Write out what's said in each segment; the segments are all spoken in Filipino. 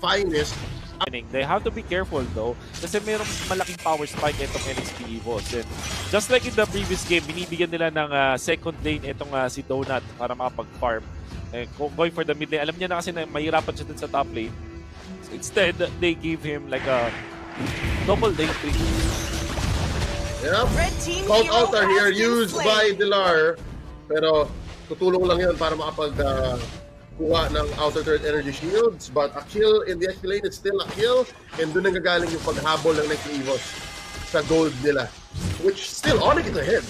finest. They have to be careful though kasi mayroong malaking power spike itong NXP EVOS. And just like in the previous game, binibigyan nila ng second lane itong si Donut para makapag-farm. Going for the mid lane. Alam niya na kasi na mahirapan siya dun sa top lane. So instead, they give him like a double lane tree. Yep. Cold altar here used by Dilar. Pero tutulong lang yun para makapag kuha ng outer turret energy shields, but a kill in the XP lane is still a kill, and doon ang gagaling yung paghabol ng next EVOS sa gold nila, which still ONIC is ahead.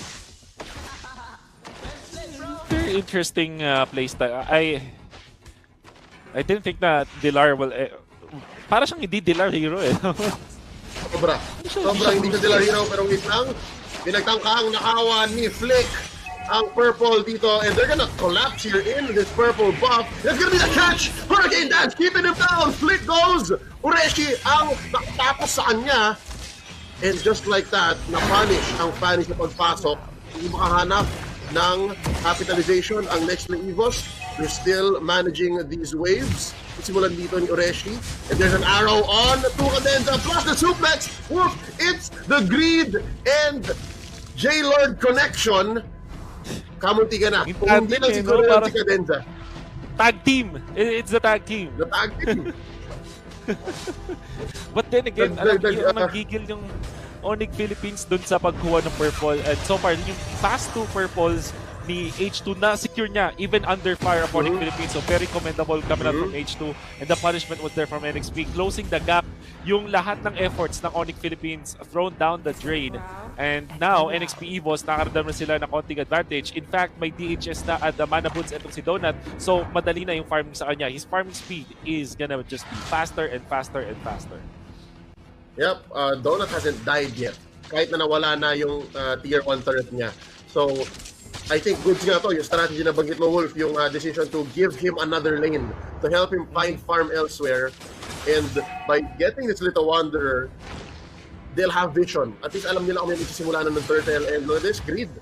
Very interesting playstyle. I didn't think that Dilar will para siyang hindi Dilar hero eh. Sobra hindi siya Dilar hero, pero wait lang, pinagtangkang nakawan ni Flick ang purple dito, and they're gonna collapse here in this purple buff. That's gonna be the catch! Hurricane Dance keeping him down! Flick goes! Ureshi ang nakatapos sa kanya. And just like that, na-punish ang Spanish na pagpasok. Hindi makahanap ng capitalization ang next na EVOS. They're still managing these waves. Simulan dito ni Ureshi. And there's an arrow on to Cadenza plus the suplex! Woof! It's the Greed and J-Lord connection. Kamunti ka na. Kung hindi lang siguro si Cadenza. Tag team! It's the tag team. The tag team. But then again, nagigil yung ONIC Philippines dun sa pagkuha ng purple. And so far, yung past two purples ni H2 na secure niya even under fire of ONIC Philippines. So very commendable coming out from H2. And the punishment was there from NXP. Closing the gap. Yung lahat ng efforts ng ONIC Philippines thrown down the drain. And now, NXP EVOS, nakaramdam na sila ng konting advantage. In fact, may DHS na at the mana boots itong si Donut. So, madali na yung farming sa kanya. His farming speed is gonna just be faster and faster and faster. Yep, Donut hasn't died yet. Kahit na nawala na yung tier 1 turret niya. So, I think goods nga to, yung strategy na banggit mo, Wolf, yung decision to give him another lane to help him find farm elsewhere. And by getting this little wanderer, they'll have vision. At least alam nila kung may magsisimula na ng turtle, and look at this, Greed.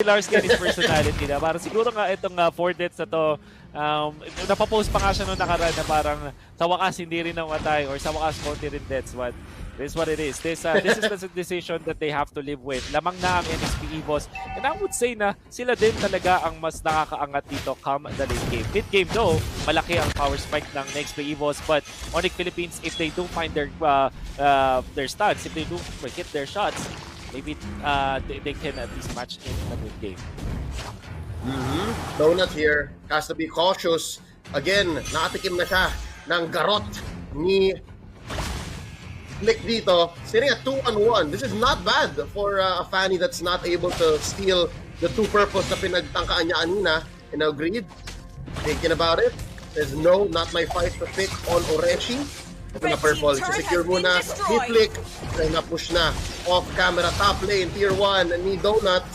Lars Ken is personality na. Parang siguro nga itong 4 deaths na to, napapost pa nga siya nung nakaraan na parang sa wakas hindi rin namatay or sa wakas konti rin deaths. But this is what it is. This is the decision that they have to live with. Lamang na ang NXP EVOS. And I would say na sila din talaga ang mas nakakaangat dito come the late game. Mid game though, malaki ang power spike ng NXP EVOS. But ONIC Philippines, if they do find their stats, if they do hit their shots, maybe they can at least match in the mid game. Donut here has to be cautious. Again, nakatikim na siya ng garot ni Flick dito. Sitting at 2-on-1. This is not bad for a Fanny that's not able to steal the 2 purples na pinagtangkaan niya kanina. And now Greed, thinking about it, says no, not my fight to pick on Ureshi. Ito na purple, secure muna ni Flick. Kaya na-push na off-camera top lane, tier 1 ni Donut.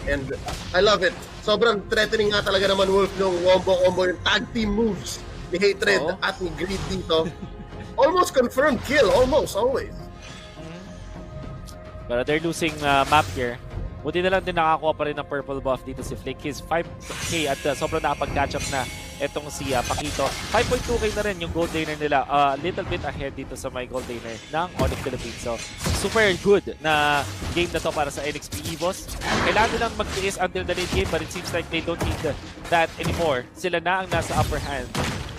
And I love it. Sobrang threatening nga talaga naman, Wolf, nung wombo-combo yung tag team moves ni Hatred at ni Greed dito. Almost confirmed kill, almost, always. But they're losing map here. Buti na lang din nakakuha pa rin ng purple buff dito si Flick. He's 5k at sobrang nakapag-catch up na itong si Pakito. 5.2k na rin yung gold laner nila. Little bit ahead dito sa my gold laner ng ONIC Philippines. So, super good na game na to para sa NXP EVOS. Kailangan nilang mag-tiis until the late game, but it seems like they don't need that anymore. Sila na ang nasa upper hand.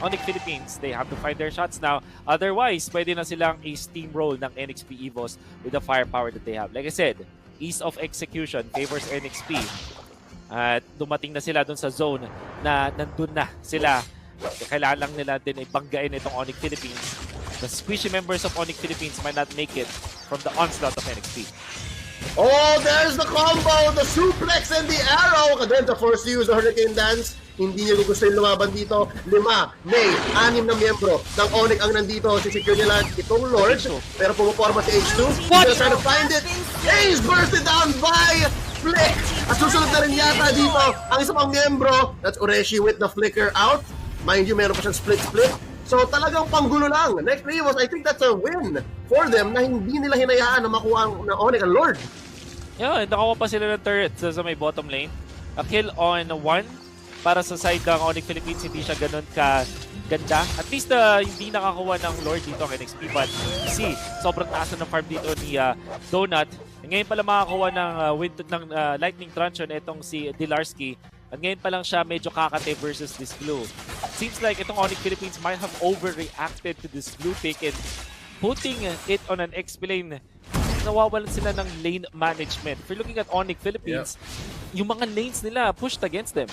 ONIC Philippines, they have to find their shots now. Otherwise, pwede na silang i-steamroll ng NXP EVOS with the firepower that they have. Like I said, ease of execution favors NXP. At dumating na sila dun sa zone na nandun na sila Kailangan lang nila din ibanggain itong ONIC Philippines. The squishy members of ONIC Philippines might not make it from the onslaught of NXP. Oh, there's the combo! The suplex and the arrow! Kadenta forced to use the Hurricane Dance. Hindi niya gusto yung lumaban dito. 5, May, 6 na miyembro ng ONIC ang nandito. Sisecure nila itong Lord. Pero pumuporma si H2. He's trying to find it. Ace bursted down by Flick. At susunod na rin yata dito ang isa pang miyembro. That's Ureshi with the flicker out. Mind you, meron pa siyang split-split. So talagang panggulo lang. Next EVOS, I think that's a win for them na hindi nila hinayaan na makuha ng ONIC ang Lord. Yeah, nakakuha pa sila ng turret sa may bottom lane. A kill on 1 para sa side ng ONIC Philippines, hindi siya ganun ka-ganda. At least hindi nakakuha ng Lord dito ang NXP. But see, sobrang taas na ng farm dito ni Donut. Ngayon pala makakuha ng Lightning Truncheon itong si Dilarski. At ngayon pa lang siya medyo kakate versus this blue. Seems like itong ONIC Philippines might have overreacted to this blue pick and putting it on an XP lane. Nawawalan sila ng lane management. If you're looking at ONIC Philippines, yung mga lanes nila pushed against them.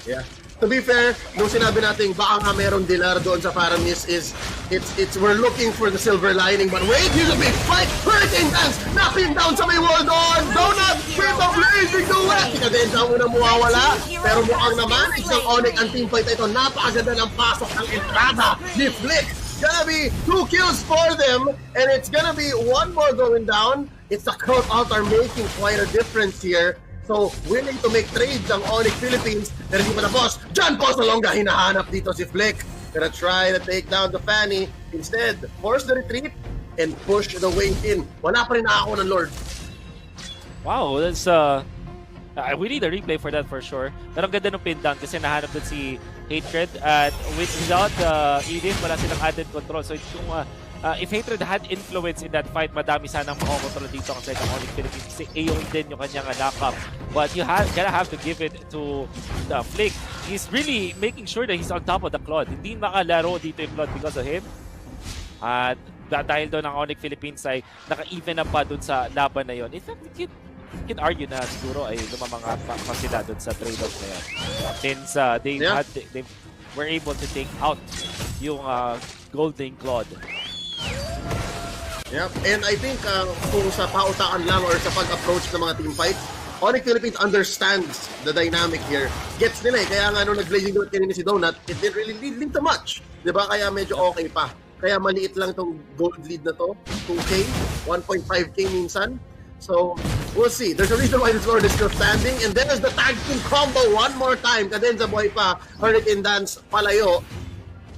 Yeah. To be fair, nung sinabi natin baka nga meron dilar doon sa Paramis it's we're looking for the silver lining, but wait, here's a big fight! Hurricane Dance! Knocking down sa may wall doon! Donut with the blazing duet! Kadensya ang unang mawawala, pero mukhang na-manage ng ONIC ang teamfight na ito. Napakaganda ng pasok ng entrada ni Flick. Gonna be 2 kills for them, and it's gonna be 1 more going down. It's the crowd out are making quite a difference here. So, willing to make trades ang ONIC Philippines. Pero hindi pa na boss. John Posalonga hinahanap dito si Flick. Gonna try to take down the Fanny. Instead, force the retreat and push the way in. Wala pa rin ako ng Lord. Wow, that's we need a replay for that for sure. Pero ang ganda ng pin down kasi nahanap din si Hatred at without Edith, wala silang added control. So kung if Hatred had influence in that fight, madami sanang makakontrol dito kasi ang ONIC Philippines kasi AOE din yung kanyang knock-up. But you gotta have to give it to the Flick. He's really making sure that he's on top of the Claude. Hindi makalaro dito yung Claude because of him. At dahil doon ang ONIC Philippines ay naka-even na pa doon sa laban na yon. In fact, you can argue na siguro ay lumamanga pa sila doon sa trade-off na yan. Since they were able to take out yung Golden Claude. Yep. And I think kung sa pautakan lang or sa pag-approach ng mga team fights, ONIC Philippines understands the dynamic here. Gets nila eh. Kaya nga nung nag-blazing duet kanina si Donut, it didn't really lead to much. Diba? Kaya medyo okay pa. Kaya maliit lang itong gold lead na to. 2K, 1.5K minsan. So, we'll see. There's a reason why this Lord is still standing. And there's the tag team combo one more time. Cadenza buhay pa. Hurricane Dance palayo.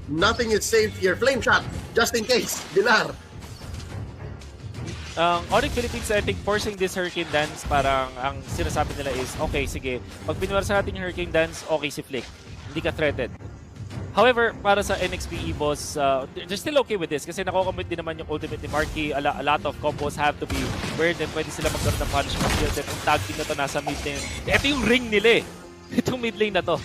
Nothing is safe here. Flame shot, just in case. Dilar. ONIC Philippines, I think, forcing this Hurricane Dance, parang ang sinasabi nila is, okay, sige, pag pinuwersa natin yung Hurricane Dance, okay si Flick. Hindi ka threatened. However, para sa NXP EVOS, they're still okay with this kasi nakocommit din naman yung ultimate ni Marky. A lot of combos have to be where then pwede sila magkaroon ng punishment skills. At ang tag team na to nasa mid lane. Ito yung ring nila eh. Itong mid lane na to.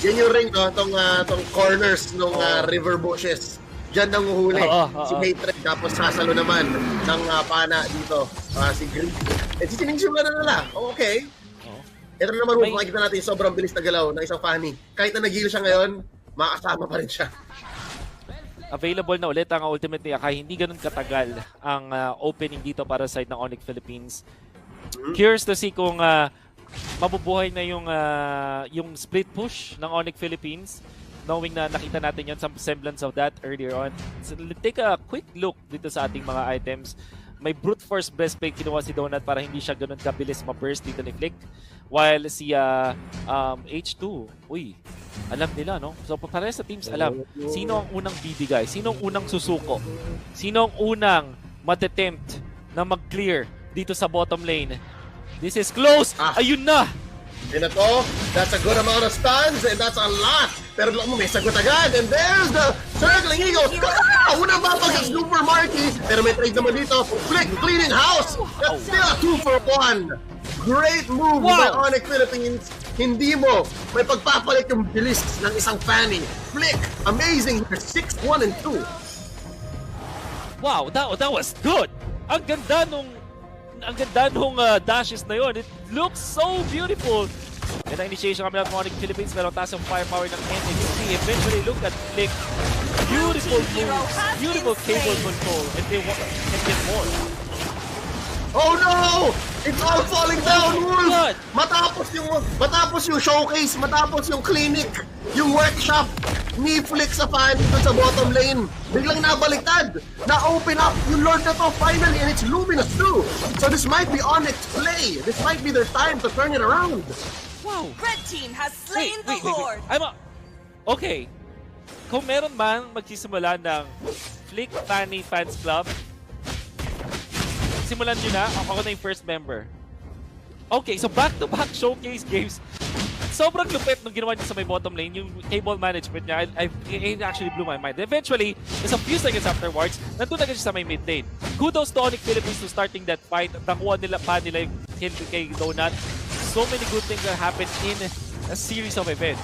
Yan yung ring to, tong corners ng river bushes. Diyan nang uhuli si Hatred, tapos sasalo naman ng pana dito si Green. Eh, sisiningsyung na nila. Okay. Ito naman rin, makikita natin yung sobrang bilis na galaw ng isang Fanny. Kahit na nag-heal siya ngayon, makakasama pa rin siya. Available na ulit ang ultimate ni Akai. Hindi ganun katagal ang opening dito para sa side ng ONIC Philippines. Curious to see kung mabubuhay na yung split push ng ONIC Philippines. Knowing na nakita natin yon some semblance of that earlier on. So, take a quick look dito sa ating mga items. May brute force breastplate kinuha si Donut para hindi siya ganun kabilis ma-burst dito ni Flick. While si H2, uy, alam nila, no? So, para sa teams, alam, sino ang unang bibigay? Sino ang unang susuko? Sino ang unang matetempt na mag-clear dito sa bottom lane? This is close! Ayun na! And ito, that's a good amount of stuns, and that's a lot. Pero look mo, may sagot agad. And there's the circling eagle. Unang babag sa Super Marky. Pero may trade naman dito. Flick, cleaning house. That's still a 2 for 1. Great move by ONIC Philippines. Hindi mo may pagpapalit yung bilis ng isang Fanny. Flick, amazing here. 6, 1, and 2. Wow, that was good. Ang ganda nung dashes na yon. It looks so beautiful. And the initiation coming out from ONIC Philippines, pero taas yung firepower ng NXP. Eventually, look at Flick. Beautiful moves, beautiful cable control, and they get more. Oh no! It's all falling down, Wolf! What? Matapos yung showcase, matapos yung clinic, yung workshop ni Flick sa fan dito sa bottom lane, biglang nabaliktad, na-open up yung Lord na to finally, and it's Luminous too. So this might be ONIC play. This might be their time to turn it around. Wow! Red team has slain the Wait. Lord. Okay. Kung meron man magsisimula ng Flick Fanny Fans Club, simulan nyo na, ako na yung first member. Okay, so back-to-back showcase games. Sobrang lupit nung ginawa niya sa may bottom lane, yung cable management niya, it actually blew my mind. Eventually, just a few seconds afterwards, nandun na siya sa may mid lane. Kudos to ONIC Philippines to starting that fight. Nakuha nila yung kill kay Donut. So many good things that happened in a series of events.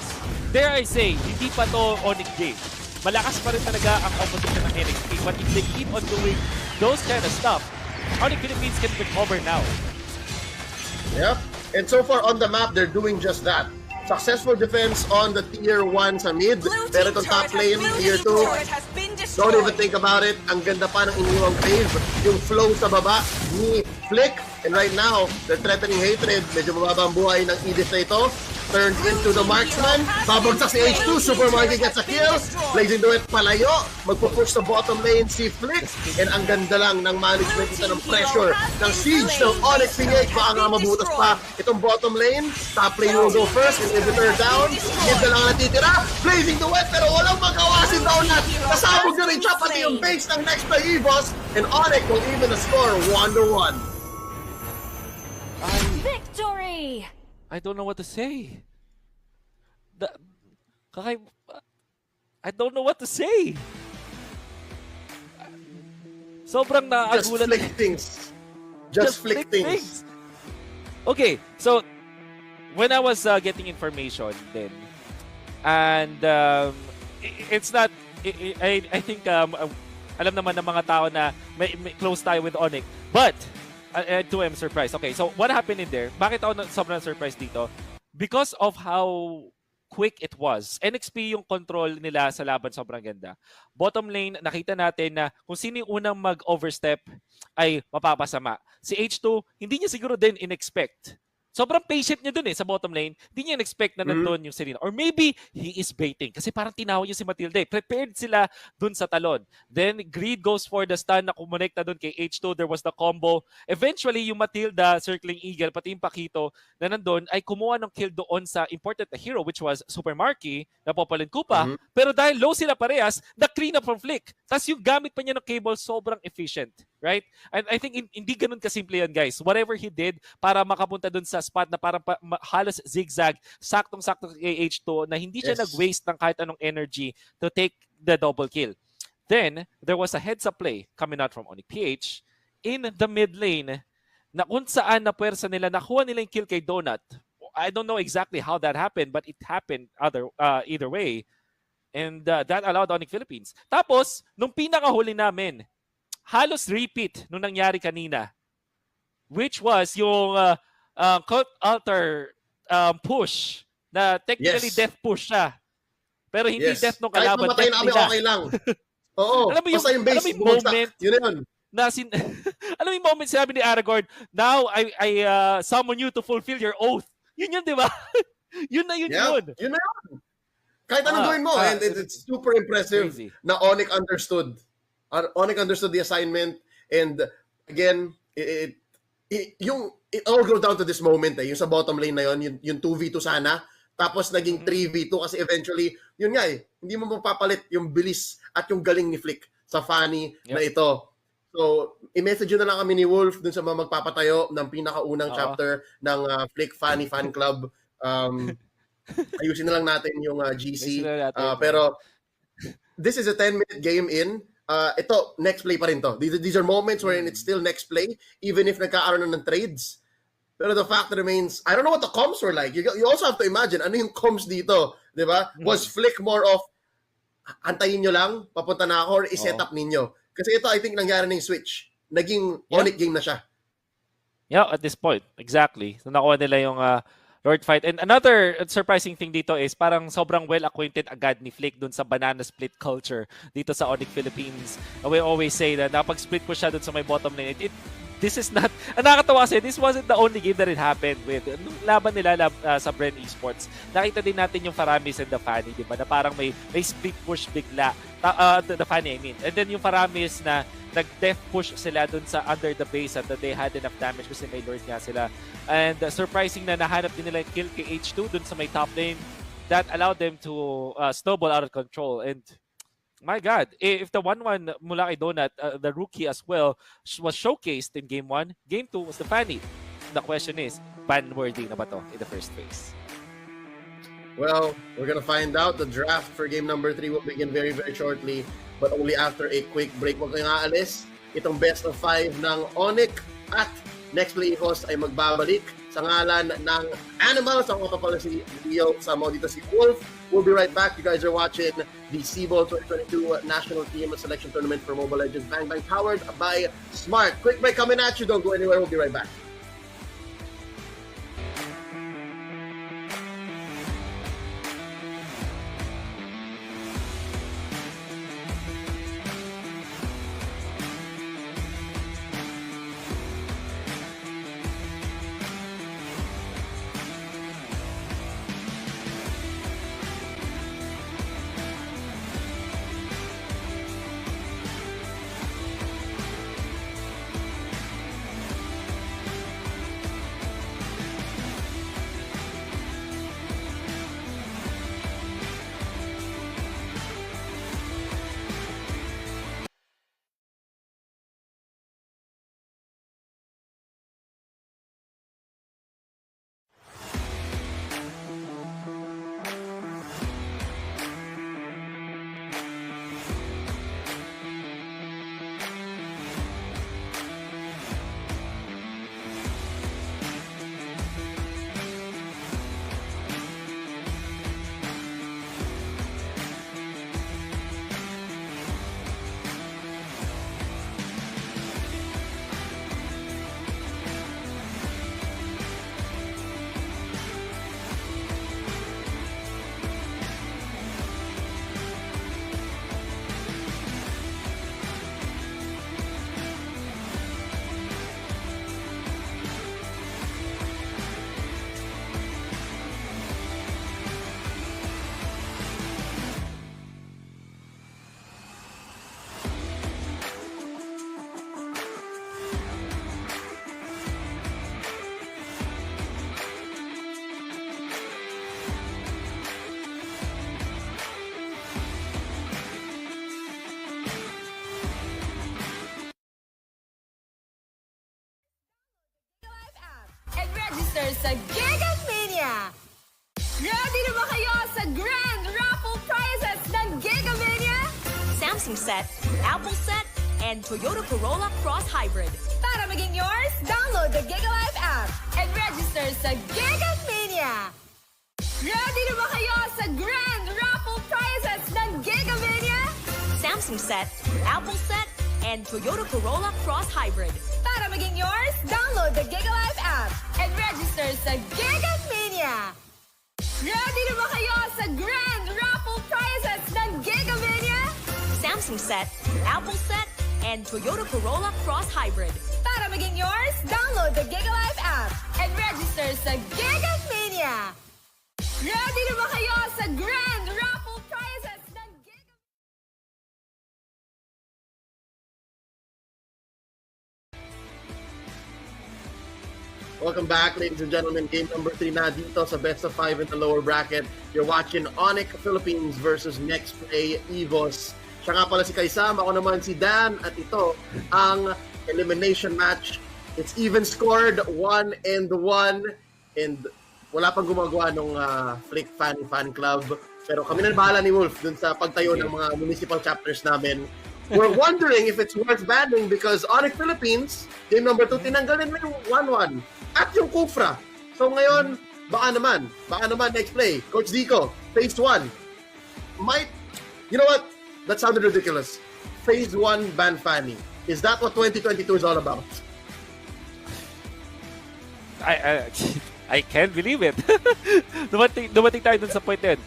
Dare I say, hindi pa to ONIC game. Malakas pa rin talaga ang opposition ng NXP. But if they keep on doing those kind of stuff, ONIC Philippines can recover now. Yep. And so far on the map, they're doing just that. Successful defense on the tier 1 sa mid. Pero itong top lane, tier 2, don't even think about it. Ang ganda pa ng iniwang wave. Yung flow sa baba ni Flick. And right now, they're threatening hatred. Medyo mababa ang buhay ng Edith na ito. Turned into the marksman. Babagsak si H2. Super Marky gets a kill. Blazing Duet palayo. Magpupush sa bottom lane si Flick. And ang ganda lang ng management ito ng pressure ng siege ng ONIC PH. Baka nga mabutas pa itong bottom lane. Top lane will go first. Inhibitor down. Hit na lang natitira. Blazing Duet pero walang magkawasin down na. Kasabog na rin siya pati yung base ng next play EVOS. And ONIC will even score 1-1. Victory! I don't know what to say. I don't know what to say. Sobrang naagulat. Just flick things. Just flick things. Okay, so when I was getting information then, and it's not, I think alam naman ng mga tao na may close tayo with ONIC. But I too am surprised. Okay, so what happened in there? Bakit ako sobrang surprised dito? Because of how quick it was. NXP yung control nila sa laban sobrang ganda. Bottom lane, nakita natin na kung sino yung unang mag-overstep ay mapapasama. Si H2, hindi niya siguro din in-expect. Sobrang patient niya dun sa bottom lane. Hindi niya in-expect na nandun yung Serena. Or maybe, he is baiting. Kasi parang tinawag niya si Matilde. Prepared sila dun sa talon. Then, Greed goes for the stun na kumonekta dun kay H2. There was the combo. Eventually, yung Matilda, Circling Eagle, pati yung Pakito na nandun, ay kumuha ng kill doon sa important hero, which was Super Marky, na Popolin Kupa. Pero dahil low sila parehas, the clean up from Flick. Tapos yung gamit pa niya ng cable, sobrang efficient. Right? And I think hindi ganun kasimple yan, guys. Whatever he did para makapunta dun sa spot na parang halos zigzag, saktong-sakto kay H2 na hindi siya nag-waste ng kahit anong energy to take the double kill. Then, there was a heads-up play coming out from ONIC PH in the mid lane na kung saan na puwersa nila, nakuha nila yung kill kay Donut. I don't know exactly how that happened, but it happened either way. And that allowed ONIC Philippines. Tapos, nung pinakahuli namin, halos repeat nung nangyari kanina, which was yung cult altar push na technically death push siya. Pero hindi death nung kalaban. Kahit mamatay na kami, okay lang. Oo, alam mo basta yung base, moment, yun yun. Alam mo yung moment sabi ni Aragorn, now I summon you to fulfill your oath. Yun yun, di ba? Yun na yun. Yun na yun. Kahit anong gawin mo, and it's super impressive na ONIC understood. ONIC understood the assignment, and again, it all goes down to this moment yung sa bottom lane na yun, yung 2v2 sana, tapos naging 3v2 kasi eventually, yun nga hindi mo mapapalit yung bilis at yung galing ni Flick sa Fanny na ito. So, i-message na lang kami ni Wolf dun sa mga magpapatayo ng pinakaunang chapter ng Flick Fanny Fan Club. Ayusin na lang natin yung GC. Pero, this is a 10-minute game in. Ito, next play pa rin to. These are moments wherein it's still next play, even if nagkaaroon na ng trades. Pero the fact remains, I don't know what the comms were like. You also have to imagine, ano yung comms dito? Di ba? Was Flick more of, antayin nyo lang, papunta na ako, or i-set up ninyo? Kasi ito, I think, nangyari na yung switch. Naging ONIC game na siya. Yeah, at this point. Exactly. So, nakuha nila yung Lord Fight. And another surprising thing dito is parang sobrang well-acquainted agad ni Flick dun sa banana split culture dito sa ONIC Philippines. We always say na napag-split ko siya dun sa may bottom lane. This is not, ang nakakatawa kasi, this wasn't the only game that it happened with. Nung laban nila sa Bren Esports, nakita din natin yung Faramis and the Fanny, di ba? Na parang may split push bigla. The Fanny, I mean. And then yung Faramis na nag-death push sila dun sa under the base at they had enough damage kasi may Lord nga sila. And surprising na nahanap din nila yung kill kay H2 dun sa may top lane. That allowed them to snowball out of control. And my God, if the 1-1 mula kay Donut, the rookie as well, was showcased in Game 1, Game 2 was the Fanny. The question is, ban-worthy na ba to in the first phase? Well, we're gonna find out. The draft for game number 3 will begin very, very shortly, but only after a quick break. Huwag kayong aalis. Itong best of 5 ng ONIC at Next Play EVOS ay magbabalik sa ngalan ng Animals. Ako pa pala si Leo, sama dito si Wolf. We'll be right back. You guys are watching the SIBOL 2022 National Team Selection Tournament for Mobile Legends Bang Bang, powered by Smart. Quick break coming at you. Don't go anywhere. We'll be right back. Register sa Gigamania! Ready na ba kayo sa Grand Raffle Prizes ng Gigamania? Samsung set, Apple set, and Toyota Corolla Cross Hybrid. Para maging yours, download the GigaLife app and register sa Gigamania! Ready na ba kayo sa Grand Raffle Prizes ng Gigamania? Samsung set, Apple set, and Toyota Corolla Cross Hybrid. Para maging yours, download the GigaLife app and register sa Gigamania! Ready na ba kayo sa Grand Raffle Prizes ng Gigamania? Samsung set, Apple set, and Toyota Corolla Cross Hybrid. Para maging yours, download the GigaLife app and register sa Gigamania! Ready na ba kayo sa Grand Raffle Prizes ng Gigamania? Welcome back, ladies and gentlemen. Game number 3 na dito sa best of 5 in the lower bracket. You're watching ONIC Philippines versus Next Play EVOS. Siya nga pala si Kaisam, ako naman si Dan, at ito ang elimination match. It's even scored, 1-1, and wala pang gumagawa ng Flick fan club. Pero kami na bahala ni Wolf dun sa pagtayo ng mga municipal chapters namin. We're wondering if it's worth banning because ONIC Philippines, game number 2, tinanggalin mo yung 1-1 at yung Kufra. So ngayon, baka naman Next Play, Coach Zico, phase 1, you know what? That sounded ridiculous. Phase 1 ban Fanny. Is that what 2022 is all about? I can't believe it. dumating tayo dun sa point na yun.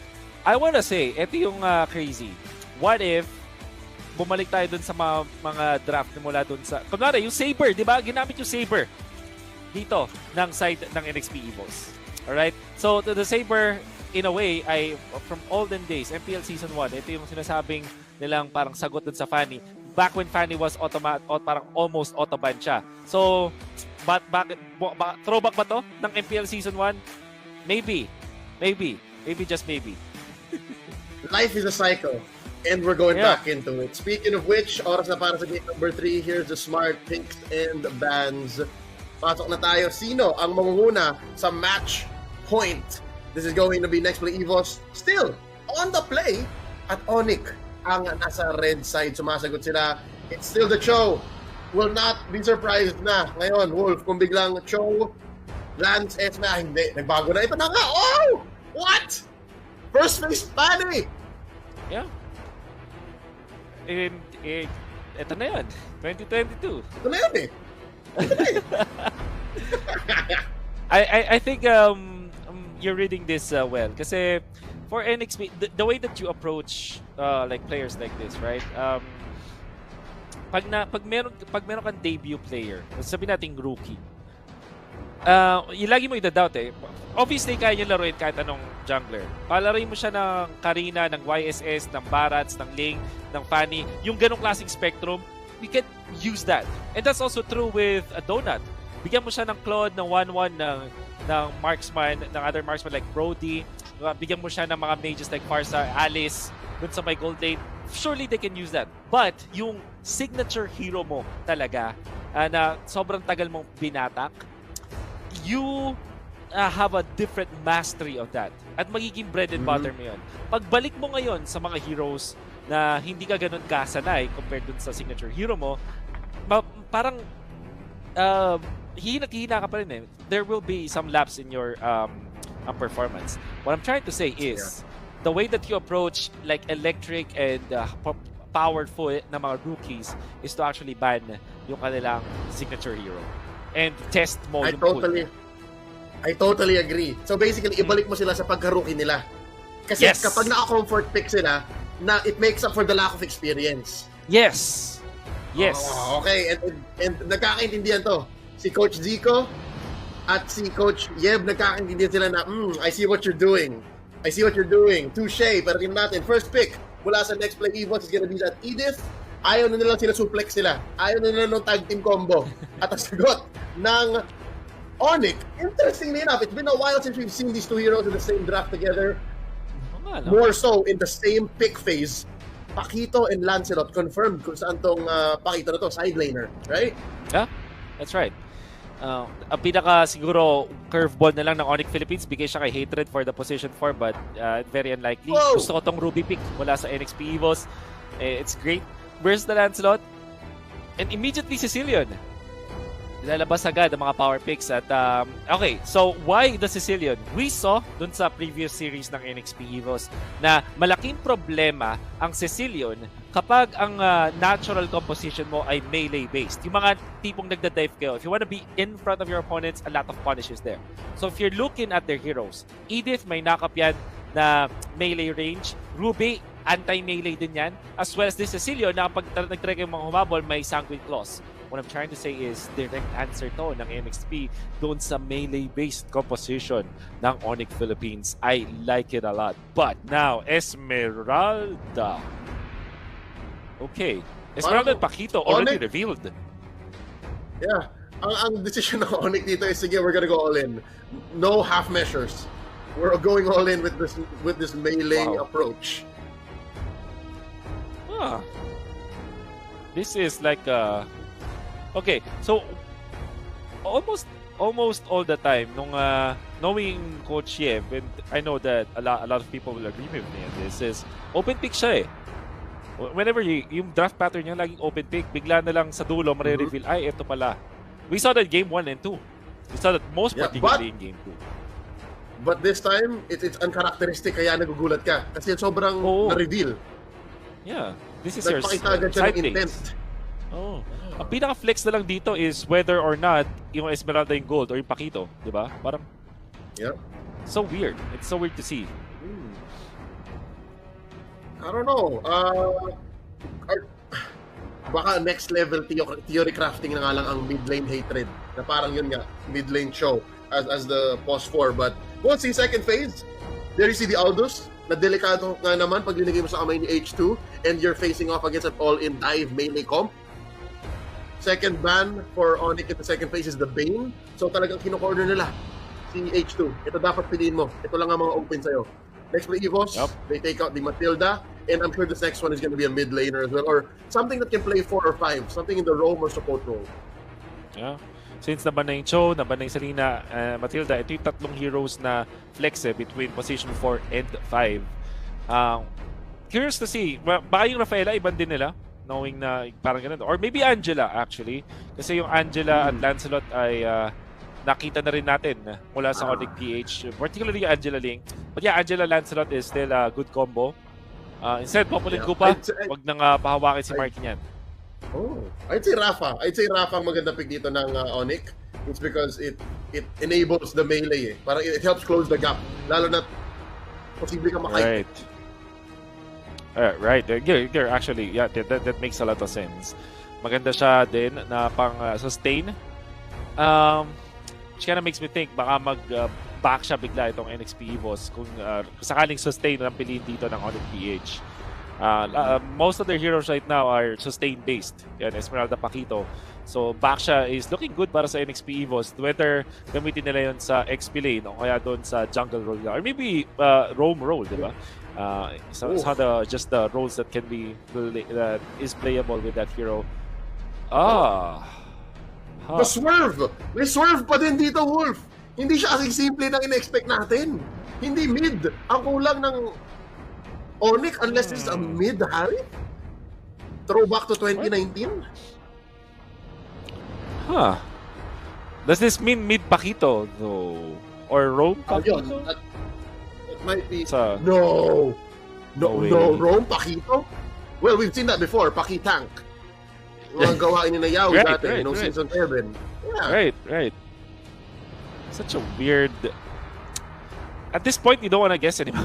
I wanna say, ito yung crazy. What if bumalik tayo dun sa mga draft na mula dun sa... Kunwari, yung Saber, di ba? Ginamit yung Saber dito ng side ng NXP EVOS. Alright? So, the Saber, in a way, ay from olden days, MPL Season 1, ito yung sinasabing nilang parang sagot dun sa Fanny. Back when Fanny was parang almost autoban siya. So, throwback ba to ng MPL Season 1? Maybe. Maybe, just maybe. Life is a cycle. And we're going back into it. Speaking of which, oras na para sa game number 3. Here's the smart picks and bans. Pasok na tayo. Sino ang mangunguna sa match point? This is going to be next play EVOS. Still, on the play at ONIC ang nasa red side. Sumasagot sila. It's still the Cho. Will not be surprised na ngayon, Wolf, kung biglang Cho, Lance, na hindi. Nagbago na. Ito na nga. Oh! What? First place Fanny! Yeah. And ito na yun. 2022. Ito na yun eh. I think you're reading this well. Kasi for NXP, the way that you approach like players like this, right? Pag meron kang debut player, sabihin nating rookie, yung lagi mo i-doubt eh. Obviously, kaya niya laruin kahit anong jungler. Palaruin mo siya ng Karina, ng YSS, ng Barats, ng Ling, ng Fanny. Yung ganong klaseng spectrum, we can use that. And that's also true with a Donut. Bigyan mo siya ng Claude, ng 1-1, ng marksman, ng other marksman like Brody. Bigyan mo siya ng mga mages like Farsa, Alice, dun sa may gold lane. Surely they can use that. But yung signature hero mo talaga, na sobrang tagal mong binatak, you have a different mastery of that. At magiging bread and butter mo yun. Pagbalik mo ngayon sa mga heroes na hindi ka ganun kasanay compared dun sa signature hero mo, parang hihina ka pa rin eh. There will be some laps in your performance. What I'm trying to say is, the way that you approach like electric and powerful na mga rookies is to actually ban yung kanilang signature hero. And test mo yung I totally agree. So basically, ibalik mo sila sa pagka-rookie nila. Kasi kapag naka-comfort pick sila, it makes up for the lack of experience. Yes. Okay, and nagkakaintindihan to. Si Coach Zico at si Coach Yeb, nagkakaintindihan sila na, I see what you're doing. Touche, pero tingnan natin. First pick mula sa next play EVOS is gonna be that Edith. Ayaw na nilang sila suplex sila. Ayaw na nilang ng tag team combo. At ang sagot ng ONIC, interestingly enough, it's been a while since we've seen these two heroes in the same draft together. More so in the same pick phase. Pakito and Lancelot confirmed kung saan tong Pakito na to, side laner, right? Yeah, that's right. Ang pinaka siguro curveball na lang ng ONIC Philippines, bigay siya kay Hatred for the position 4, but very unlikely. Whoa! Gusto ko tong Ruby pick mula sa NXP EVOS. It's great. Where's the Lancelot? And immediately Sicilian. Lalabas agad ang mga power picks at okay, so why the Sicilian? We saw dun sa previous series ng NXP EVOS na malaking problema ang Sicilian kapag ang natural composition mo ay melee based. Yung mga tipong nagda-dive kayo. If you wanna be in front of your opponents, a lot of punish is there. So if you're looking at their heroes, Edith may knock up yan na melee range. Ruby, anti-melee din yan. As well as this Sicilian na kapag nag-try kayong mga humabol, may Sanguine Claws. What I'm trying to say is direct answer to ng NXP doon sa melee-based composition ng ONIC Philippines. I like it a lot. But now, Esmeralda. Okay. Esmeralda at Pakito already revealed. Yeah. Ang decision ng ONIC dito is, sige, we're gonna go all in. No half measures. We're going all in with this melee approach. This is like okay, so almost all the time nung knowing Coach Yev, and I know that a lot of people will agree with me on this, is open pick siya eh. Whenever yung draft pattern niya laging open pick, bigla na lang sa dulo mare-reveal, ay ito pala. We saw that game 1 and 2. We saw that most particularly in game 2. But this time, it's uncharacteristic kaya nagugulat ka kasi sobrang na-reveal. Yeah, this is your side intent. Ang pinaka-flex na lang dito is whether or not yung Esmeralda yung gold or yung Pakito, di ba? Parang Yep. So weird. It's so weird to see. I don't know. Baka next level theory crafting na nga lang ang mid lane hatred. Na parang yun nga, mid lane show as the pause 4. But we'll see second phase. There you see the Aldous na delikado nga naman pag linagay mo sa kamay ni H2 and you're facing off against an all-in dive melee comp. Second ban for ONIC in the second phase is the Bane. So talagang kino-corner nila si H2. Ito dapat piliin mo. Ito lang ang mga open sa'yo. Next play EVOS, they take out the Matilda, and I'm sure this next one is going to be a mid laner as well, or something that can play 4 or 5, something in the roam or support role. Yeah. Since naban na yung Cho, naban na yung Selena, Matilda, ito yung tatlong heroes na flex between position 4 and 5. Curious to see, baka yung Rafaela, iban din nila, knowing na parang ganun. Or maybe Angela, actually. Kasi yung Angela at Lancelot ay nakita na rin natin mula sa ONIC PH, particularly Angela Ling. But yeah, Angela Lancelot is still a good combo. Instead, populin ko pa, wag nang pahawakin si Marky niyan. Oh, I'd say Rafa. I'd say Rafa ang maganda pick dito ng ONIC. It's because it enables the melee. Parang it helps close the gap. Lalo na posible ka makay. Right. You're actually, yeah, that makes a lot of sense. Maganda siya din na pang sustain. Which kind of makes me think baka mag-back siya bigla itong NXP EVOS kung sakaling sustain ang piliin dito ng ONIC PH. Most of their heroes right now are sustain-based. Yan, Esmeralda Paquito. So, back siya is looking good para sa NXP EVOS. Whether gamitin nila yun sa XP lane o kaya doon sa jungle role or maybe roam role, di ba? So it's just the roles that can be that is playable with that hero. The swerve! May swerve pa din dito, Wolf! Hindi siya kasing simple nang in-expect natin. Hindi mid. Ang kulang ng ONIC unless this is a mid Harry? Throwback to 2019? Does this mean mid Paquito though? Or roam Paquito? That might be... No, Rome Paquito? Well, we've seen that before. Paquitank. Mga gawain ni na Yawi dati, nung season 7. Yeah. Right. Such a weird... At this point, you don't want to guess anymore.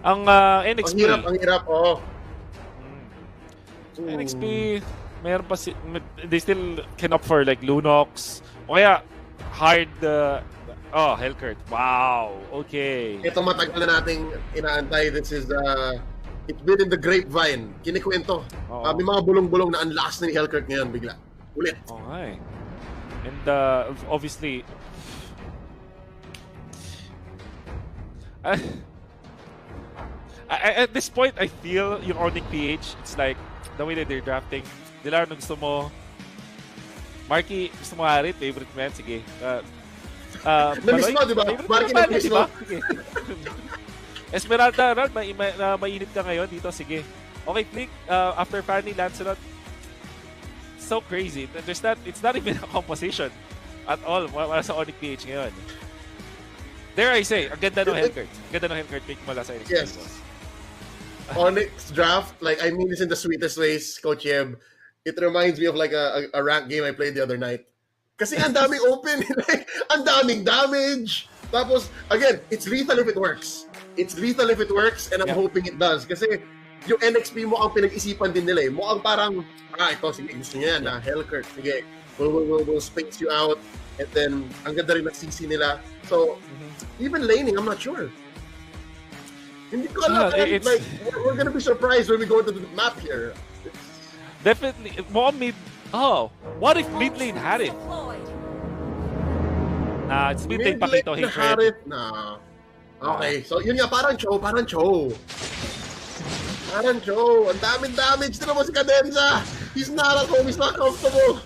Ang NXP... Ang hirap, NXP, mayroon pa they still can opt for like Lunox. O kaya, hard... Hellcurt. Wow, okay. Ito matagal na nating inaantay. This is it's been in the grapevine. Kinikwento. May mga bulong-bulong na unlocks na ni Hellcurt ngayon bigla. Ulit. Okay. And obviously at this point, I feel yung ONIC PH, it's like the way that they're drafting. Dilar, gusto mo Marky, gusto mo Harit, favorite mo yan? Sige. Na-miss mo, di ba? Marky, na-miss mo. Esmeralda, Rod, mainit ka ngayon dito. Sige. Okay, Flick, after Fanny, Lancelot, so crazy. It's not even a composition at all para sa ONIC PH ngayon. Dare I say, ang ganda ng Hellcurt. Ang ganda ng Hellcurt pick mula sa NXP. Yes. ONIC's draft, like, I mean this in the sweetest ways, Coach Yeb. It reminds me of like a rank game I played the other night. Kasi ang daming open, like, ang daming damage. Tapos, again, it's lethal if it works. It's lethal if it works, and I'm hoping it does. Kasi yung NXP mo ang pinag-isipan din nila eh. Mukhang parang, ito, sige, gusto niya yan, Hellcurt. Sige, we'll space you out. And then, ang ganda rin ng CC nila. So, even laning, I'm not sure. Hindi ko alam. Like, we're gonna be surprised when we go to the map here. Definitely, more mid. Oh, what if mid lane had it? Nah, it's mid lane Paquito hatred. Nah. Okay, so yun nga, parang Cho. Ang daming damage na naman si Cadenza. He's not at home, he's not comfortable.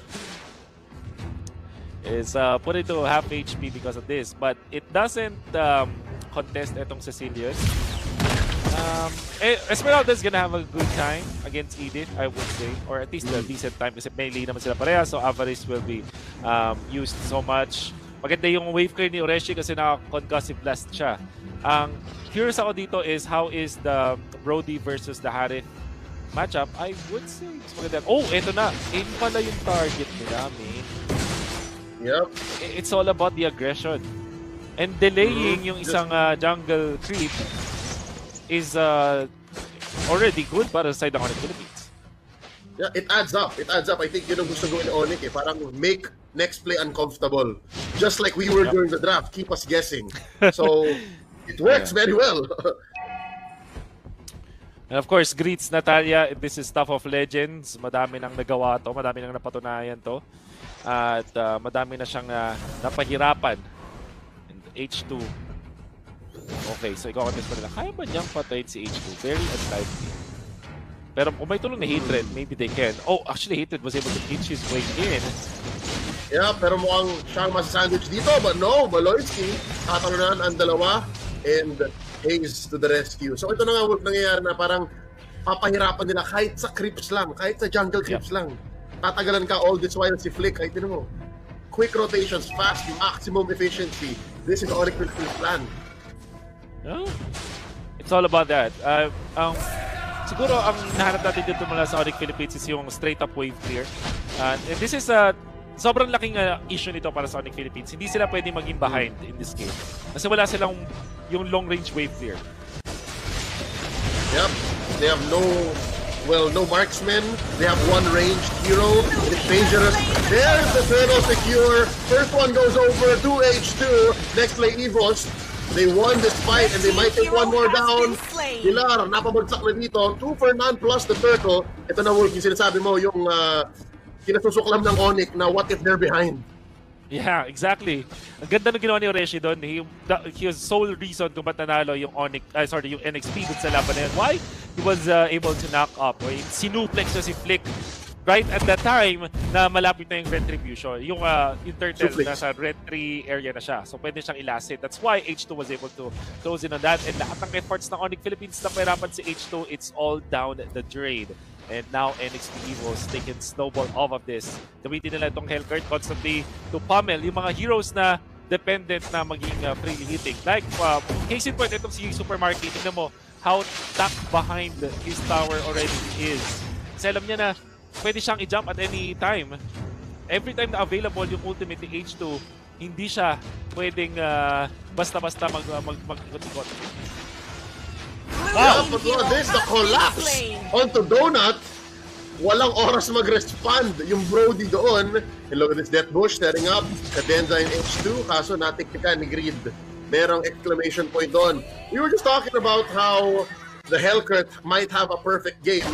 Is put it to half HP because of this, but it doesn't contest etong Cecilius. Esmeralda's gonna have a good time against Edith, I would say, or at least a decent time kasi melee naman sila pareha, so Avarice will be used so much. Maganda yung wave clear ni Oreshi kasi naka-concussive blast siya. Ang curious ako dito is how is the Brody versus the Harith matchup. I would say it's maganda. Oh, eto na. Aim pala yung target nila, man. Yep. It's all about the aggression. And delaying yung isang jungle creep is already good para sa side ng ONIC Philippines. Yeah, it adds up. It adds up. I think yun ang gusto gawin ni ONIC eh. Parang make next play uncomfortable. Just like we were during the draft. Keep us guessing. So, it works very well. And of course, greets Natalia. This is stuff of legends. Madami nang nagawa to. Madami nang napatunayan to. At madami na siyang napahirapan. And H2. Okay, so ikaw contest pa nila. Kaya ba niyang patayin si H2? Very unlikely. Pero kung may tulong na Hatred, maybe they can. Oh, actually, Hatred was able to inch his way in. Yeah, pero mukhang siyang masasandwich dito. But no, Maloyski, tatalunan ang dalawa. And Hayes to the rescue. So ito na nga nangyayari na parang papahirapan nila kahit sa creeps lang, kahit sa jungle creeps lang. Tatagalan ka all this while si Flick, kahit din mo. Quick rotations, fast, maximum efficiency. This is ONIC Philippines' plan. No? It's all about that. Siguro ang nahanap natin dito mula sa ONIC Philippines is yung straight up wave clear. And this is sobrang laking issue nito para sa ONIC Philippines. Hindi sila pwedeng maging behind in this game. Kasi wala silang yung long range wave clear. Yep. They have no marksman. They have one ranged hero. It's dangerous. There's the turtle secure. First one goes over to H2. Next play EVOS. They won this fight and they might take one more down. Pilar, napabagsak na dito. 2 for none plus the turtle. Ito na Wolf, yung sinasabi mo, yung kinasusuklam ng ONIC na what if they're behind. Yeah, exactly. Ang ganda ng ginawa ni Oreshi doon. He was sole reason kung ba't nanalo yung yung NXP dun sa laban na yun. Why? He was able to knock up. Or sinuplex na si Flick right at that time na malapit na yung Retribution. Yung Turtle nasa Red 3 area na siya. So pwede siyang ilasit. That's why H2 was able to close in on that. And lahat ng efforts ng ONIC Philippines na pahirapan si H2, it's all down the drain. And now NXP EVOS, they can snowball off of this. Gamitin nila itong Hellcurt constantly to pummel yung mga heroes na dependent na maging freely hitting. Like, case in point, itong si Supermarket, tignan mo how tucked behind his tower already is. Kasi alam niya na pwede siyang i-jump at any time. Every time na available yung ultimate ni H2, hindi siya pwedeng basta-basta mag-ikot-ikot. Wow, but look at this, the collapse onto Donut. Walang oras mag-respond yung Brody doon. And look at this Death Bush setting up. Cadenza in H2, kaso natiktika ni Greed. Merong exclamation point doon. We were just talking about how the Hellcurt might have a perfect game.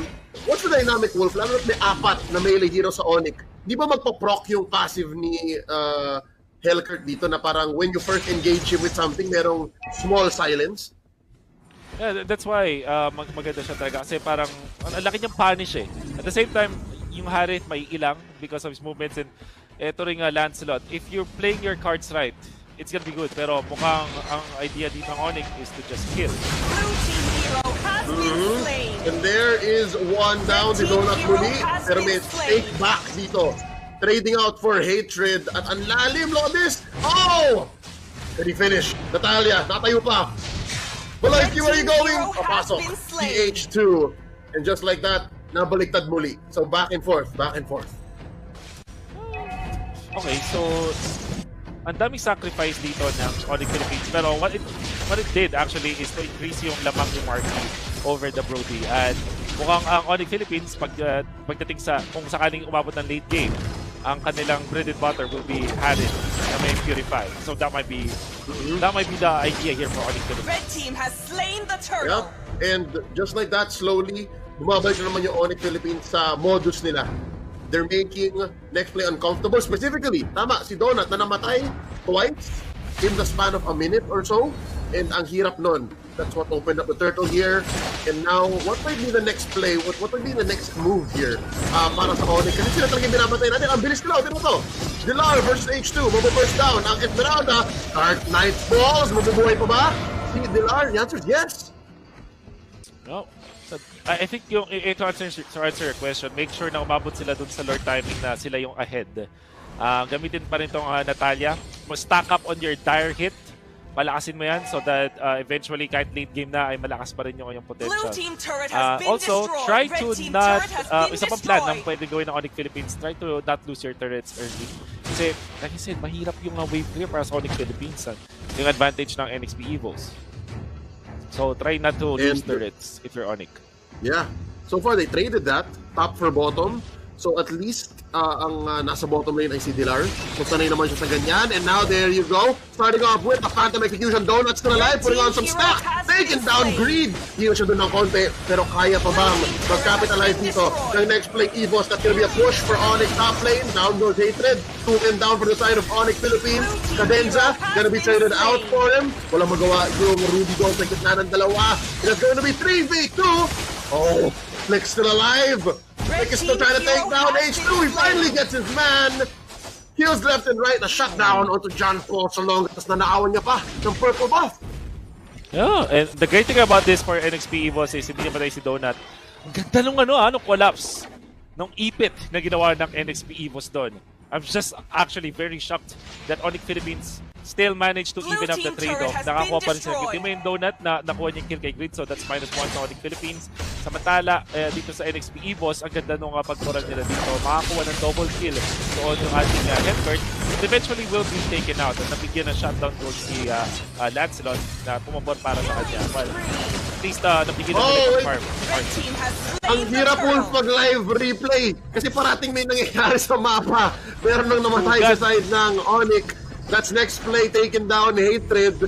What's the dynamic, Wolf? Lalo na may 4 na melee hero sa ONIC. Di ba magpa-proc yung passive ni Hellcurt dito na parang when you first engage him with something, merong small silence? Yeah, that's why maganda siya talaga kasi parang ang laki niyang punish eh. At the same time, yung Harith may ilang because of his movements and eto ring Lancelot. If you're playing your cards right, it's gonna be good. Pero mukhang ang idea dito ng ONIC is to just kill. And there is one down si Donut muli. Pero may take back dito. Trading out for Hatred at ang lalim, look at this! Oh! Can he finish? Natalia, natayo pa. Maloyski, where are you going? Papasok. TH2. And just like that, nabaliktad muli. So back and forth, back and forth. Okay, so ang daming sacrifice dito ng ONIC Philippines. Pero what it did actually is to increase yung lamang yung marquee over the Brody. And mukhang ang ONIC Philippines, pagdating sa kung sakaling umabot ng late game, ang kanilang bread and butter will be Harith na may Purify. So that might be the idea here for ONIC Philippines. Red team has slain the turtle. Yep. And just like that, slowly, bumabalik na naman yung ONIC Philippines sa modus nila. They're making next play uncomfortable. Specifically, tama, si Donut na namatay twice in the span of a minute or so. And ang hirap nun. That's what opened up the turtle here. And now, what might be the next play? What might be the next move here para sa ONIC? Kasi sila talagang binabatay natin. Ang bilis nila. Ito to. Dilar versus H2. Mabu-first down. Ang Esmeralda. Dark Knight falls. Mabubuhay pa ba? Si Dilar, the answer is yes. No. So, I think yung to answer your question, make sure na umabot sila dun sa Lord timing na sila yung ahead. Gamitin pa rin itong Natalia. Stack up on your dire hit. Palakasin mo yan so that eventually kahit late game na ay malakas pa rin yung potential. Also, try to not, isa pang plan ng pwede gawin ng ONIC Philippines, try to not lose your turrets early. Kasi, like I said, mahirap yung wave clear para sa ONIC Philippines. yung advantage ng NXP EVOS. So try not to lose turrets if you're ONIC. Yeah. So far, they traded that. Top for bottom. So at least ang nasa bottom lane ay si Dilar. So sanay naman siya sa ganyan. And now there you go. Starting off with the Phantom Execution. Donuts still alive. Putting on some stack. Taking down Greed. Hindi siya doon ng konti. Pero kaya pa bang mag-capitalize dito? Yung next play, EVOS. That's gonna be a push for ONIC top lane. Down goes Hatred. 2 and down for the side of ONIC Philippines. Cadenza gonna be traded out for him. Walang magawa yung Ruby Gold sa gitna ng dalawa. It's gonna be 3v2. Oh, Flick's still alive. Flick is still trying to take down H2. He finally gets his man. Heals left and right. A shutdown onto John Paul so long. Tapos nanaawan niya pa ng purple buff. Yeah, and the great thing about this for NXP EVOS is hindi naman tayo si Donut. Ang ganda nung collapse nung ipit na ginawa ng NXP EVOS doon. I'm just actually very shocked that ONIC Philippines still managed to even up the trade-off. Nakakuha pa rin sila. Kita mo yung Donut na nakuha niya yung kill kay Grid, so that's -1 sa ONIC Philippines. Samantala, dito sa NXP EVOS, ang ganda nung pagturan nila dito. Makakuha ng double kill doon yung ating Headbird. It eventually will be taken out at nabigyan ng shutdown goal si Lancelot na pumabot para sa kanya. Well, at least nabigyan ng farm. Ang hirap Wolf mag-live replay kasi parating may nangyayari sa mapa. Meron nang namatay sa side ng ONIC. That's next play, taken down, Hatred.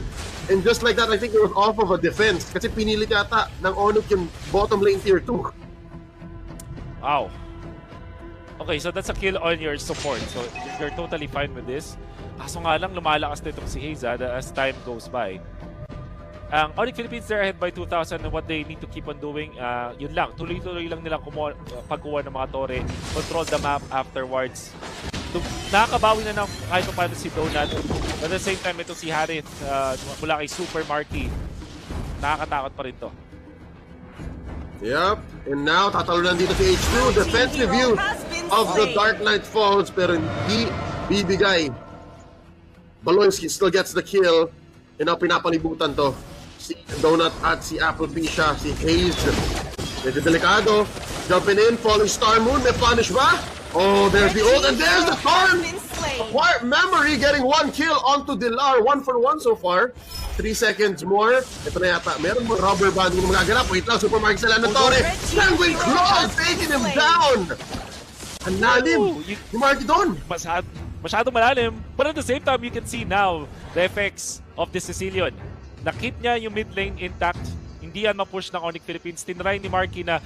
And just like that, I think it was off of a defense. Kasi pinilit yata ng ONIC yung bottom lane tier 2. Wow. Okay, so that's a kill on your support. So you're totally fine with this. Kaso nga lang, lumalakas na itong si Haze as time goes by. Ang ONIC Philippines, they're ahead by 2,000 and what they need to keep on doing, yun lang. Tuloy-tuloy lang nilang pagkuha ng mga tore, control the map afterwards. Nakakabawi na ng kahit pa paano si Donut. At the same time, ito si Harith mula kay Super Marky. Nakakatakot pa rin to. Yep. And now, tatalunan dito si H2. Defensive use of the Dark Knight Falls pero hindi bibigay. Baloyski still gets the kill. And now, pinapalibutan to. Si Donut at si Applebeesia, si Haze. Medyo delikado. Jumping in, falling Star Moon. May punish ba? Oh, there's the ult, and there's the farm! Acquired Memory getting 1 kill onto Dilar. 1 for 1 so far. 3 seconds more. Ito na yata. Meron mo rubber band yung magaganap. Wait lang, Supermarket sila ng Torre. Sanguine Claw taking him down! Ang lalim! Yung Marky doon! Masyado malalim. But at the same time, you can see now the effects of the Sicilian. Nakit niya yung mid lane intact. Hindi yan ma-push ng ONIC Philippines. Tinry ni Marky na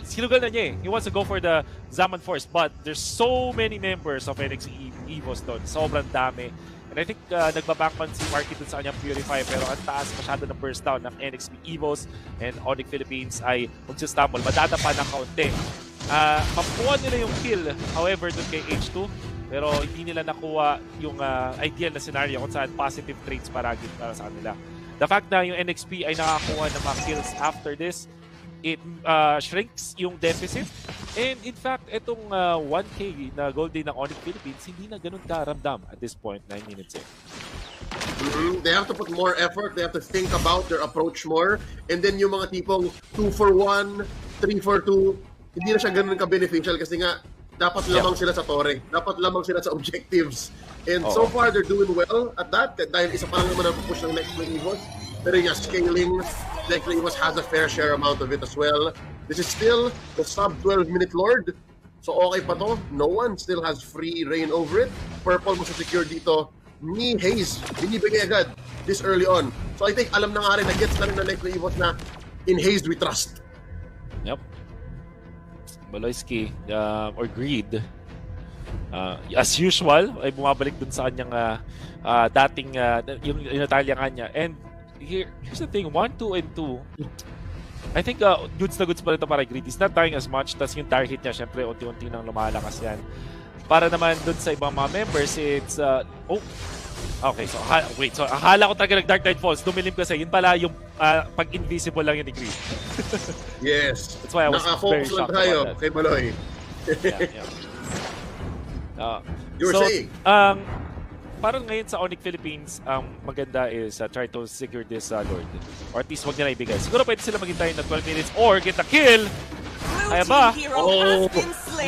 sinugal na niya eh. He wants to go for the Zaman Force, but there's so many members of NXP EVOS doon. Sobrang dami. And I think nagbabackman si Marky dun sa kanyang Purify, pero ang taas masyado na burst down ng NXP EVOS and ONIC Philippines ay magsistumble. Madadapa ng kaunti. Makuha nila yung kill, however, dun kay H2. Pero hindi nila nakuha yung ideal na scenario kung saan positive traits para sa kanila. The fact na yung NXP ay nakakuha ng mga kills after this, it shrinks yung deficit. And in fact, itong 1K na gold din ng ONIC Philippines, hindi na ganun karamdam at this point, 9 minutes in. They have to put more effort. They have to think about their approach more. And then yung mga tipong 2 for 1, 3 for 2, hindi na siya ganun ka-beneficial kasi nga dapat lamang sila sa tore. Dapat lamang sila sa objectives. And so far, they're doing well at that. Dahil isa pa lang naman ang push ng next play EVOS. Pero yung scaling, next play EVOS has a fair share amount of it as well. This is still the sub 12-minute Lord. So okay pa to. No one still has free reign over it. Purple mo sa secure dito ni Haze. Binibigay agad this early on. So I think alam na nga rin na gets na rin na next play EVOS na in Haze we trust. Yep. Baloyski or Greed as usual ay bumabalik dun sa kanyang dating yung Natalia kanya. And here's the thing, 1, 2, and 2 I think goods na goods pa rin ito para Greed. He's not dying as much. Tas yung target niya syempre unti-unti nang lumalakas yan. Para naman dun sa ibang mga members, it's okay, so wait, so akala ko talaga nag-Dark Knight Falls, dumilim kasi yun pala yung pag-invisible lang yun ni Greed. Yes. That's why I was very shocked about that. Kay Baloy. You were saying? Parang ngayon sa ONIC Philippines, maganda is try to secure this Lord. Or at least huwag niya na ibigay. Siguro pwede sila maghintay na 12 minutes or get a kill! Kaya ba? Oh,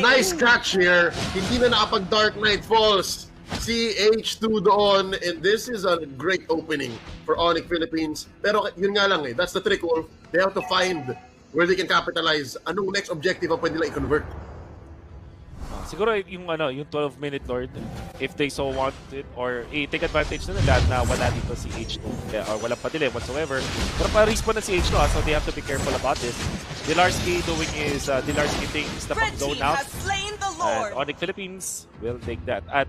nice catch here. Hindi na nakapag-Dark Knight Falls si H2 doon, and this is a great opening for ONIC Philippines. Pero yun nga lang that's the trick, Wolf. They have to find where they can capitalize. Anong next objective ang pwede nila i-convert? Siguro yung yung 12-minute Lord, if they so want it, or take advantage na nila na wala dito si H2, or walang padilin whatsoever. Pero pa-respawn na si H2, so they have to be careful about this. Dilarski doing is Dilarski things na Red pang-zone team out. has slain the And Lord. ONIC Philippines will take that. At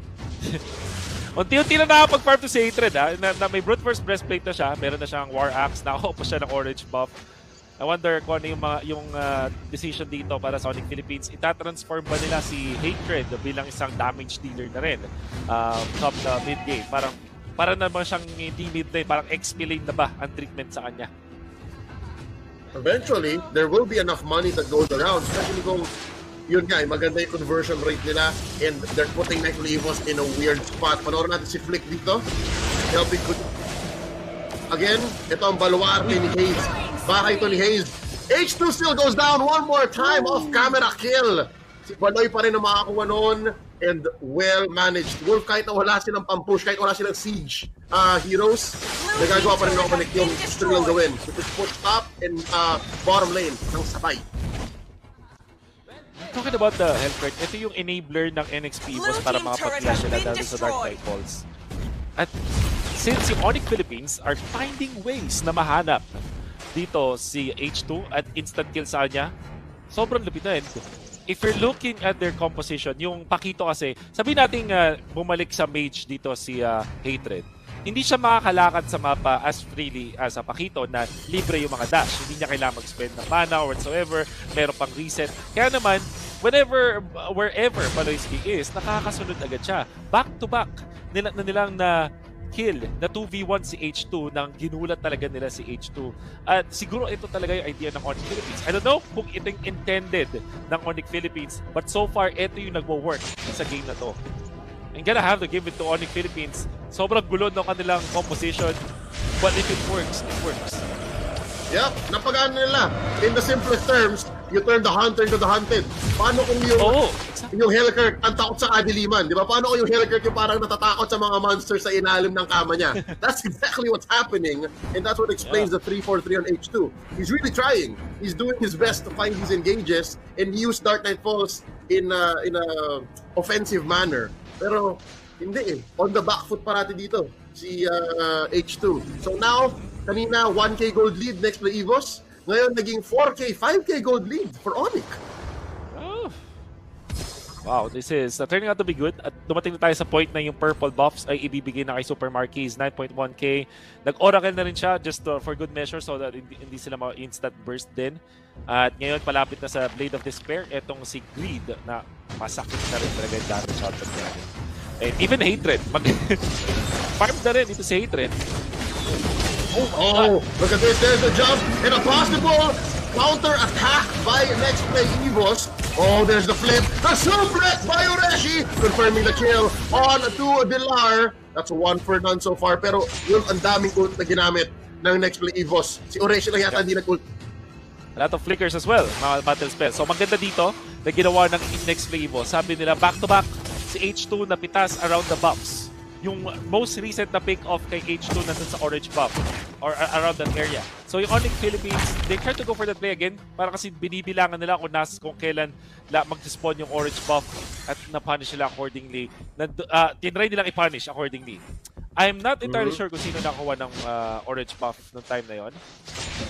unti-unti na nakapag-farm to si Hatred, na may brute force breastplate na siya, meron na siyang war axe, nakakuha pa siya ng orange buff. I wonder kung ano yung decision dito para sa ONIC Philippines. Itatransform ba nila si Hatred bilang isang damage dealer na rin top na mid-game? Parang naman siyang hindi mid-lane, parang XP lane na ba ang treatment sa kanya? Eventually, there will be enough money that goes around, especially kung yun nga, maganda yung conversion rate nila, and they're putting actually EVOS in a weird spot. Panoorin natin si Flick dito. Helping good. Again, ito ang baluarte ni Hayes. Bahay ito ni Hayes. H2 still goes down one more time off camera kill. Si Baloy pa rin ang makakuha noon, and well managed. Wolf, kahit na wala silang pampush, kahit wala silang siege heroes, nagagawa pa rin ng connect yung gusto nilang gawin. Which is push top and bottom lane ng sabay. Talking about the health rate, ito yung enabler ng NXP EVOS para makapag-flash sila dahil sa Dark Knight Falls. At since yung ONIC Philippines are finding ways na mahanap dito si H2 at instant kill sa kanya, sobrang lapitan. If you're looking at their composition, yung Pakito kasi, sabihin natin bumalik sa mage dito si Hatred, hindi siya makakalakad sa mapa as freely as a Pakito na libre yung mga dash. Hindi niya kailangan mag-spend ng mana or whatsoever, meron pang reset. Kaya naman, wherever Baloyski is, nakakasunod agad siya. Back to back, nilang na kill na 2v1 si H2 nang ginulat talaga nila si H2. At siguro ito talaga yung idea ng ONIC Philippines. I don't know kung ito yung intended ng ONIC Philippines, but so far, ito yung nagwo-work sa game na to. I'm gonna have to give it to ONIC Philippines. Sobrang gulo ng kanilang composition, but if it works, it works. Yep, napagaan nila. In the simplest terms, you turn the hunter into the hunted. Paano kung yung Hellkirk ang takot sa kadiliman, di ba? Paano kung yung Hellkirk yung parang natatakot sa mga monsters sa ilalim ng kama niya? That's exactly what's happening, and that's what explains the 3-4-3 on H2. He's really trying. He's doing his best to find these engages and use Dark Knight Falls in a offensive manner. Pero hindi on the back foot parati dito si H2. So now, kanina 1K gold lead next to EVOS. Ngayon naging 4K, 5K gold lead for ONIC. Oh. Wow, this is turning out to be good. At dumating na tayo sa point na yung purple buffs ay ibibigay na kay Super Marquis, 9.1K. Nag-oracle na rin siya just for good measure so that hindi sila ma-instant burst din. At ngayon palapit na sa Blade of Despair, etong si Greed na masakit na rin talaga yung damage output niya. And even Hatred, farm na rin ito si Hatred. Oh, look at this. There's a jump and a possible counter-attack by NXP EVOS. Oh, there's the flip. The suplex by Oreshi, confirming the kill on to Dilar. That's 1 for none so far. Pero yun, ang daming ult na ginamit ng NXP EVOS. Si Oreshi lang yata hindi nag-ult. A lot of flickers as well, mga battle spells. So maganda dito na ginawa ng NXP EVOS. Sabi nila back-to-back si H2 na pitas around the buffs. Yung most recent na pick-off kay H2 nandun sa orange buff or around that area. So yung ONIC Philippines, they try to go for that play again para kasi binibilangan nila kung kailan mag-spawn yung orange buff at na-punish nila accordingly. Tinry nilang i-punish accordingly. I'm not entirely sure kung sino nakakuha ng orange buff noong time na yon.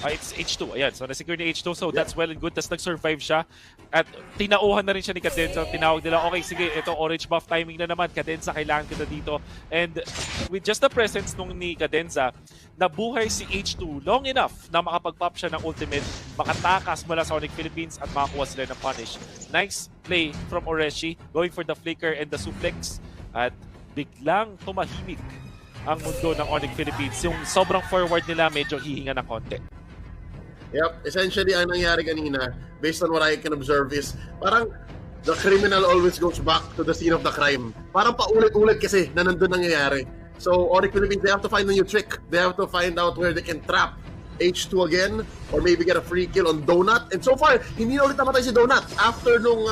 It's H2. Ayan. So, na-secure ni H2. So, that's well and good. Tapos nag-survive siya. At tinauhan na rin siya ni Cadenza. Tinawag nila, okay, sige, ito orange buff timing na naman. Cadenza, kailangan kita dito. And with just the presence nung ni Cadenza, nabuhay si H2 long enough na makapag-pop siya ng ultimate, makatakas mula sa ONIC Philippines at makakuha sila ng punish. Nice play from Oreshi, going for the flicker and the suplex. At biglang tumahimik ang mundo ng ONIC Philippines. Yung sobrang forward nila, medyo hihinga ng konti. Yep, essentially ang nangyari kanina, based on what I can observe is, parang the criminal always goes back to the scene of the crime. Parang paulit-ulit kasi na nandun nangyayari. So, ONIC Philippines, they have to find a new trick. They have to find out where they can trap H2 again, or maybe get a free kill on Donut. And so far, hindi na ulit namatay si Donut after nung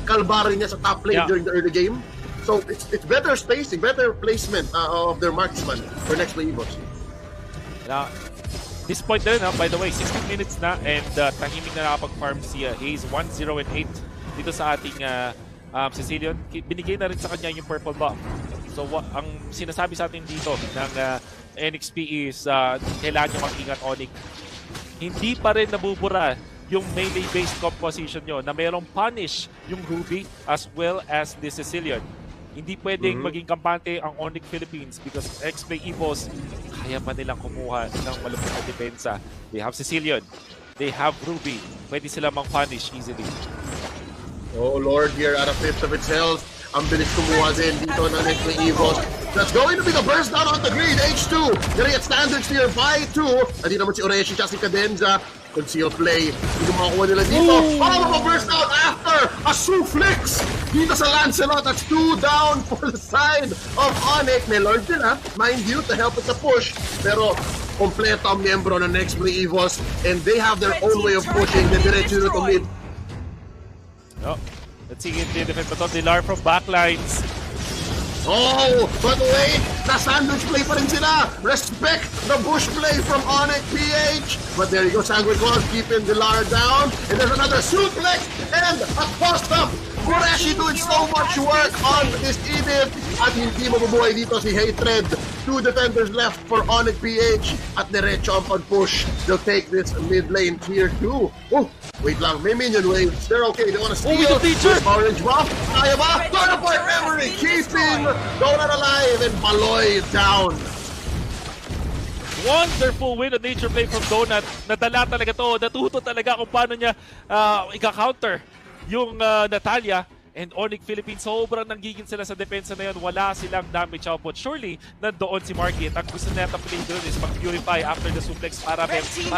kalbari niya sa top lane during the early game. So it's better spacing, better placement of their marksman for next play EVOS. Now, this point din, by the way, 16 minutes na and tahimik na nakapag-farm si Hayes, 1-0 and 8 dito sa ating Sicilian. Binigay na rin sa kanya yung purple buff. So ang sinasabi sa atin dito ng NXP is kailangan nyo mag-ingat ONIC. Hindi pa rin nabubura yung melee-based composition nyo na mayroong punish yung Ruby as well as the Sicilian. Hindi pwedeng maging kampante ang ONIC Philippines because NXP EVOS kaya pa nilang kumuha ng malupit na depensa. They have Sicilian, they have Ruby. Pwede sila mang-punish easily. Oh Lord, here at a fifth of its health. Ang bilis kumuha din dito ng NXP EVOS. That's going to be the burst down on the grid. H2, gonna get standards here by 2. Hindi naman si Oreshi at si Cadenza. Conceal play. Hindi makakuha nila dito. Oh, burst out after a suplex dito sa Lancelot. That's 2 down for the side of ONIC. May Lord sila, mind you, to help with the push. Pero kompleto ang miyembro ng next play EVOS and they have their own way of pushing. Then diretso na to mid. Oh, let's see if they defend pa to. Dilar from backlines. Oh, but wait! Na-sandwich play pa rin sila! Respect the bush play from ONIC PH! But there you go, Sandwich Claws keeping Dilar down. And there's another suplex and a post-up! Qureshi doing so much work on this Edith. At hindi mabubuhay dito si Hatred. 2 defenders left for ONIC PH. At diretso ang pag-push. They'll take this mid lane tier 2. Oh, wait lang, may minion waves. They're okay, they wanna steal. the feature! Orange buff. Kaya ba? Turn apart memory. Keeping Donut alive and Baloy down. Wonderful win of nature play from Donut. Nadala talaga to. Natuto talaga kung paano niya ika-counter yung Natalia. And ONIC Philippines, sobrang nanggigin sila sa depensa na yun. Wala silang damage output. Surely, nandoon si Market. Ang gusto neta play doon is mag-purify after the suplex para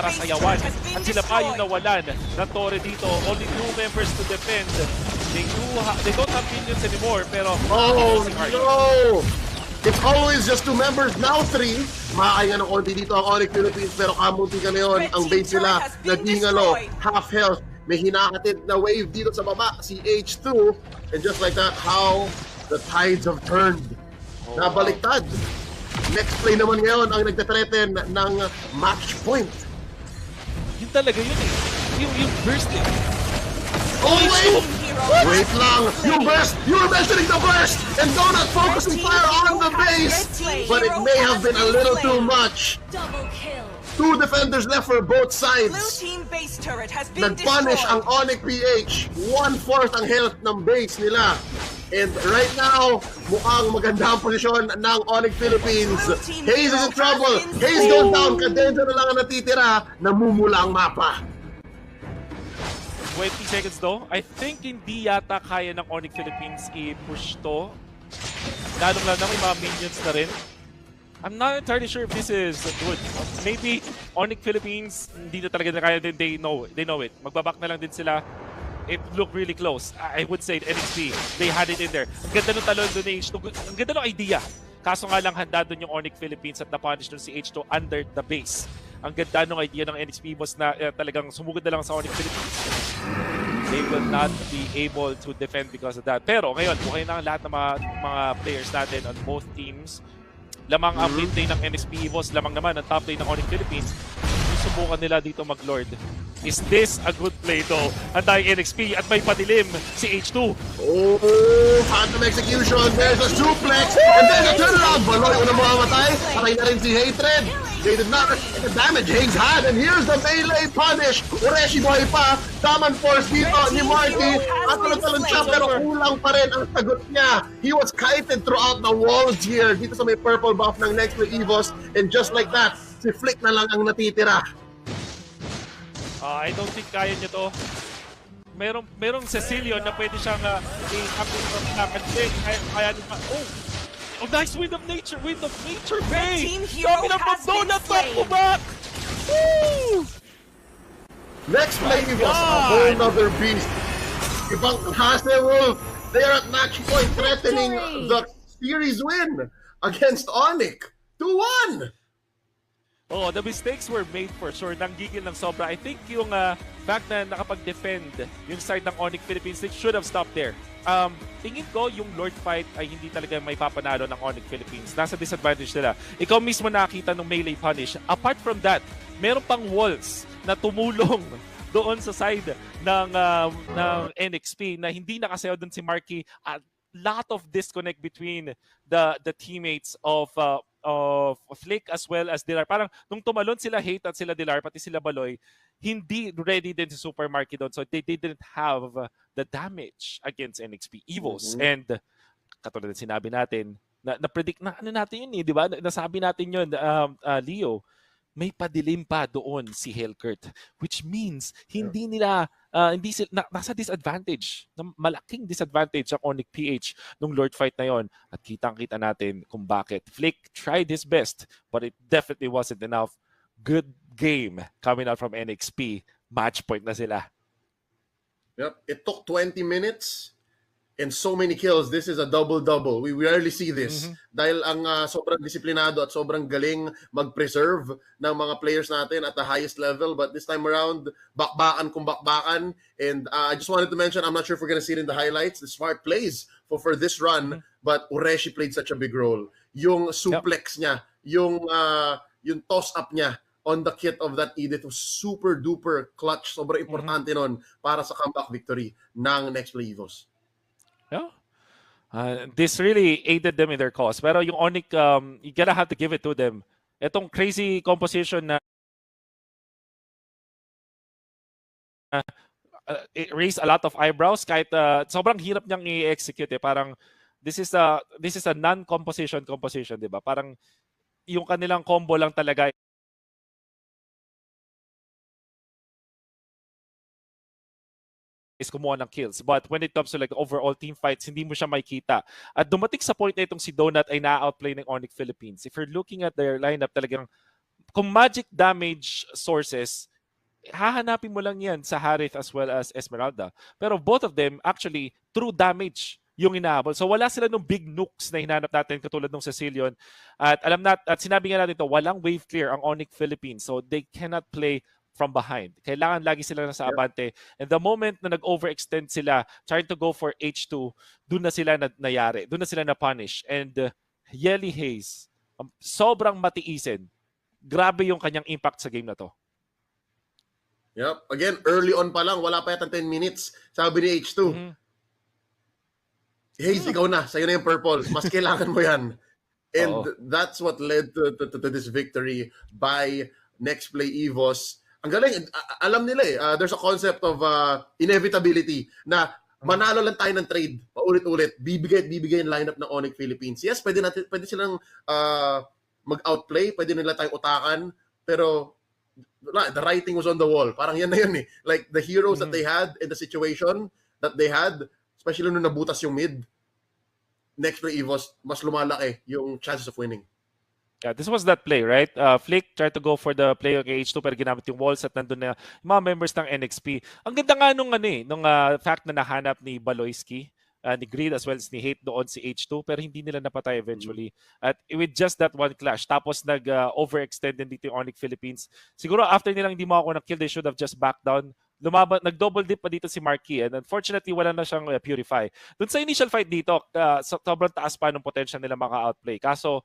sayawan. At sila pa yung nawalan ng Torre dito. Only 2 members to defend. They don't have minions anymore. Pero, oh no! It's always just 2 members, now 3. Makakaya ng konti dito ang ONIC Philippines. Pero kamunti ka na yun. Ang base nila, nagingalo, half health. May hinakatid na wave dito sa baba, si H2. And just like that, how the tides have turned. Nabaliktad. Next play naman ngayon ang nagtatreten ng match point. Yun talaga yun eh. Yung burst eh. Oh wait! Wait lang! Yung burst! You were mentioning the burst! And Donut focusing fire on the base! But it may have been a little too much. Double kill. 2 defenders left for both sides. Blue team base turret has been Nag-punish ang destroyed. ONIC PH. 1/4 ang health ng base nila. And right now, mukhang maganda ang posisyon ng ONIC Philippines. Hayes is in trouble. Hayes goes down. Cadenza na lang ang natitira. Namumula ang mapa. 20 seconds though. I think hindi yata kaya ng ONIC Philippines i-push to. Lalong-lalo na may mga minions na rin. I'm not entirely sure if this is good. Maybe ONIC Philippines, hindi na talaga na kaya din. They know it. Magbaback na lang din sila. It looked really close. I would say NXP, they had it in there. Ang ganda ng talon doon ni H2. Ang ganda ng idea. Kaso nga lang handa doon yung ONIC Philippines at na-punish doon si H2 under the base. Ang ganda ng idea ng NXP boss na talagang sumugod na lang sa ONIC Philippines. They will not be able to defend because of that. Pero ngayon, buhay na ang lahat ng mga players natin on both teams. Lamang ang mid lane ng NXP EVOS, lamang naman ang top lane ng ONIC Philippines. Susubukan nila dito mag-lord. Is this a good play though? Hantay NXP at may padilim si H2. Oh, phantom execution. There's a suplex. And there's a turnaround. Baloy unang mamamatay. Patay na rin si Hatred. They did not receive the damage Hayes had. And here's the melee punish. Ureshi buhay pa. Common force dito ni Marty. At talon siya pero kulang pa rin ang sagot niya. He was kited throughout the walls here. Dito sa may purple buff ng next play EVOS. And just like that, si Flick na lang ang natitira. I don't think kaya niya to. Merong Cecilio na pwede siyang i-happen from nakad din. Kaya niya pa. Oh, nice wind of nature play! team hero Dami na has been Donut back to slain. back! Woo! Next play was a whole nother beast. Ibang Hasselwolf, they are at match point threatening the series win against ONIC. 2-1! Oh, the mistakes were made for sure. Nanggigil ng sobra. I think yung fact na nakapag-defend yung side ng ONIC Philippines, they should have stopped there. Tingin ko yung Lord fight ay hindi talaga may papanalo ng ONIC Philippines. Nasa disadvantage nila. Ikaw mismo nakakita ng melee punish. Apart from that, meron pang walls na tumulong doon sa side ng NXP na hindi nakasayaw doon si Marky. A lot of disconnect between the teammates of Flick as well as Dilar. Parang nung tumalon sila Hate at sila Dilar, pati sila Baloy, hindi ready din si Super Marky doon. So they didn't have the damage against NXP EVOS. And katulad ng sinabi natin, na-predict na ano natin yun eh, di ba? Nasabi natin yun, Leo, may padilim pa doon si Hellkurt, which means hindi nila hindi sila nasa disadvantage, malaking disadvantage ang ONIC PH nung Lord fight na yon, at kitang-kita natin kung bakit. Flick tried his best but it definitely wasn't enough. Good game coming out from NXP. Match point na sila. Yep, it took 20 minutes and so many kills. This is a double-double. We rarely see this. Dahil ang sobrang disiplinado at sobrang galing mag-preserve ng mga players natin at the highest level. But this time around, bakbakan kung bakbakan. And I just wanted to mention, I'm not sure if we're gonna see it in the highlights, the smart plays for this run, but Ureshi played such a big role. Yung suplex niya, yung toss-up niya on the kit of that Edith was super-duper clutch. Sobrang importante nun para sa comeback victory ng next play EVOS. Yeah. This really aided them in their cause. Pero yung ONIC, you gotta have to give it to them. Itong crazy composition na it raised a lot of eyebrows kahit sobrang hirap niyang i-execute eh. Parang this is a non-composition, di ba? Parang yung kanilang combo lang talaga is kumuha ng kills. But when it comes to like overall team fights, hindi mo siya makikita. At dumating sa point na itong si Donut ay na-outplay ng ONIC Philippines. If you're looking at their lineup, talagang kung magic damage sources, hahanapin mo lang yan sa Harith as well as Esmeralda. Pero both of them, actually, true damage yung inaabol. So wala sila nung big nukes na hinanap natin katulad ng Cecilion. At at sinabi nga natin ito, walang wave clear ang ONIC Philippines. So they cannot play from behind. Kailangan lagi sila nasa abante. And the moment na nag-overextend sila, trying to go for H2, doon na sila nayari. Doon na sila na-punish. And Yelly Hayes, sobrang matiisin. Grabe yung kanyang impact sa game na to. Yep. Again, early on pa lang, wala pa yata 10 minutes. Sabi ni H2, Hayes, ikaw na. Sa'yo na yung purple. Mas kailangan mo yan. And that's what led to this victory by next play EVOS. Ang galing, alam nila eh, there's a concept of inevitability na manalo lang tayo ng trade, paulit-ulit, bibigay yung lineup ng ONIC Philippines. Yes, pwede silang mag-outplay, pwede nila tayong utakan, pero the writing was on the wall. Parang yan na yun eh. Like the heroes that they had in the situation that they had, especially nung nabutas yung mid, next play EVOS, mas lumalaki yung chances of winning. Yeah, this was that play, right? Flick tried to go for the play kay H2 pero ginamit yung walls at nandun na yung mga members ng NXP. Ang ganda nga nung fact na nahanap ni Baloyski, ni Greed as well as ni Hate doon si H2 pero hindi nila napatay eventually. At with just that one clash, tapos nag-overextend din dito yung ONIC Philippines. Siguro after nilang hindi makakuha ng kill, they should have just backed down. Nag-double dip pa dito si Marky and unfortunately wala na siyang Purify. Doon sa initial fight dito, sobrang taas pa ng potential nila maka-outplay. Kaso,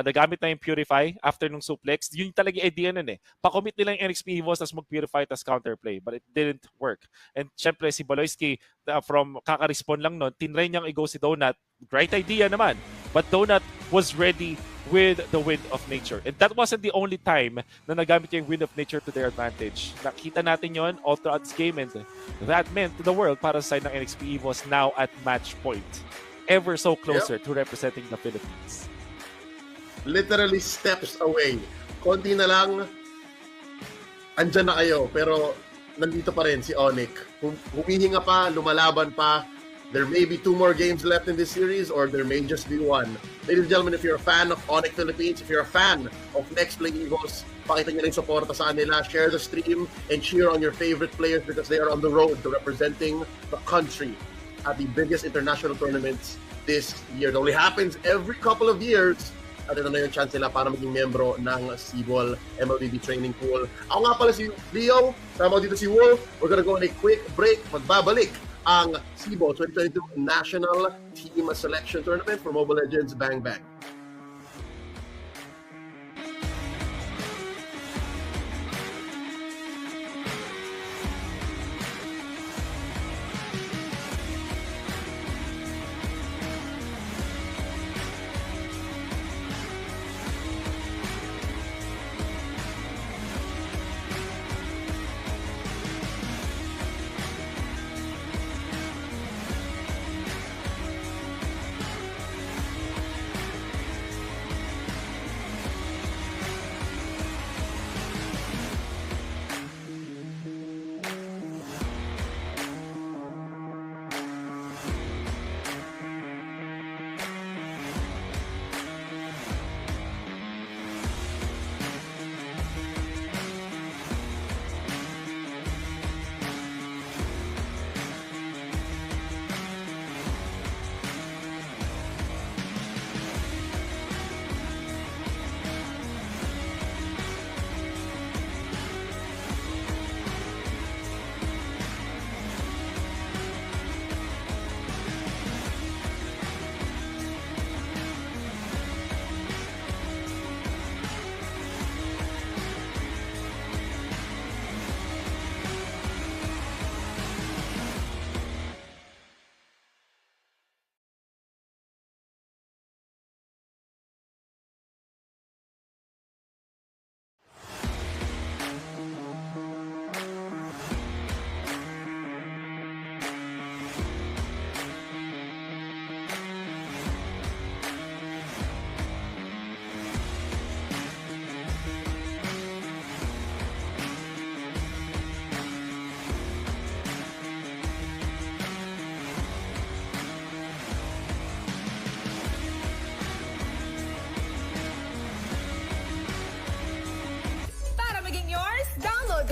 nagamit na yung Purify after nung suplex. Yun talaga yung idea nun eh. Pa-commit nila yung NXP EVOS tas mag-Purify tas counterplay. But it didn't work. And syempre si Baloyski, from kaka-respawn lang nun, tinry niyang i-go si Donut. Great idea naman. But Donut was ready with the Wind of Nature. And that wasn't the only time na nagamit yung Wind of Nature to their advantage. Nakita natin yon all throughout this game and that meant to the world para sa side ng NXP EVOS now at match point. Ever so closer to representing the Philippines. Literally steps away. Konti na lang, andyan na kayo. Pero nandito pa rin si ONIC. Humihinga pa, lumalaban pa. There may be 2 more games left in this series or there may just be 1. Ladies and gentlemen, if you're a fan of ONIC Philippines, if you're a fan of Next Play EVOS, pakita nyo rin suporta sa kanila, share the stream, and cheer on your favorite players because they are on the road to representing the country at the biggest international tournaments this year. It only happens every couple of years, at ito na yung chance nila para maging membro ng SIBOL MLBB Training Pool. Ako nga pala si Leo, sama dito si Wolf. We're gonna go on a quick break. Magbabalik ang SIBOL 2022 National Team Selection Tournament for Mobile Legends Bang Bang.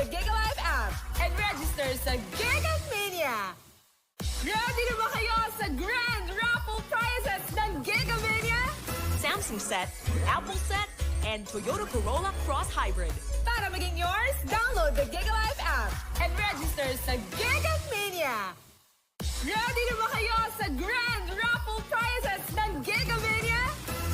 the GigaLife app and register sa Gigamania! Ready na ba kayo sa Grand Raffle Prizes ng Gigamania? Samsung set, Apple set, and Toyota Corolla Cross Hybrid. Para maging yours, download the GigaLife app and register sa Gigamania! Ready na ba kayo sa Grand Raffle Prizes ng Gigamania?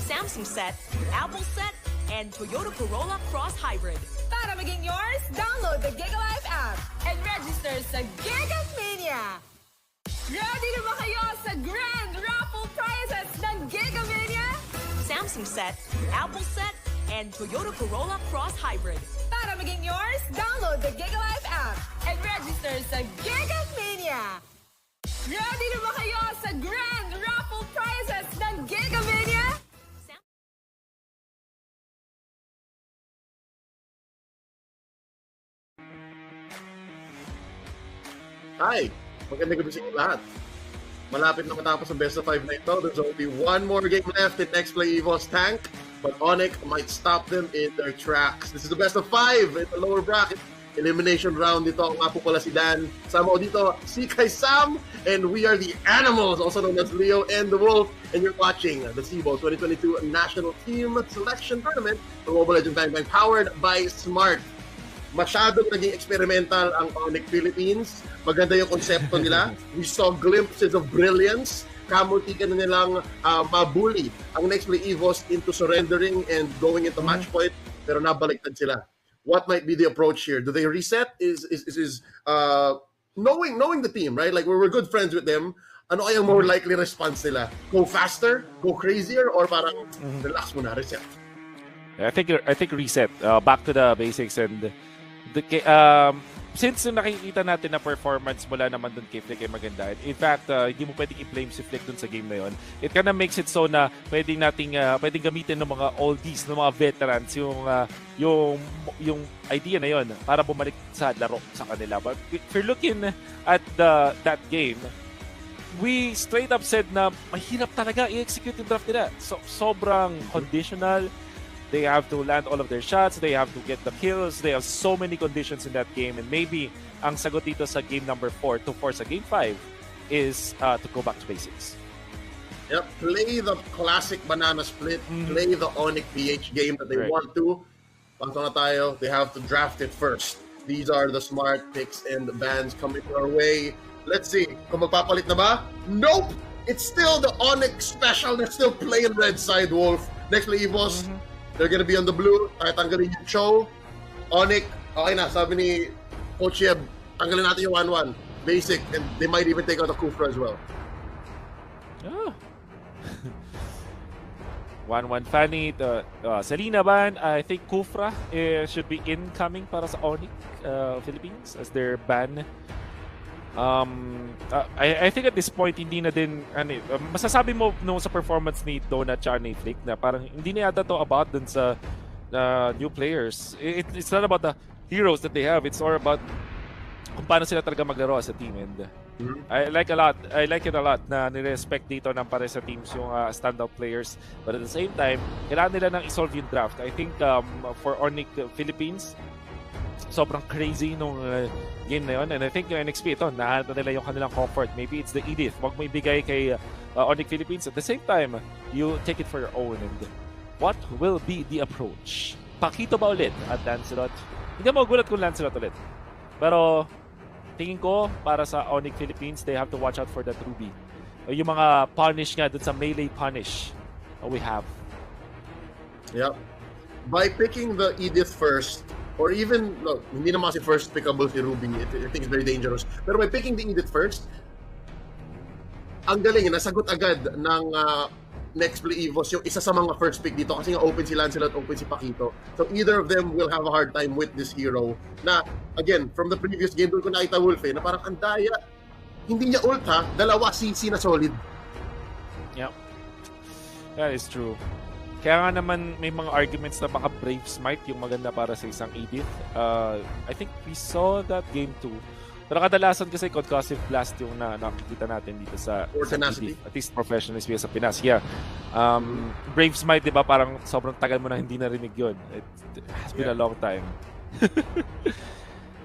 Samsung set, Apple set, and Toyota Corolla Cross Hybrid. Para maging yours, download the GigaLife app and register sa Gigamania! Ready na ba kayo sa Grand Raffle Prizes ng Gigamania? Samsung set, Apple set, and Toyota Corolla Cross Hybrid. Para maging yours, download the GigaLife app and register sa Gigamania! Ready na ba kayo sa Grand Raffle Prizes ng Gigamania? Hi! Magandang gabi sa inyo lahat. Malapit na matapos ang best of 5 na ito. There's only one more game left in NXP EVOS Tank, but ONIC might stop them in their tracks. This is the best of 5 in the lower bracket. Elimination round dito. Ang nga po pala si Dan. Sama ko dito si Kay Sam, and we are the Animals, also known as Leo and the Wolf, and you're watching the SIBOL 2022 National Team Selection Tournament for Mobile Legends Bang Bang, powered by Smart. Masyadong naging experimental ang ONIC Philippines. Maganda yung konsepto nila. We saw glimpses of brilliance. Kamuntikan na nilang mabuli ang NXP EVOS into surrendering and going into match point, pero nabaliktad sila. What might be the approach here? Do they reset? Is knowing the team, right? Like we're good friends with them. Ano kayang more likely response nila? Go faster? Go crazier? Or parang relax muna, reset? I think reset. Back to the basics, and since nakikita natin na performance mula naman dun kay Flick ay maganda. In fact, hindi mo pwedeng i-blame si Flick dun sa game na yun. It kinda makes it so na pwedeng gamitin ng mga oldies, ng mga veterans, yung idea na yun para bumalik sa laro sa kanila. But if you're looking at that game, we straight up said na mahirap talaga i-execute yung draft nila. So, sobrang conditional. They have to land all of their shots. They have to get the kills. They have so many conditions in that game. And maybe ang sagot dito sa game number 4 to force a game 5 is to go back to basics. Yep, play the classic banana split, play the ONIC PH game that they want to. Pasok na tayo, they have to draft it first. These are the smart picks and bans coming our way. Let's see, kung magpapalit na ba? Nope! It's still the ONIC special, they're still playing red side, Wolf. Next play, EVOS, they're gonna be on the blue, tanggalin yung show. ONIC, okay na, sabi ni Coach Yeb, tanggalin natin yung 1-1. Basic, and they might even take out the Kufra as well. Oh. 1-1 Fanny, Selena ban. I think Kufra should be incoming para sa ONIC Philippines as their ban. I think at this point hindi na din masasabi mo no sa performance ni Donut at ni Flick na parang hindi na yata to about dun sa new players. It's not about the heroes that they have. It's more about kung paano sila talaga maglaro as a team, and I like it a lot na nirespect dito ng pare sa teams yung standout players, but at the same time kailangan nila nang isolve yung draft. I think for ONIC Philippines sobrang crazy nung game na yun, and I think yung NXP ito nahanap na nila yung kanilang comfort. Maybe it's the Edith, wag mo ibigay kay ONIC Philippines. At the same time you take it for your own, and what will be the approach? Pakito ba ulit at Lancelot? Hindi mo magulat kung Lancelot ulit, pero tingin ko, para sa ONIC Philippines, they have to watch out for that Ruby. Yung mga punish nga dun sa melee punish we have. Yep. By picking the Edith first, or even, no, hindi naman si first pickable si Ruby. I think it's very dangerous. Pero by picking the Edith first, ang galing, nasagot agad ng next play EVOS yung isa sa mga first pick dito kasi nga open si Lancelot, open si Pakito. So either of them will have a hard time with this hero na, again, from the previous game doon ko nakita Wolf na parang ang daya. Hindi niya ult ha, dalawa CC na solid. Yep. That is true. Kaya nga naman may mga arguments na baka Brave Smite yung maganda para sa isang Edith. I think we saw that game too. Pero kadalasan kasi concussive blast yung nakikita natin dito sa Tenacity. At least professionals sa Pinas. Yeah. Brave Smite, di ba? Parang sobrang tagal mo na hindi narinig yun. It has been a long time.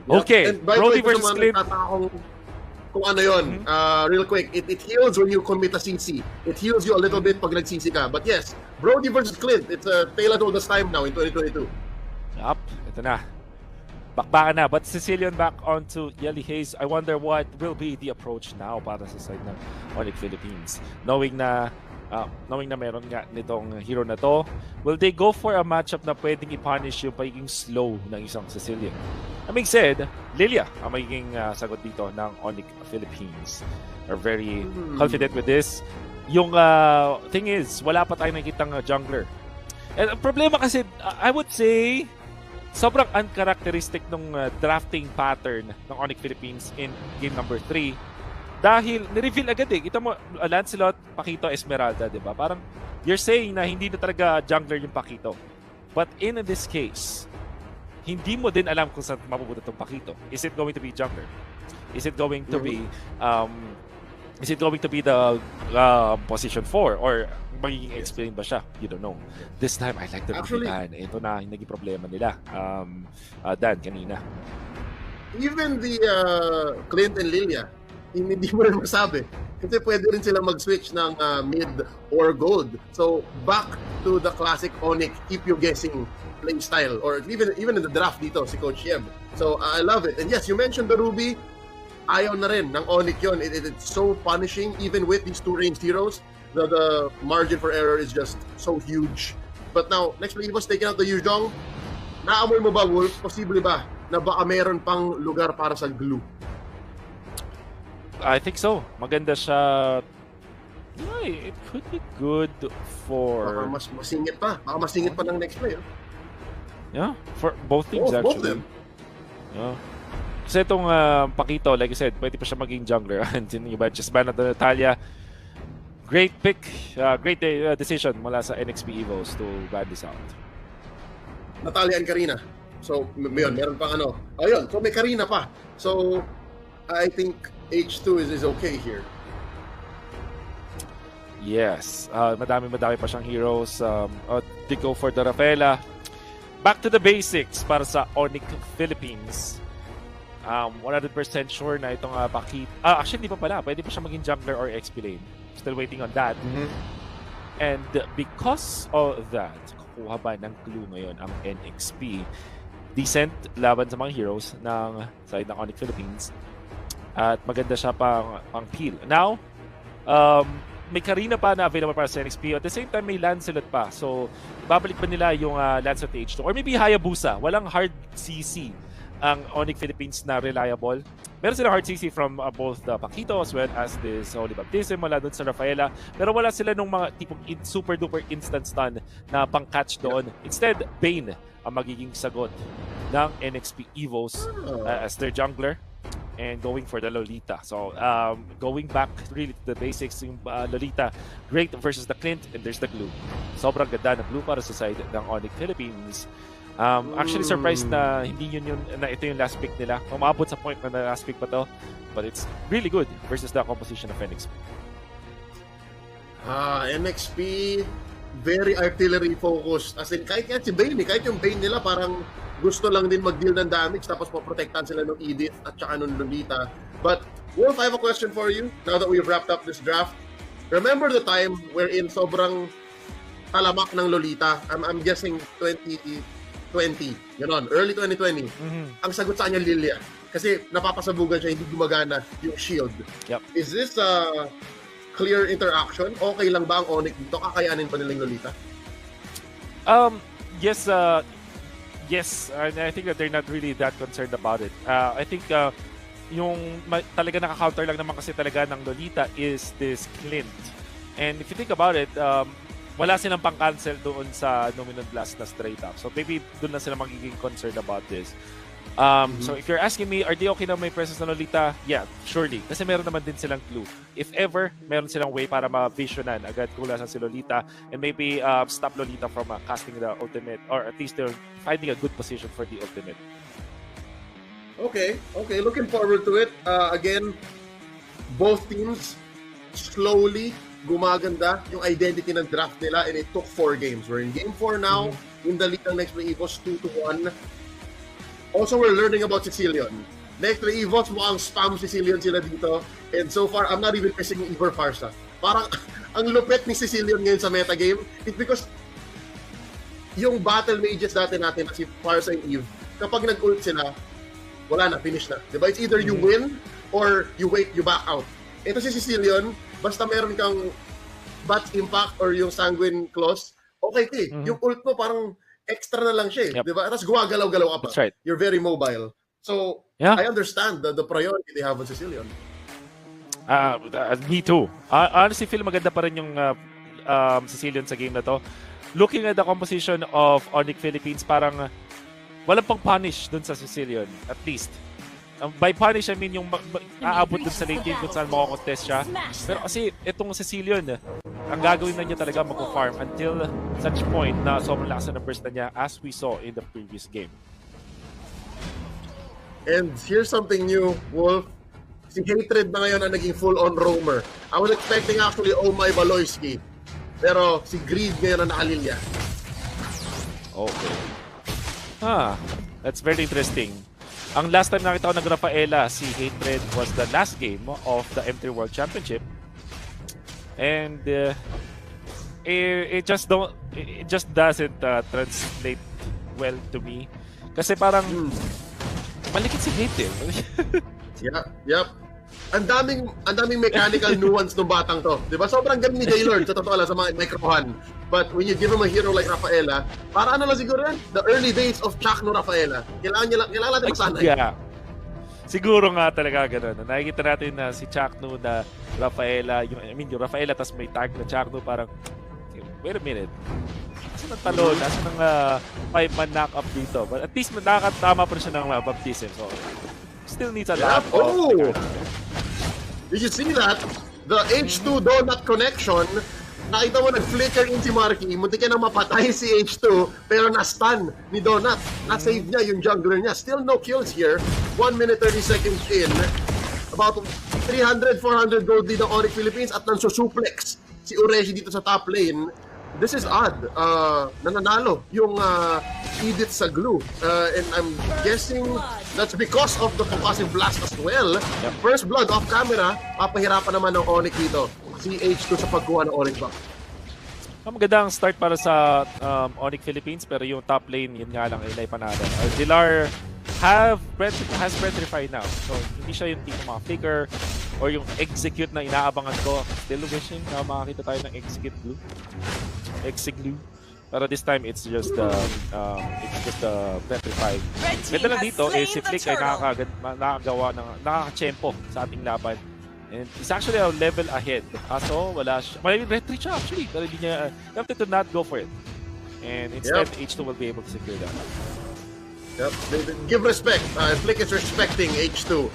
Okay. Brody versus Clint. Kung ano yun, real quick, it heals when you commit a CC. It heals you a little bit pag nag-CC ka. But yes, Brody versus Clint, it's a tale as old as time now in 2022. Yup, ito na. Bakbakan na, but Sicilian back onto Yelly Hayes. I wonder what will be the approach now para sa side ng ONIC Philippines. Knowing na meron nga nitong hero na to, will they go for a matchup na pwedeng i-punish yung pagiging slow ng isang Sicilian? I mean said, Lilia ang magiging sagot dito ng ONIC Philippines. Are very confident with this. Yung thing is, wala pa tayong nakikitang jungler. And ang problema kasi, I would say, sobrang uncharacteristic ng drafting pattern ng ONIC Philippines in game number 3 dahil ni-reveal agad kita mo Lancelot, Pakito, Esmeralda, di ba? Parang you're saying na hindi na talaga jungler yung Pakito, but in this case hindi mo din alam kung saan mapupunta itong Pakito. Is it going to be jungler? Is it going to be the position 4 or magiging explain ba siya? You don't know. This time, I like the plan. Ito na yung naging problema nila. Dan, kanina. Even the Clint and Lilia, hindi mo rin masabi. Kasi pwede rin sila mag-switch ng mid or gold. So, back to the classic ONIC, keep you guessing play style. Or even in the draft dito, si Coach Yeb. So, I love it. And yes, you mentioned the Ruby. Ayaw na rin ng ONIC yun. It's so punishing, even with these two ranged heroes. The margin for error is just so huge. But now, next play was taking out the Yuzhong. Naamoy mo ba, Wolf? Posible ba na baka meron pang lugar para sa glue? I think so. Maganda siya. Yeah, it could be good for... Baka mas masingit pa. Baka masingit pa ng next play. Yeah, for both teams actually. Both them. Yeah. Kasi itong Pakito, like I said, pwede pa siya maging jungler. And iba, just ban na Natalia. Great pick, great decision mula sa NXP EVOS to ban this out. Natalia and Karina. So, meron pang ano. Ayun, so may Karina pa. So, I think H2 is okay here. Yes, madami pa siyang heroes. They go for the Rafaela. Back to the basics para sa ONIC Philippines. 100% sure na itong Pakito. Actually, hindi pa pala. Pwede pa siya maging jungler or XP lane. Still waiting on that. And because of that, kukuha ba ng clue ngayon ang NXP? Decent laban sa mga heroes ng side ng ONIC Philippines. At maganda siya pang peel. Now, may Karina pa na available para sa NXP. At the same time, may Lancelot pa. So, babalik ba nila yung Lancelot H2? Or maybe Hayabusa. Walang hard CC ang ONIC Philippines na reliable. Meron sila hard CC from both the Paquito as well as this Holy Baptism mula doon sa Rafaela. Pero wala sila nung mga tipong super duper instant stun na pang-catch doon. Instead, Bane ang magiging sagot ng NXP EVOS as their jungler. And going for the Lolita. So, going back really to the basics, yung Lolita, great versus the Clint, and there's the glue. Sobrang ganda na glue para sa side ng ONIC Philippines. Actually surprised na hindi na ito yung last pick nila. Umabot sa point na last pick pa to. But it's really good versus the composition of NXP. NXP, very artillery focused. As in, kahit si Bane, kahit yung Bane nila parang gusto lang din mag-deal ng damage tapos poprotektahan sila ng Edith at saka ng Lolita. But, Wolf, I have a question for you now that we've wrapped up this draft. Remember the time wherein sobrang talamak ng Lolita? I'm guessing 2020, gano'n, early 2020. Ang sagot sa kanya, Lilia. Kasi napapasabugan siya, hindi gumagana yung shield. Yep. Is this a clear interaction? Okay lang ba ang ONIC dito? Kakayanin pa nilang Lolita? Yes, and I think that they're not really that concerned about it. I think yung talaga nakaka-counter lang naman kasi talaga ng Lolita is this Clint. And if you think about it, wala silang pang-cancel doon sa Dominant Blast na straight up. So maybe doon na sila magiging concerned about this. So if you're asking me, are they okay na may presence na Lolita? Yeah, surely. Kasi meron naman din silang clue. If ever, meron silang way para ma-visionan agad kung nasan si Lolita and maybe stop Lolita from casting the ultimate or at least they're finding a good position for the ultimate. Okay. Looking forward to it. Again, both teams slowly gumaganda yung identity ng draft nila and it took 4 games. We're in game 4 now. In the lead ng NXP EVOS 2-1. Also, we're learning about Sicilian. Next to EVOS, mukhang spam Sicilian sila dito. And so far, I'm not even missing Ivor Farsa. Parang, ang lupet ni Sicilian ngayon sa metagame, it's because yung battle mages dati natin, si Farsa and Eve, kapag nag-ult sila, wala na, finish na. Diba? It's either you win or you wait, you back out. Ito si Sicilian, basta meron kang Bat's Impact or yung Sanguine Claws, okay, yung ult mo parang extra na lang siya, di ba? Tapos gumagalaw-galaw ka pa. That's right. You're very mobile. So, I understand the priority they have on Sicilian. Me too. Honestly, feel maganda pa rin yung Sicilian sa game na to. Looking at the composition of ONIC Philippines, parang walang pang punish dun sa Sicilian, at least. By punish, I mean yung aabot dun sa late game kung saan makakontest siya. Pero kasi itong Sicilian, ang gagawin na niya talaga mag-farm until such point na sobrang lakas na burst na niya as we saw in the previous game. And here's something new, Wolf. Si Hatred na ngayon ang naging full-on roamer. I was expecting actually Oh My Baloyski. Pero si Greed ngayon ang nakalilya. Okay. That's very interesting. Ang last time nakita ko ng Rafaela, si Hatred was the last game of the M3 World Championship. And it just doesn't translate well to me. Kasi parang malikit si Hatred. Yep. Ang daming mechanical nuance ng batang to. 'Di ba? Sobrang galing ni Gaylord sa totoo lang sa mga microhan. But when you give him a hero like Rafaela, para ano lang siguro yan? The early days of Chuck no Rafaela. Kailangan natin masanay. Yeah. Siguro nga talaga gano'n. Nakikita natin na si Chuck no na Rafaela, yung Rafaela tas may tag na Chuck no, parang wait a minute. Asan ang talon? Asan ang 5-man knock-up dito? But at least nakakatama pa rin siya ng baptism. So, still needs a lot of... Did you see that? The H2 donut connection, nakita mo nag-flicker in si Marky, munti ka na mapatay si H2, pero na-stun ni Donut. Na-save niya yung jungler niya. Still no kills here. 1 minute 30 seconds in. About 300-400 gold lead ng ONIC Philippines at nansusuplex si Ureshi dito sa top lane. This is odd. Nananalo yung Edith sa glue. And I'm guessing that's because of the concussive blast as well. First blood off camera, papahirapan naman ng ONIC dito. si H2 sa pagkuha ng ONIC buff. Magandang start para sa ONIC Philippines, pero yung top lane, yun nga lang, ilay panalo. Dilar has Petrify now. So, hindi siya yung tipo mga flicker or yung execute na inaabangan ko. Still wishing na makakita tayo ng execute glue. Execute. Pero this time, it's just Petrify. Ganda lang dito, si Flick ay nakakachempo sa ating laban. And he's actually a level ahead. Kaso, wala siya. May retreat siya actually. Pero hindi niya, tempted to not go for it. And instead, H2 will be able to secure that. Yep. Give respect. Flick is respecting H2.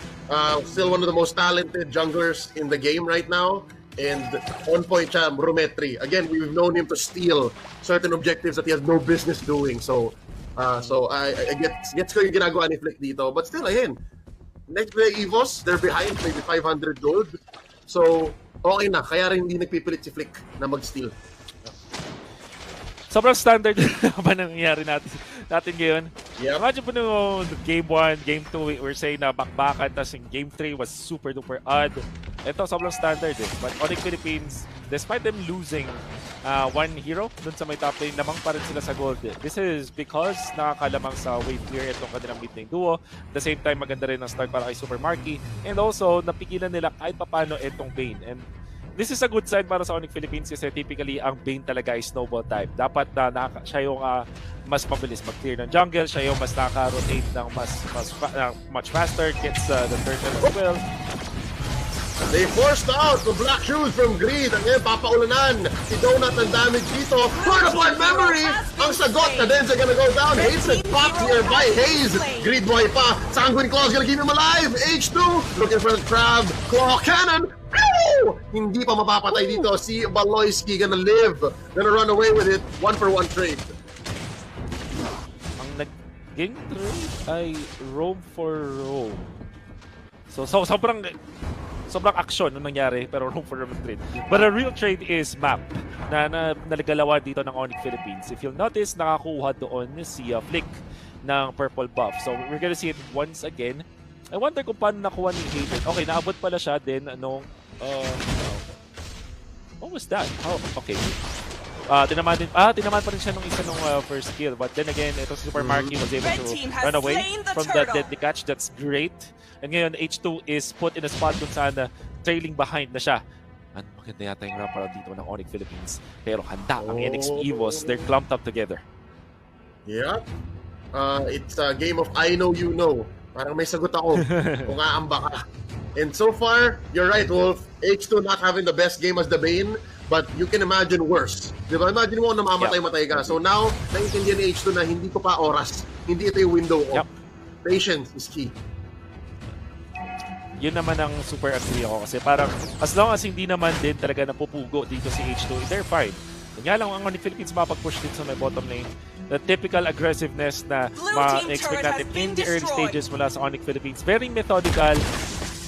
Still one of the most talented junglers in the game right now. And on point siya, Rumetri. Again, we've known him to steal certain objectives that he has no business doing. So I gets ko yung ginagawa ni Flick dito. But still, again, next play EVOS, they're behind maybe 500 gold. So, okay na. Kaya rin hindi nagpipilit si Flick na mag-steal. Sobrang standard ba nangyayari natin ngayon? Yep. Imagine po nung Game 1, Game 2, we're saying na bakbakan, tapos yung Game 3 was super duper odd. Ito, sobrang standard eh. But ONIC Philippines, despite them losing one hero dun sa may top lane, lamang pa rin sila sa gold. This is because nakakalamang sa wave clear itong kanilang mid lane duo. At the same time, maganda rin ang start para kay Super Marky. And also, napigilan nila kahit papano itong Bane. And this is a good sign para sa ONIC Philippines kasi typically ang Bane talaga ay snowball type. Dapat siya yung mas mabilis mag-clear ng jungle, siya yung mas naka-rotate ng much faster, gets the turtle as well. They forced out the black shoes from Greed. Ang ngayon, papaulanan. Si Donut ng damage dito. Fortified memory! Ang sagot na then they're gonna go down. Haze and pop nearby. Haze. Greed boy pa. Sanguine Claw's gonna keep him alive. H2 looking for the crab. Claw cannon. Ow! Hindi pa mapapatay dito. Si Baloyski gonna live. Gonna run away with it. 1-for-1 trade. Ang nag-game trade ay roam for roam. So sobrang action nung nangyari, pero room for room trade. But a real trade is map na nagalawa dito ng ONIC Philippines. If you'll notice, nakakuha doon si Flick ng purple buff. So we're gonna see it once again. I wonder kung paano nakuha ni Hayden. Okay, naabot pala siya din nung what was that? Oh, okay. Tinaman pa rin siya nung isa nung first kill. But then again, ito si Super Marky was able to run away from that deadly catch. That's great. And ngayon, H2 is put in a spot kung saan trailing behind na siya. And maganda yata yung wraparound dito ng ONIC Philippines. Pero handa ang NXP EVOS. They're clumped up together. Yeah. It's a game of I know you know. Parang may sagot ako kung aamba ka. And so far, you're right, Wolf. H2 not having the best game as the Bane, but you can imagine worse. Diba? Imagine mo namamatay-matay ka. So now, naiintindihan ni H2 na hindi ko pa oras. Hindi ito yung window ko. Patience is key. Yun naman ang super agree ako kasi parang as long as hindi naman din talaga napupugo dito si H2, they're fine. Kanya lang ang ONIC Philippines mapag-push din sa may bottom lane. The typical aggressiveness na ma-expect natin in the early stages mula sa ONIC Philippines. Very methodical,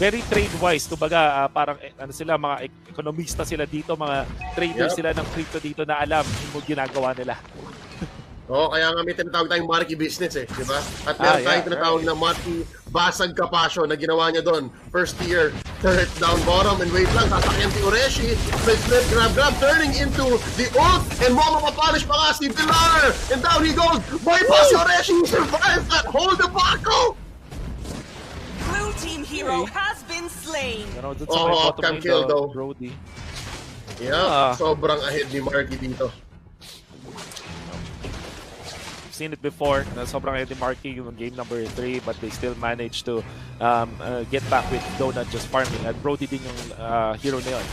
very trade-wise. Kumbaga, parang sila, mga ekonomista sila dito, mga traders sila ng crypto dito na alam yung ginagawa nila. Kaya nga may tinatawag tayong Marky business di ba? At meron tayong tinatawag na Marky Basag Kapasyo na ginawa niya doon. First year, turret down bottom, and wait lang, sasakyan si Ureshi. Split, grab, turning into the ult, and mapapapunish pa nga si Pilar! And down he goes! Bypass si Ureshi! He survives that whole debacle! Blue team hero has been slain. Cam kill though. Brody. Yeah, sobrang ahead ni Marky dito. Seen it before na sobrang heavy marking yung game number 3 but they still managed to get back with Donut just farming at Brody din yung hero na yun.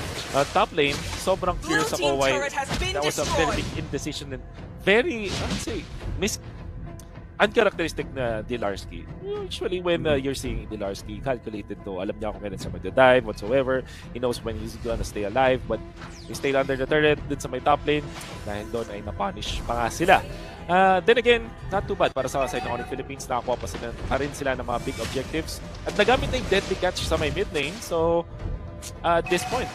Top lane, sobrang curious ako why that was a very big indecision and very, I would say, uncharacteristic na Dilarski. Usually when you're seeing Dilarski, calculated to, alam niya kung kailan siya magda-dive, whatsoever. He knows when he's gonna stay alive, but he stayed under the turret dun sa may top lane dahil doon ay na-punish pa nga sila. Then again, not too bad para sa side ng ONIC Philippines. Nakakuha pa rin sila ng mga big objectives. At nagamit na yung deadly catch sa may mid lane. So, at this point,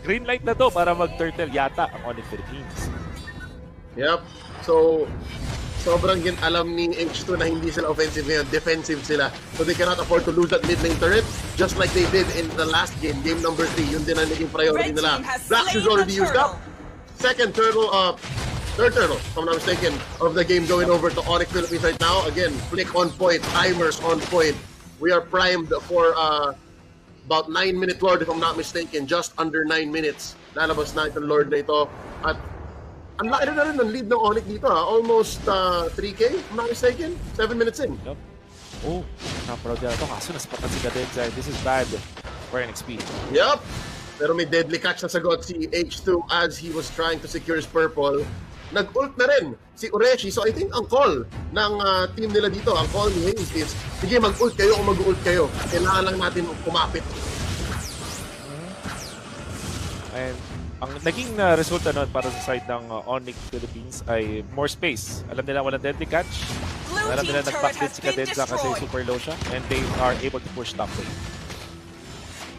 green light na to para mag-turtle yata ang ONIC Philippines. Yep. So, sobrang alam ni H2 na hindi sila offensive ngayon, defensive sila. So they cannot afford to lose that mid lane turret, just like they did in the last game, game number 3. Yun din ang naging priority nila. Black Shoes already used up. Second turtle, third turtle, if I'm not mistaken, of the game going over to ONIC Philippines right now. Again, flick on point, timers on point. We are primed for about 9-minute Lord, if I'm not mistaken, just under 9 minutes. Lalabas na itong Lord na ito. At ang laki na rin ng lead ng ONIC dito, ha? Almost 3K, if I'm not mistaken. 7 minutes in. Yep. Oh, naproud na ito. Kaso naspatan si Cadenza. This is bad for NXP. Yup. Pero may deadly catch na sagot si H2 as he was trying to secure his purple. Nag-ult na rin si Ureshi. So I think ang call ng team nila dito, ang call ni Hayes is, sige mag-ult kayo o mag-ult kayo. Kailangan lang natin kumapit. And ang naging resulta nun para sa side ng ONIC Philippines ay more space. Alam nila walang deadly catch. Alam nila nag-backdate si Cadenza kasi super low siya. And they are able to push top lane.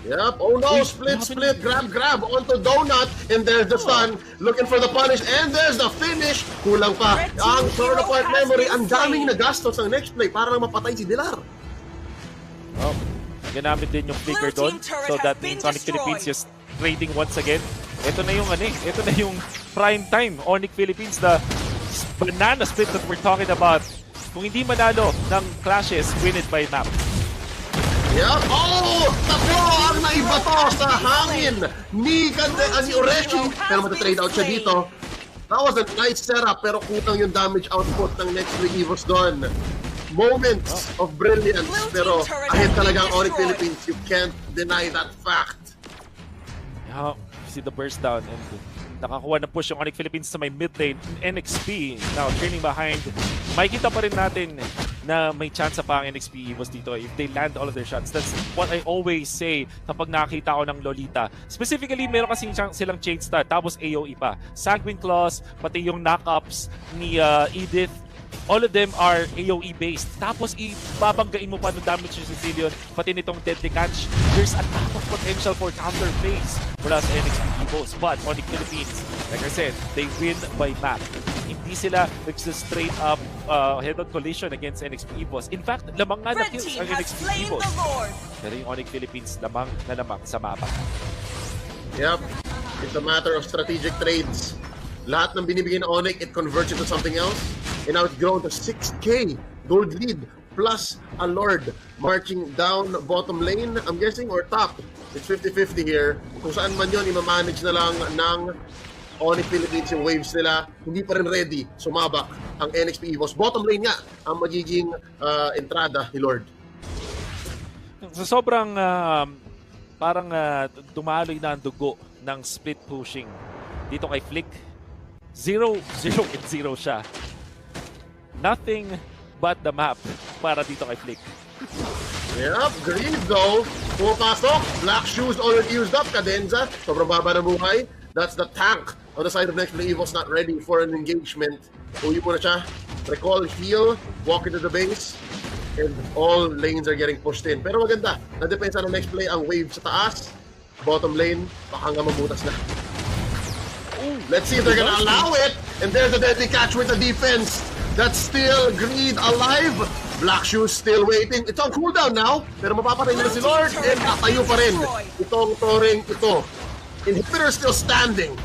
Yep. Oh no, split, grab onto Donut. And there's the stun. Looking for the punish. And there's the finish. Kulang pa. Ang third part memory. Ang daming nagastos ang next play para lang mapatay si Dilar. Oh, ginamit din yung flicker doon. So that means ONIC Philippines just trading once again. Ito na yung ito na yung prime time ONIC Philippines, the banana split that we're talking about. Kung hindi manalo ng clashes, win it by map. Yeah. Oh! Tatlo ang naibato sa hangin ni Ureshi. Pero matatrade out siya dito. That was a nice setup pero kulang yung damage output ng next week EVOS doon. Moments of brilliance pero ahead talaga ang ONIC Philippines. You can't deny that fact. Yeah. See the burst down and nakakuha na push yung ONIC Philippines sa may mid lane. NXP now trailing behind. Makikita pa rin natin na may chance pa ang NXP EVOS dito if they land all of their shots. That's what I always say kapag nakita ko ng Lolita. Specifically, meron kasing silang chain stun tapos AOE pa. Sanguine Claws, pati yung knock-ups ni Edith, all of them are AOE based. Tapos ibabanggain mo pa ng damage yung Sicilian, pati nitong deadly catch. There's a lot of potential for counter phase mula sa NXP EVOS. But ONIC Philippines, like I said, they win by map. Hindi sila straight up head-on collision against NXP EVOS. In fact, lamang nga na kills ang NXP EVOS. Pero yung ONIC Philippines, lamang na lamang sa mapa. Yep. It's a matter of strategic trades. Lahat ng binibigay ng ONIC, it converts into something else. And now it's grown to 6K gold lead plus a Lord marching down bottom lane, I'm guessing, or top. It's 50-50 here. Kung saan man yun, imamanage na lang ng ONIC Philippines yung waves nila. Hindi pa rin ready sumabak ang NXP EVOS. Bottom lane nga ang magiging entrada ni Lord. So sobrang parang dumaloy na ang dugo ng split pushing dito kay Flick. 0-0 siya. Nothing but the map para dito kay Flick. Yep, Greed though. Pumapasok. Black Shoes already used up. Cadenza, sobrang baba ng buhay. That's the tank on the side of next play. EVOS not ready for an engagement. Uwi muna siya. Recall, heal, walk into the base. And all lanes are getting pushed in. Pero maganda. Nadepensa ng next play ang wave sa taas. Bottom lane, baka nga mabutas na. Let's see if they're gonna allow it. And there's a deadly catch with the defense. That's still Greed alive. Black Shoes still waiting. It's on cooldown now. Pero mapapatay nila si Lord. And tatayo pa rin itong Toring ito. Inhibitor still standing.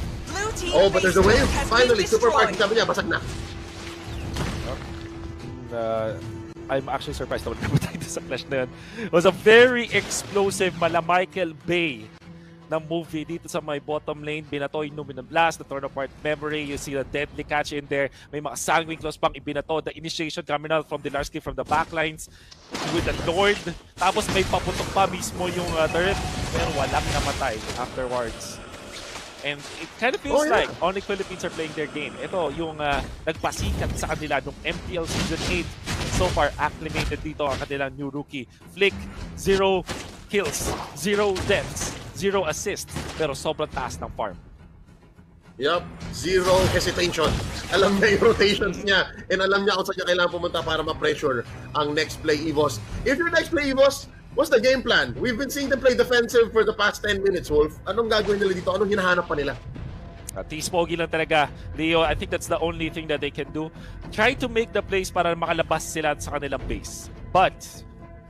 Oh, but there's a wave. Finally, super parking sabi niya, basag na. I'm actually surprised na wala tayo sa clash na yun. It was a very explosive Michael Bay na movie dito sa my bottom lane. Binato yung Luminous Blast, the torn apart memory. You see the deadly catch in there. May mga Sanguine Claws pang ibinato. The initiation coming out from Dilarski from the backlines with the Lord. Tapos may paputok pa mismo yung turret. Pero walang namatay afterwards. And it kind of feels like ONIC Philippines are playing their game. Ito yung nagpasikat sa kanila nung MPL Season 8. So far, acclimated dito ang kanilang new rookie. Flick, 0 kills, 0 deaths, 0 assists, pero sobrang taas ng farm. Yup, 0 hesitation. Alam niya yung rotations niya and alam niya kung saan niya kailangan pumunta para ma-pressure ang next play EVOS. If your next play EVOS, what's the game plan? We've been seeing them play defensive for the past 10 minutes, Wolf. Anong gagawin nila dito? Anong hinahanap pa nila? T-Spogi lang talaga, Leo. I think that's the only thing that they can do. Try to make the plays para makalabas sila sa kanilang base. But,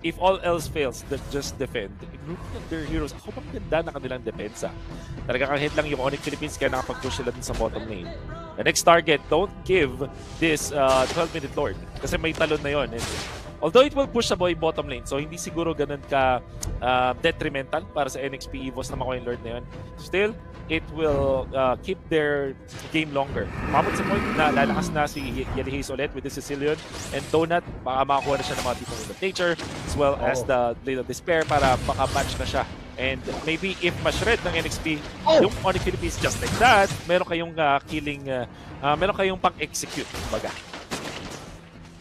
if all else fails, just defend. Group of their heroes, ako bang ganda na kanilang depensa. Talagang hit lang yung ONIC Philippines kaya nakapag-push sila dun sa bottom lane. The next target, don't give this 12-minute Lord. Kasi may talon na yon. And although it will push sa bottom lane, so hindi siguro ganun ka detrimental para sa NXP EVOS na makuha yung Lord na yun. Still, it will keep their game longer. Umabot sa point na lalakas na si Yelihis ulit with the Sicilian and Donut. Baka makakuha na siya ng mga tipong of nature as well as the Blade of Despair para maka-match na siya. And maybe if ma-shred ng NXP yung ONIC Philippines just like that, meron kayong meron kayong pang-execute, baga.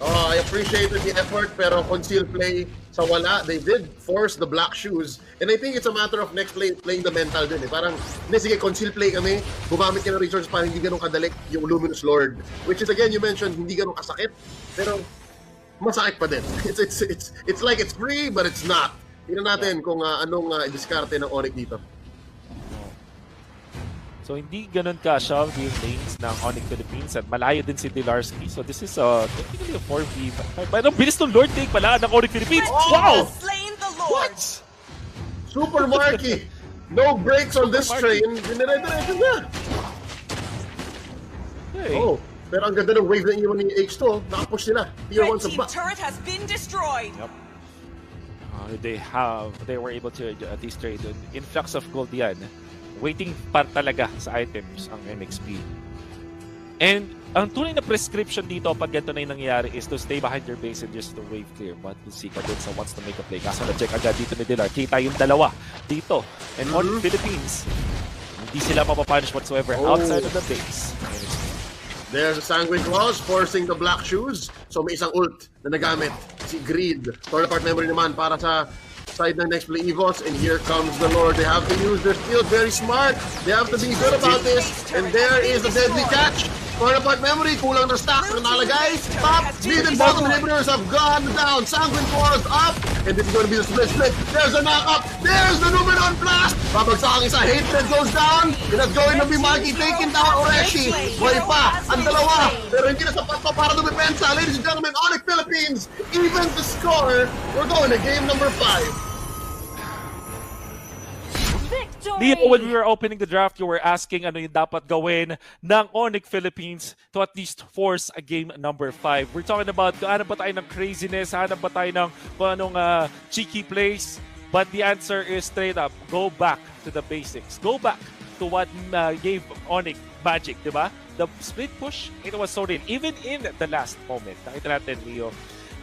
I appreciated the effort, pero conceal play sa wala. They did force the black shoes. And I think it's a matter of next play, playing the mental din. Parang, sige, conceal play kami. Gumamit ka ng resources para hindi ganun kadalik yung Luminous Lord. Which is, again, you mentioned, hindi ganun kasakit. Pero, masakit pa din. It's like it's free, but it's not. Tingnan natin kung anong diskarte ng ONIC dito. So hindi ganun ka-shove yung lanes ng ONIC Philippines at malayo din si Dilarski. So this is technically a 4v5. Pero bilis ng Lord take pala ng ONIC Philippines. Wow! Slain the Lord. What? Super Marky! No brakes on this train. Dinire-diretso na. Hey. Pero ang ganda ng wave na iwan ni H2. Nakapush sila. Tier 1 Red sa team back. turret has been destroyed. Yep. They were able to at least trade an influx of gold yan. Waiting pa talaga sa items ang NXP. And ang tunay na prescription dito pag ganito na yung nangyayari is to stay behind your base and just to wave clear. But we'll see Cadenza wants to make a play. Kaso na-check agad dito ni Dilar. Kita yung dalawa dito. And on Philippines, hindi sila mapapunish whatsoever outside of the base. There's a Sanguine Claws forcing the black shoes. So may isang ult na nagamit. Si Greed. Torn apart memory naman para sa side ng next play EVOS, and here comes the Lord. They have to use their skill very smart. They have to be good about this. And there is the deadly catch. Torn apart memory, kulang na stack na nalagay. Top, mid and bottom inhibitors have gone down. Sanguine Claws up. And this is going to be the split. There's a knock-up. There's the Numenon blast. Babagsak ang isa. Hatred goes down. And that's going to be Mikey taking down Oreshi. Buhay pa ang dalawa. Pero hindi na sapat pa para dumipensa. Ladies and gentlemen, ONIC Philippines even the score. We're going to game number 5. Leo, when we were opening the draft, you were asking ano yung dapat gawin ng ONIC Philippines to at least force a game number 5. We're talking about hanap ba tayo ng craziness, hanap ba tayo ng kung anong cheeky plays, but the answer is straight up, go back to the basics. Go back to what gave ONIC magic, di ba? The split push, it was so real. Even in the last moment, nakita natin, Leo,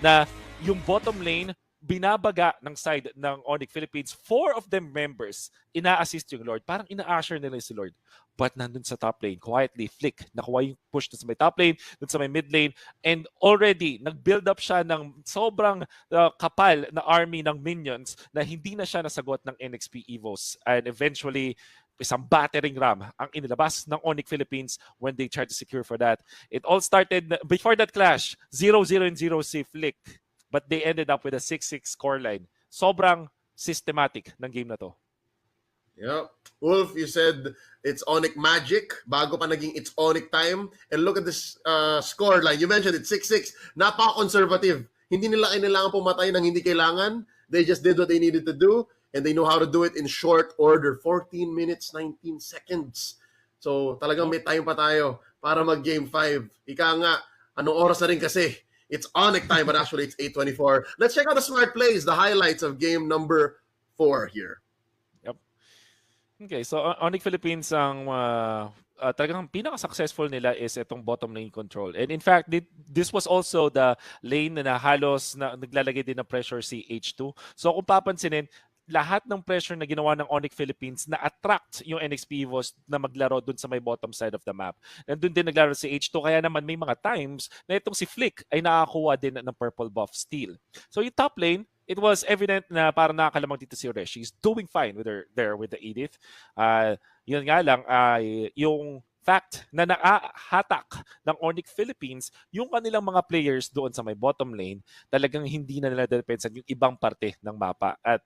na yung bottom lane, binabaga ng side ng ONIC Philippines, 4 of them members, ina-assist yung Lord. Parang ina-usher nila si Lord. But nandun sa top lane, quietly, Flick, nakuha yung push dun sa may top lane, dun sa may mid lane, and already, nag-build up siya ng sobrang kapal na army ng minions na hindi na siya nasagot ng NXP EVOS. And eventually, isang battering ram ang inilabas ng ONIC Philippines when they tried to secure for that. It all started, before that clash, 0-0 and 0 si Flick. But they ended up with a 6-6 scoreline. Sobrang systematic ng game na to. Yep. Wolf, you said it's ONIC magic bago pa naging it's ONIC time. And look at this scoreline. You mentioned it, 6-6. Napaka-conservative. Hindi nila kailangan pumatay ng hindi kailangan. They just did what they needed to do. And they know how to do it in short order. 14 minutes, 19 seconds. So talagang may time pa tayo para mag-game 5. Ika nga, anong oras na rin kasi? It's ONIC time, but actually it's 8:24. Let's check out the smart plays, the highlights of game number 4 here. Yep. Okay, so ONIC Philippines ang talagang pinaka-successful nila is itong bottom lane control. And in fact, this was also the lane na halos na naglalagay din ng pressure si H2. So kung papansinin, lahat ng pressure na ginawa ng ONIC Philippines na attract yung NXP EVOS na maglaro dun sa may bottom side of the map. Nandun din naglaro si H2, kaya naman may mga times na itong si Flick ay nakakuha din ng purple buff steal. So yung top lane, it was evident na parang nakakalamang dito si Oresh. She's doing fine with her there with the Edith. Yun nga lang, yung fact na nakahatak ng ONIC Philippines yung kanilang mga players doon sa may bottom lane, talagang hindi na nila depensan yung ibang parte ng mapa. At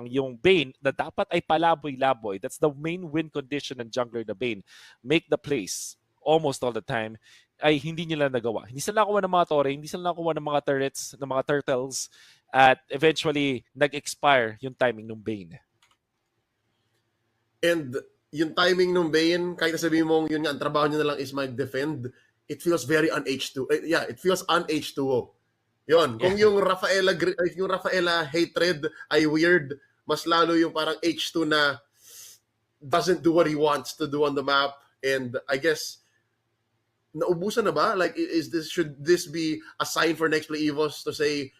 yung Bane na dapat ay palaboy-laboy, that's the main win condition ng jungler na Bane, make the plays almost all the time, ay hindi nila nagawa. Hindi sila nakuha ng mga torre, hindi sila nakuha ng mga turrets, ng mga turtles, at eventually nag-expire yung timing ng Bane. And yung timing ng Bane, kahit sabihin mong yun nga, ang trabaho niya na lang is mag-defend, it feels very un-H2. Yeah, it feels un-H2O. Yun. Kung yung Rafaela hatred ay weird, mas lalo yung parang H2 na doesn't do what he wants to do on the map. And I guess, naubusan na ba? Like, should this be a sign for next play EVOS to say,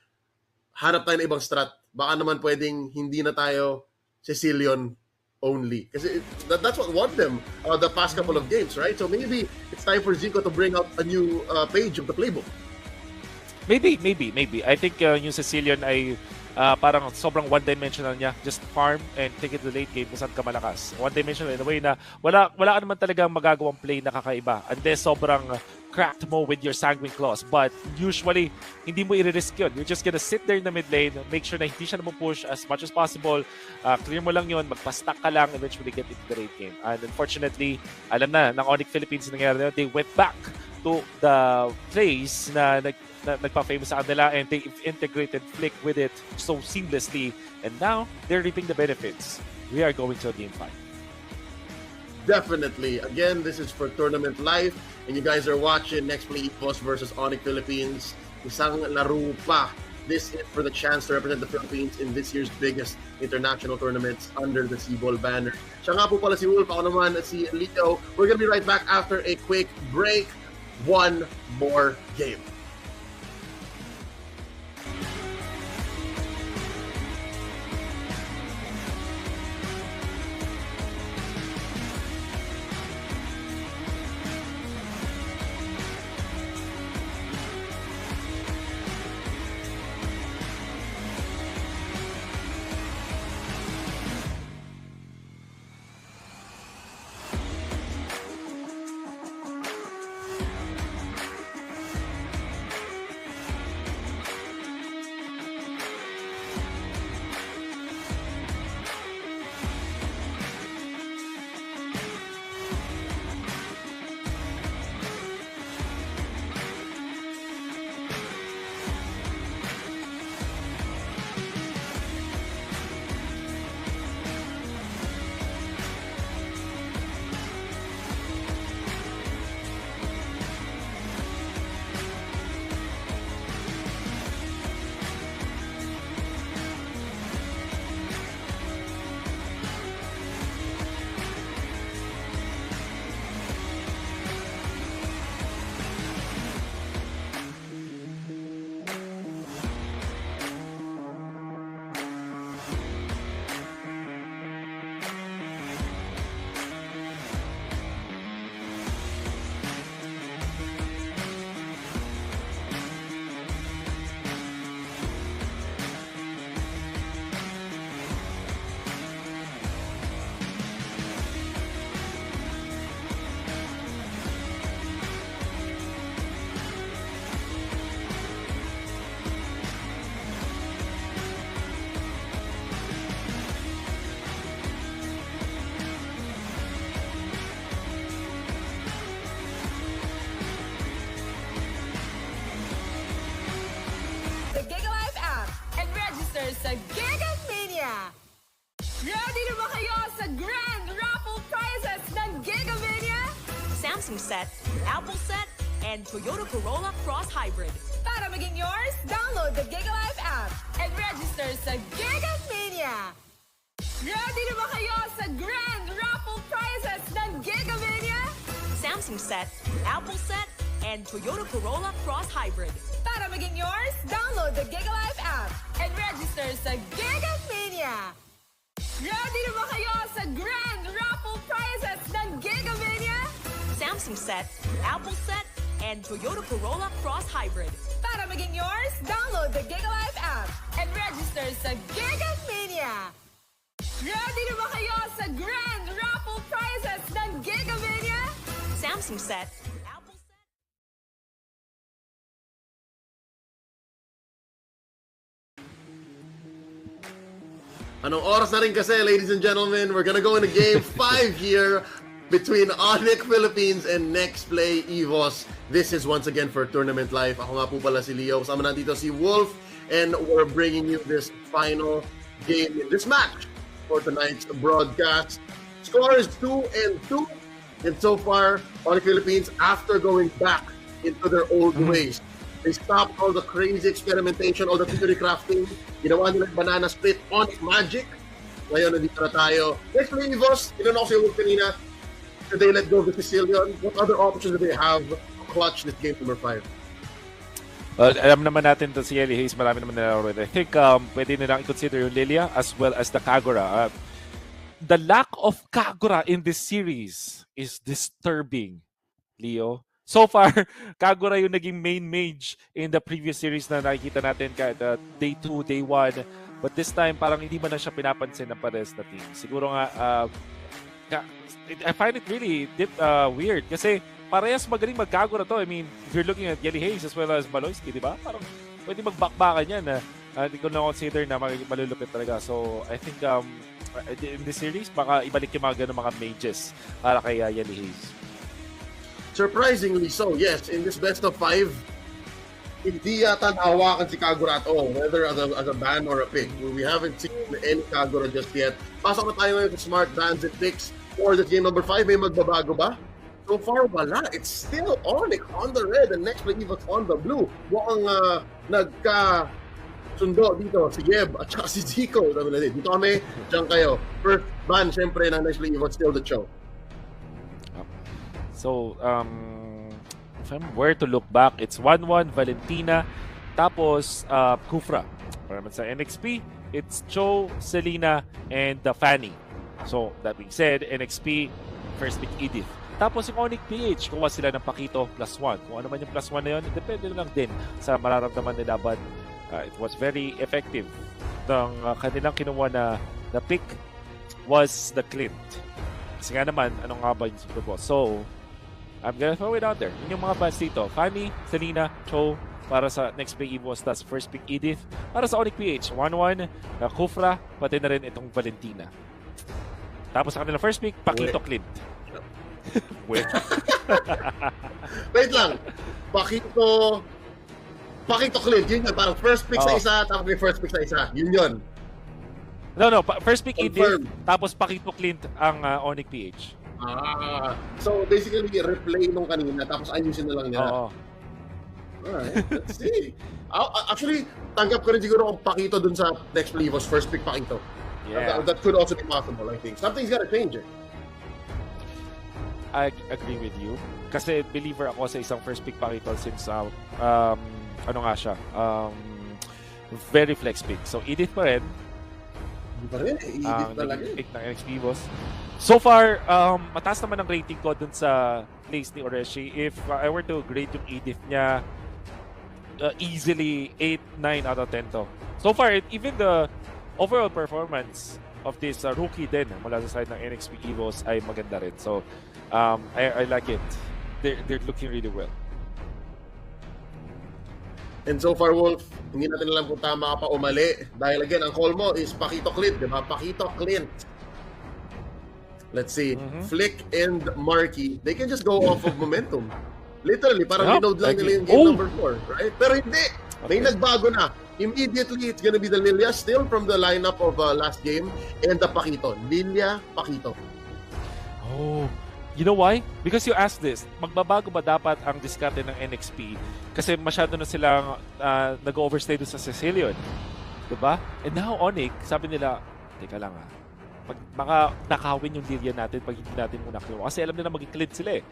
hanap tayo ng ibang strat. Baka naman pwedeng hindi na tayo Sicilian only. Kasi that's what won them the past couple of games, right? So maybe it's time for Zico to bring out a new page of the playbook. Maybe. I think yung Sicilian ay parang sobrang one-dimensional niya. Just farm and take it to the late game kung saan ka malakas. One-dimensional in a way na wala ka naman talagang magagawang play na kakaiba. Unless sobrang cracked mo with your sanguine claws. But usually, hindi mo i-risk yun. You're just gonna sit there in the mid lane, make sure na hindi siya push as much as possible. Clear mo lang yun, magpa-stack ka lang, eventually get into the late game. And unfortunately, alam na, ng ONIC Philippines nangyari na, they went back to the place na nagpa-famous sa kanila, and they integrated Flick with it so seamlessly. And now, they're reaping the benefits. We are going to a game 5. Definitely. Again, this is for Tournament Live, and you guys are watching Next Play EVOS versus ONIC Philippines. Isang laro pa. This is for the chance to represent the Philippines in this year's biggest international tournaments under the SIBOL banner. Siya nga po pala si Wolf, ako naman si Lito. We're gonna be right back after a quick break. One more game. sa Gigamania! Ready na ba kayo sa Grand Raffle Prizes ng Gigamania? Samsung set, Apple set, and Toyota Corolla Cross Hybrid. Para maging yours, download the GigaLife app and register sa Gigamania! Ready na ba kayo sa Grand Raffle Prizes ng Gigamania? Samsung set, Apple set, and Toyota Corolla Cross Hybrid. Para maging yours, download the GigaLife app and register sa Gigamania! Ready na ba kayo sa Grand Raffle Prizes ng Gigamania? Samsung set, Apple set, and Toyota Corolla Cross Hybrid. Para maging yours, download the GigaLife app and register sa Gigamania! Ready na ba kayo sa Grand Raffle Prizes ng Gigamania? Samsung set, Apple set. Anong oras na rin kasi, ladies and gentlemen, we're gonna go into game 5 here between ONIC Philippines and Next Play EVOS. This is once again for Tournament Life. Ako nga po pala si Leo. Kasama natin dito si Wolf, and we're bringing you this final game in this match for tonight's broadcast. Score is 2-2, and so far, ONIC Philippines, after going back into their old ways, they stopped all the crazy experimentation, all the theory crafting. Ginawa nila yung banana split on Magic. Ngayon, nandito na tayo. Next play, EVOS, tinanong ko si Wolf kanina, should they let go of the Sicilian? What other options do they have to clutch this game number 5? Alam naman natin to si Eli Hayes, marami naman nila already. I think pwede nilang i-consider yung Lilia as well as the Kagura. The lack of Kagura in this series is disturbing, Leo. So far, Kagura yung naging main mage in the previous series na nakikita natin kahit day 2, day 1. But this time, parang hindi man na siya pinapansin ng pares na team. Siguro nga, I find it really weird kasi parehas magaling mag-Kagura to. I mean, if you're looking at Yeli Hayes as well as Baloyski, di ba? Parang pwede magbakbakan yan. Hindi ko na-consider na malulupit talaga. So, I think in this series, baka ibalik yung mga ganun mga mages para kay Yeli Hayes. Surprisingly so, yes. In this best of 5, hindi yata nahawakan si Kagura at all, whether as a ban or a pick. We haven't seen any Kagura just yet. Pasok na tayo ngayon sa smart bans and picks for this game number 5. May magbabago ba? So far, wala. It's still ONIC on the red and Next Play EVOS on the blue. Mukhang nagka-sundo dito si Yeb at saka si Zico. Dito kami, dyan kayo. First ban, syempre, ng Next Play EVOS, still the show. So, if I'm where to look back, it's 1-1 Valentina, tapos Kufra. Para naman sa NXP, it's Cho, Selena, and Fanny. So, that being said, NXP, first pick Edith. Tapos yung ONIC PH, kuha sila ng Pakito +1. Kung ano man yung +1 na yun, depende lang din sa mararamdaman nila. But it was very effective. Ang kanilang kinuha na pick was the Clint. Kasi nga naman, ano nga ba yung Super Bowl? So, I'm gonna throw it out there. Yun yung mga bans dito. Fanny, Selena, Cho, para sa Next Play EVOS, tas first pick Edith. Para sa ONIC PH, 1-1, Kufra, pati na rin itong Valentina. Tapos sa kanila first pick, Pakito Clint. Wait. Wait lang. Pakito Clint, yun yun. Parang first pick sa isa, tapos may first pick sa isa. Yun yun. No. First pick Confirm. Edith, tapos Pakito Clint ang ONIC PH. So basically, replay nung kanina, tapos ayusin na lang nila. Oo. Alright, let's see. Actually, tanggap ko rin siguro kung Pakito dun sa Next Play EVOS, first pick Pakito. Yeah. That could also be possible, I think. Something's gotta change it. I agree with you. Kasi believer ako sa isang first pick Pakito since ano nga siya, very flex pick. So Edith pa rin. Hindi pa rin, Edith talaga. Pick ng NXP EVOS. So far, mataas naman ang rating ko dun sa place ni Oreshi. If I were to grade yung Edith niya, easily 8-9 out of 10 to. So far, even the overall performance of this rookie din mula sa side ng NXP EVOS ay maganda rin. So, I like it. They're looking really well. And so far, Wolf, hindi natin alam kung tama ka pa o mali. Dahil again, ang call mo is Pakito Clint, di ba? Pakito Clint. Let's see. Flick and Marky, they can just go off of momentum. Literally, parang reload lang nila yung game number 4, right? Pero hindi. May nagbago na. Immediately, it's gonna be the Lilia still from the lineup of last game and the Pakito. Lilia, Pakito. Oh, you know why? Because you asked this, magbabago ba dapat ang diskarte ng NXP? Kasi masyado na silang nag-overstay doon sa Sicilian. Diba? And now, ONIC, sabi nila, teka lang baka nakawin yung Lilia natin pag hindi natin muna kinuha. Kasi alam nila maging clean sila eh.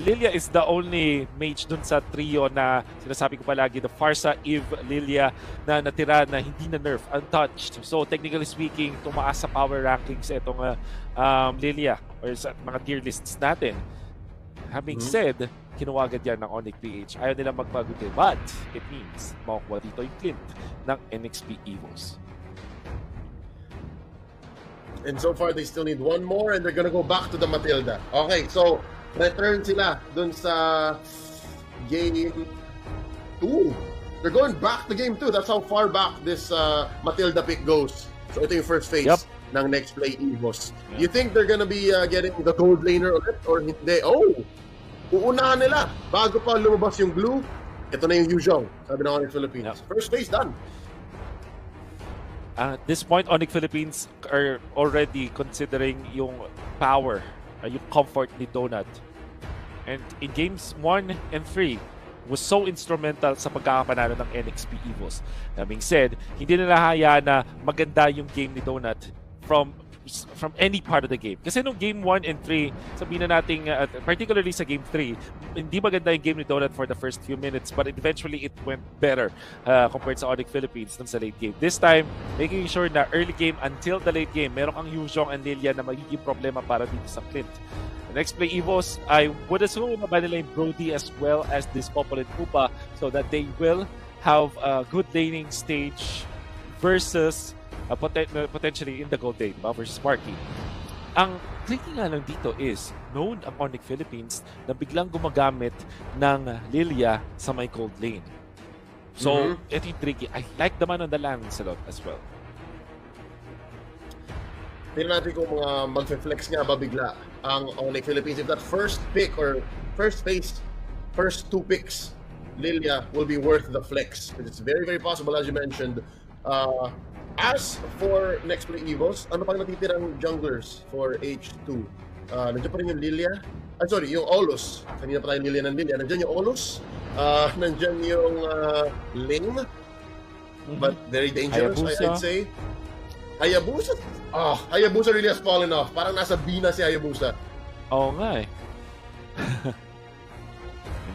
Lilia is the only mage dun sa trio na sinasabi ko palagi, the Farsa, Eve, Lilia, na natira na hindi na nerf, untouched. So technically speaking, tumaas sa power rankings itong Lilia or sa mga tier lists natin. Having said, kinuha agad yan ng ONIC PH. Ayaw nila magpagutin. But it means makukuha dito yung Clint ng NXP EVOS. And so far, they still need one more and they're gonna go back to the Matilda. Okay, so return sila dun sa game 2. They're going back to game 2. That's how far back this Matilda pick goes. So ito yung first phase ng next play EVOS. You think they're gonna be getting the gold laner ulit or hindi? Oh! Uunahan nila bago pa lumabas yung blue. Ito na yung Yuzhong, sabi ng ONIC Philippines. First phase done. At this point, ONIC Philippines are already considering yung power, yung comfort ni Donut. And in games 1 and 3, was so instrumental sa pagkakapanalo ng NXP EVOS. That being said, hindi nila hayaan na maganda yung game ni Donut from any part of the game. Kasi nung game 1 and 3, sabihin na natin, particularly sa game 3, hindi maganda yung game ni Donut for the first few minutes, but eventually it went better compared sa ONIC Philippines dun sa late game. This time, making sure na early game until the late game, meron kang Yuzhong and Lilia na magiging problema para dito sa Clint. The next play EVOS, I would assume na ba nila yung Brody as well as this Popolit Pupa so that they will have a good laning stage versus potentially in the gold lane versus Sparky. Ang tricky nga lang dito is known ang ONIC Philippines na biglang gumagamit ng Lilia sa may gold lane. So, ito yung tricky. I like the man on the lands a lot as well. Tignan natin kung mga mag-flex nga ba bigla ang ONIC Philippines. If that first pick or first phase, first 2 picks, Lilia will be worth the flex. It's very, very possible as you mentioned. As for next play EVOS, ano pang natitirang junglers for H2? Nandiyan pa rin yung Lilia. Yung Olus. Kanina pa tayo Lilia ng Lilia. Nandiyan yung Olus. Nandiyan yung Ling. But very dangerous, I'd say. Hayabusa? Hayabusa really has fallen off. Parang nasa B na si Hayabusa. Oo nga eh.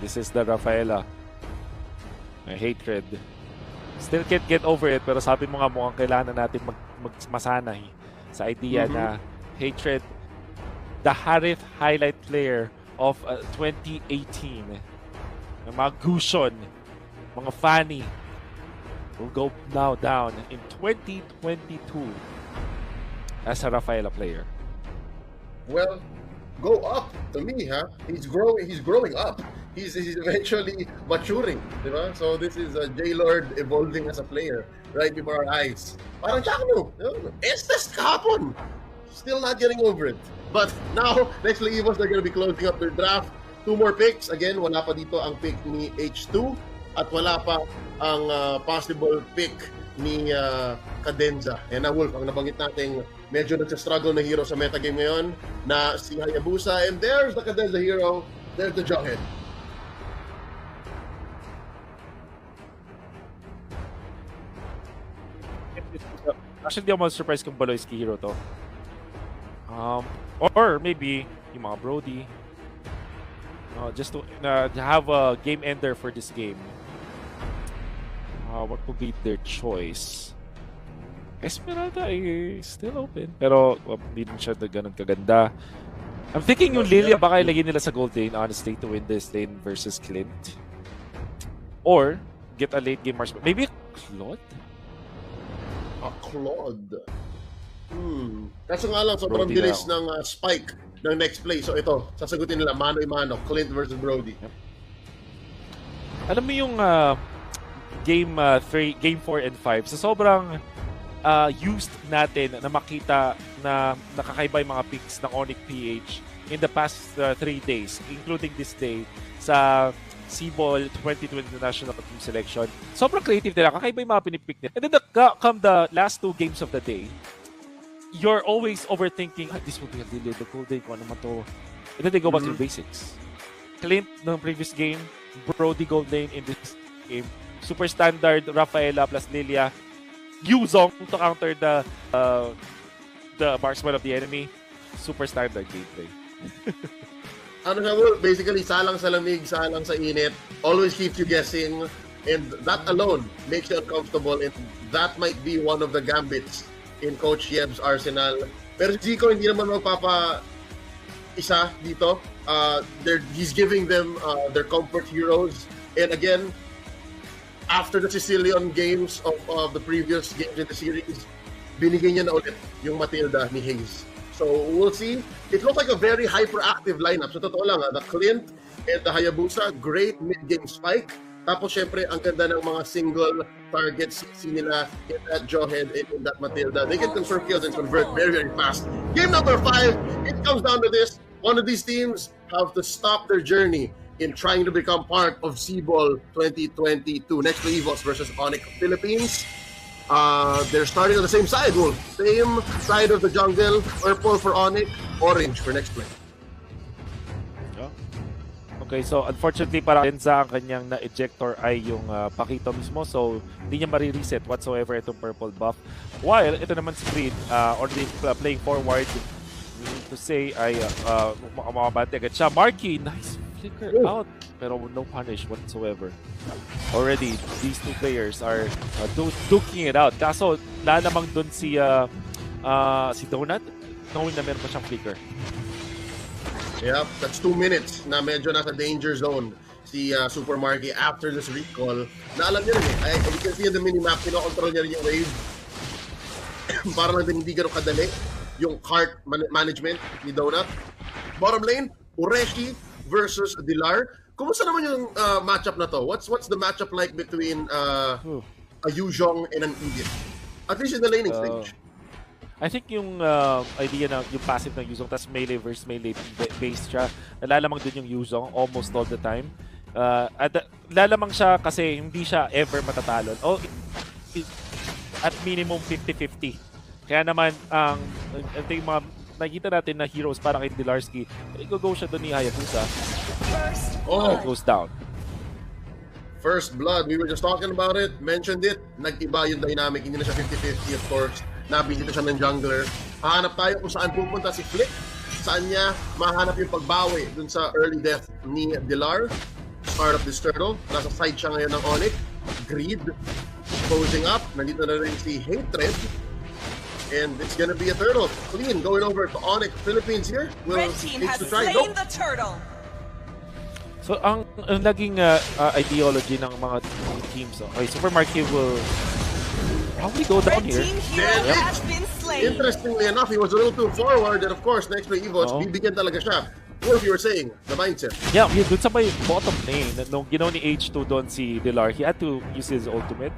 This is the Rafaela. My hatred. Still can't get over it, pero sabi mo nga mukhang kailangan natin masanay sa idea na hatred, the Harith highlight player of 2018, ng mga Gushon, mga Fanny, will go now down in 2022 as a Rafaela player. Well, go up to me, huh? He's growing up. He's eventually maturing, di ba? So this is J-Lord evolving as a player right before our eyes. Parang Chakno, Estes kahapon. Still not getting over it. But now, next play EVOS, they're gonna be closing up their draft. 2 more picks. Again, wala pa dito ang pick ni H2 at wala pa ang possible pick ni Cadenza. And na Wolf, ang nabanggit natin, medyo nagsa-struggle na hero sa metagame ngayon na si Hayabusa. And there's the Cadenza hero. There's the Jughead. Actually, di ako surprise kung Baloyski hero to. Or maybe yung mga Brody. Just to have a game ender for this game. What would be their choice? Esmeralda is still open. Pero hindi din siya ganun kaganda. I'm thinking yung Lilia baka ilagay nila sa gold lane, honestly, to win this lane versus Clint. Or get a late game Mars. Maybe Claude? A Claude. Kaso nga lang, sobrang bilis ng spike ng next play. So ito, sasagutin nila mano-mano, Clint versus Brody. Yep. Alam mo yung game 4 and 5, so sobrang used natin na makita na nakakaiba yung mga picks ng ONIC PH in the past 3 days, including this day sa SIBOL 2020 National Team Selection. Sobrang creative nila. Kakaiba yung mga pinipick nila. And then come the last 2 games of the day, you're always overthinking, this will be a delay, the gold day, kung ano man to. And then they go back to the basics. Clint ng previous game, Brody gold lane in this game, super standard Rafaela plus Lilia, Yuzhong to counter the marksman of the enemy, super standard gameplay. Ano siya, well, basically, salang sa lamig, salang sa init, always keeps you guessing, and that alone makes you uncomfortable, and that might be one of the gambits in Coach Yeb's arsenal. Pero si Zico hindi naman magpapa-isa dito. He's giving them their comfort heroes, and again, after the Sicilian games of the previous games in the series, binigay niya na ulit yung Matilda ni Hayes. So we'll see. It looks like a very hyperactive lineup. So totoo lang, the Clint and the Hayabusa, great mid-game spike. Tapos syempre, ang ganda ng mga single targets nila in that Jawhead and in that Matilda. They can confirm kills and convert very, very fast. Game number 5, it comes down to this. One of these teams have to stop their journey in trying to become part of SIBOL 2022. Next to EVOS versus ONIC Philippines. They're starting on the same side, Wolf. Same side of the jungle. Purple for ONIC, orange for next play. Okay, so unfortunately para Denza ang kanyang na-ejector ay yung Pakito mismo. So hindi niya marireset whatsoever itong purple buff. While ito naman si Creed, already playing forward, we need to say ay makabante agad siya. Marky, nice flicker out. Pero no punish whatsoever. Already, these two players are duking it out. Kaso lalamang dun si Donut, knowing na meron pa siyang flicker. Yep, that's 2 minutes na medyo nasa danger zone si Super Marky after this recall. Na alam niya rin eh, you can see in the minimap, kinokontrol niya rin yung wave. Para lang din hindi gano'ng kadali yung cart management ni Donut. Bottom lane, Ureshi versus Dilar. Kumusta naman yung matchup na to? What's the matchup like between a Yuzhong and an Edith? At least in the laning stage. I think yung idea na yung passive ng Yuzhong tas melee versus melee based siya, nalalamang din yung Yuzhong almost all the time. At lalamang siya kasi hindi siya ever matatalo. At minimum 50-50. Kaya naman ang mga nakikita natin na heroes parang kay Dilarski, go siya doon ni Hayabusa. Goes down. First blood, we were just talking about it, mentioned it, nag-iba yung dynamic, hindi na siya 50-50 of course. Nabisita siya ng jungler. Hahanap tayo kung saan pupunta si Flick. Saan niya mahanap yung pagbawi dun sa early death ni Dilar. Start of this turtle. Nasa side siya ngayon ng ONIC. Greed. Posing up. Nandito na rin si Hatred. And it's gonna be a turtle. Clean going over to ONIC Philippines here. Red team has try. slain the turtle. So ang naging ideology ng mga teams, okay, Super Marky will probably go down Red here. team hero has been slain. Interestingly enough, he was a little too forward, and of course, next play EVOS, bibigyan talaga siya. What you were saying, the mindset. Yeah, dun sa may bottom lane, nung ginaw ni H2 doon si Dilar, he had to use his ultimate.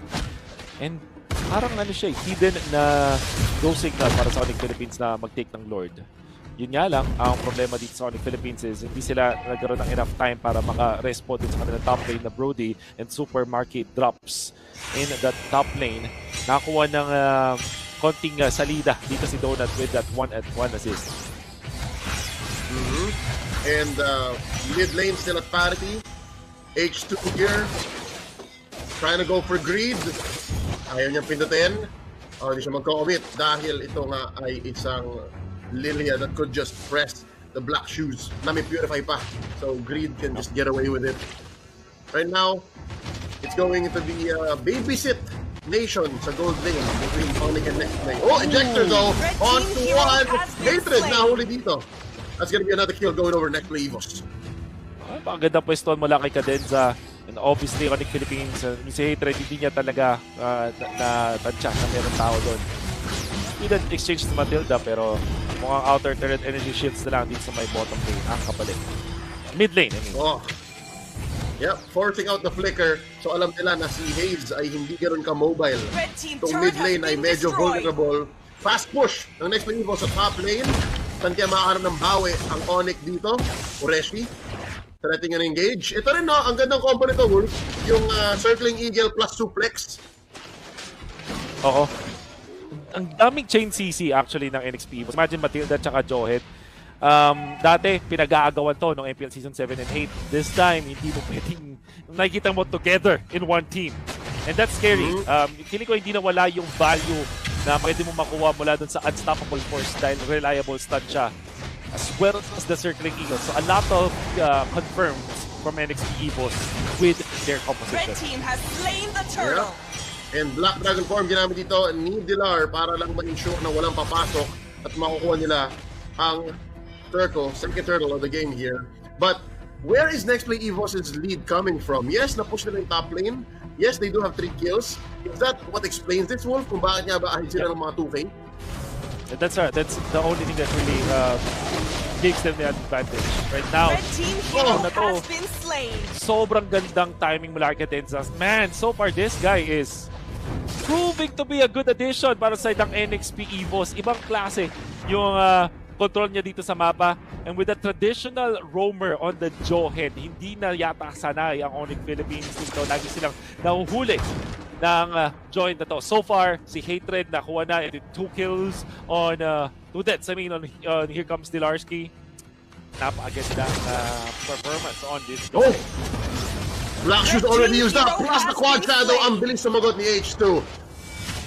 And parang ano siya, hidden na go signal para sa ONIC Philippines na mag-take ng Lord. Yun nga lang, ang problema dito sa ONIC Philippines is hindi sila nagkaroon ng enough time para maka-respawn dun sa kanilang top lane na Brody, and Super Marky drops in that top lane. Nakakuha ng konting salida dito si Donut with that 1-1 assist. And mid lane still at parity. H2 here. Trying to go for greed. Ayaw niyang pindutin. Hindi siya mag-commit dahil ito nga ay isang Lilia that could just press the black shoes na may purify pa. So greed can just get away with it. Right now, it's going into the babysit nation sa gold lane between ONIC and NXP. Oh, ejector though! On to one! Hatred na huli dito. That's gonna be another kill going over next play EVOS. Ang ganda pwesto mula kay Cadenza. And obviously, ONIC Philippines, si Hatred, hindi niya talaga na-tansya na meron tao doon. He didn't exchange to Matilda, pero mukhang outer turret energy shields na lang dito sa may bottom lane ang kapalit. Mid lane, I mean. Oh. Yep, forcing out the flicker. So alam nila na si Hayes ay hindi ganoon ka-mobile. Itong mid lane ay medyo vulnerable. Fast push ng next play EVOS sa top lane. Saan kaya makakaroon ng bawi ang ONIC dito? Ureshi. Threatening and engage. Ito rin no, ang gandang combo nito, Wolf. Yung circling eagle plus suplex. Oo. Ang daming chain CC actually ng NXP. Imagine Matilda at saka Jawhead. Dati, pinag-aagawan to noong MPL Season 7 and 8. This time, hindi mo pwedeng nakikita mo together in one team. And that's scary. Feeling ko hindi na wala yung value na pwede mo makuha mula dun sa unstoppable force dahil reliable stun siya. As well as the circling eagle. So a lot of confirmed from NXP EVOS with their composition. Red team has slain the turtle. Yeah. And Black Dragon form ginamit dito ni Dilar para lang ma-ensure na walang papasok at makukuha nila ang turtle, second turtle of the game here. But where is next play EVOS' lead coming from? Yes, na-push nila yung top lane. Yes, they do have 3 kills. Is that what explains this, Wolf? Kung bakit nga ba ahit sila ng mga 2K? That's the only thing that really gives them the advantage. Right now, Red team hero na to, has been slain. sobrang gandang timing mula kay Cadenza. Man, so far this guy is proving to be a good addition para sa ng NXP EVOS. Ibang klase yung control niya dito sa mapa. And with a traditional roamer on the jawhead, hindi na yata sanay ang ONIC Philippines dito. Lagi silang nahuhuli ng joint na to. So far, si Hatred nakuha na 2 kills on 2 deaths. I mean, on Here Comes Dilarski. Napakagandang performance on this. Oh! Black Shoes already used up. Plus the quad shadow. Ang bilis sumagot ni H2.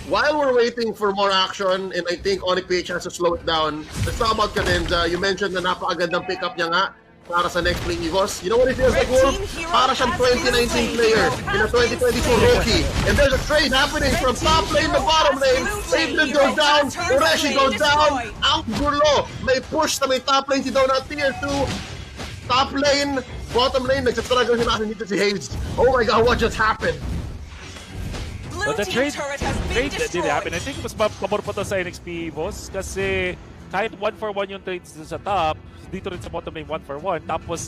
While we're waiting for more action, and I think ONIC PH has to slow it down, let's talk about Cadenza. You mentioned na napakagandang pickup niya nga para sa next play EVOS. You know what it feels like, Wolf? Para siyang 2019 player in a 2022 rookie. And there's a trade happening from top lane to bottom lane. Adrian goes down, Ureshi goes down. Ang gulo. May push na may top lane si Donut Tier 2. Top lane, bottom lane, nagsastruggle siya natin dito si Hayes. Oh my God, what just happened? But the trade did happen. I think mas pabor pa to sa NXP EVOS kasi kahit 1-for-1 yung trades sa top, dito rin sa bottom lane 1-for-1. Tapos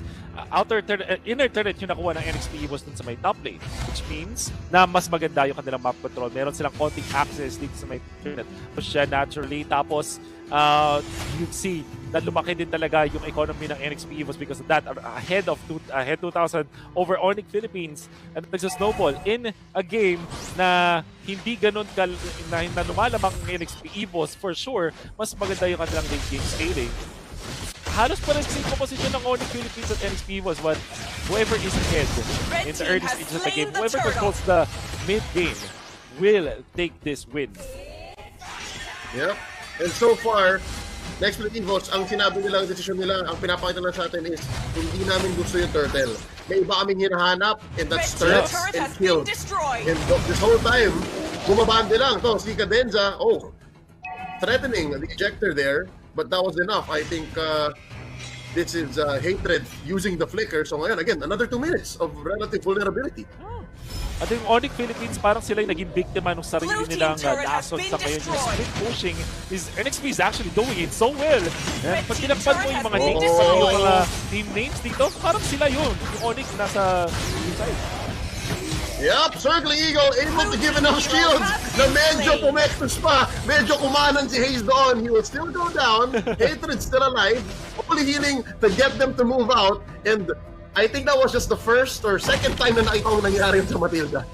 inner turret yung nakuha ng NXP EVOS dun sa may top lane. Which means na mas maganda yung kanilang map control. Meron silang konting access dito sa may turret. Push siya naturally. Tapos you see na lumaki din talaga yung economy ng NXP EVOS because of that. Ahead 2,000 over ONIC Philippines. And nagsa-snowball in a game na hindi ganun na lumalamang ang NXP EVOS for sure. Mas maganda yung kanilang late game scaling. Halos pa rin same composition ng ONIC Philippines at NXP EVOS, but whoever is ahead in the early stages of the game, whoever controls the mid game will take this win. Yep. And so far, next play EVOS, ang sinabi nilang decision nila, ang pinapakita lang sa atin is hindi namin gusto yung turtle. May iba kaming hinahanap, and that's turrets and kills. And this whole time, bumabande lang. To, si Cadenza, threatening the ejector there, but that was enough. I think this is Hatred using the flicker. So ngayon, again, another 2 minutes of relative vulnerability. At yung ONIC Philippines, parang sila yung naging biktima ng sarili nilang lason sa ngayon. Yung split pushing, NXP is actually doing it so well. Pag tinakpan mo yung mga names, yung mga team names dito, parang sila yun. Yung ONIC nasa inside. Yep, Circling Eagle able to give enough shields na medyo pumektos pa. Medyo kumanan si Hayes doon. He will still go down. Hatred still alive. Only healing to get them to move out. And I think that was just the first or second time na nakita ko nangyari sa Matilda.